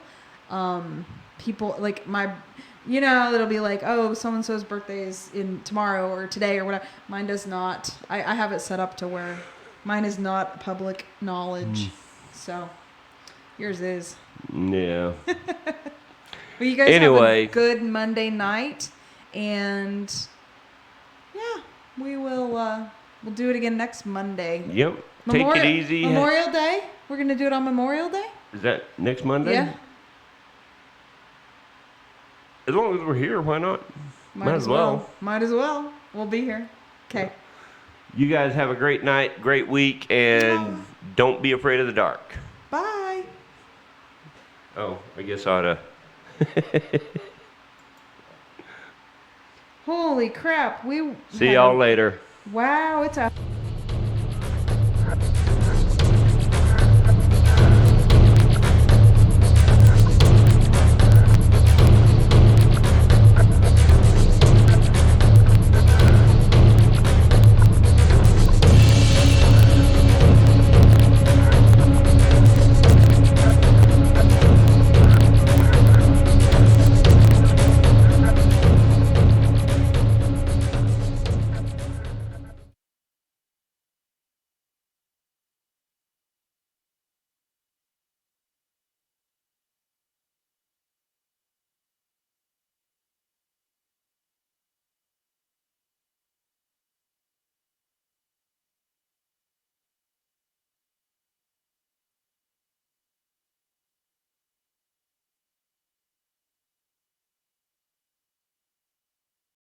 Speaker 2: People like it'll be like, oh, so-and-so's birthday is in tomorrow or today or whatever. Mine does not. I have it set up to where mine is not public knowledge. So yours is.
Speaker 1: Yeah.
Speaker 2: Well, you guys have a good Monday night, and yeah, we'll do it again next Monday.
Speaker 1: Yep. Take it easy.
Speaker 2: Memorial Day. We're gonna do it on Memorial Day.
Speaker 1: Is that next Monday?
Speaker 2: Yeah.
Speaker 1: As long as we're here, why not?
Speaker 2: Might as well. Might as well. We'll be here. Okay.
Speaker 1: You guys have a great night, great week, and don't be afraid of the dark.
Speaker 2: Bye.
Speaker 1: Oh, I guess I ought to.
Speaker 2: Holy crap.
Speaker 1: See y'all later.
Speaker 2: Wow, it's a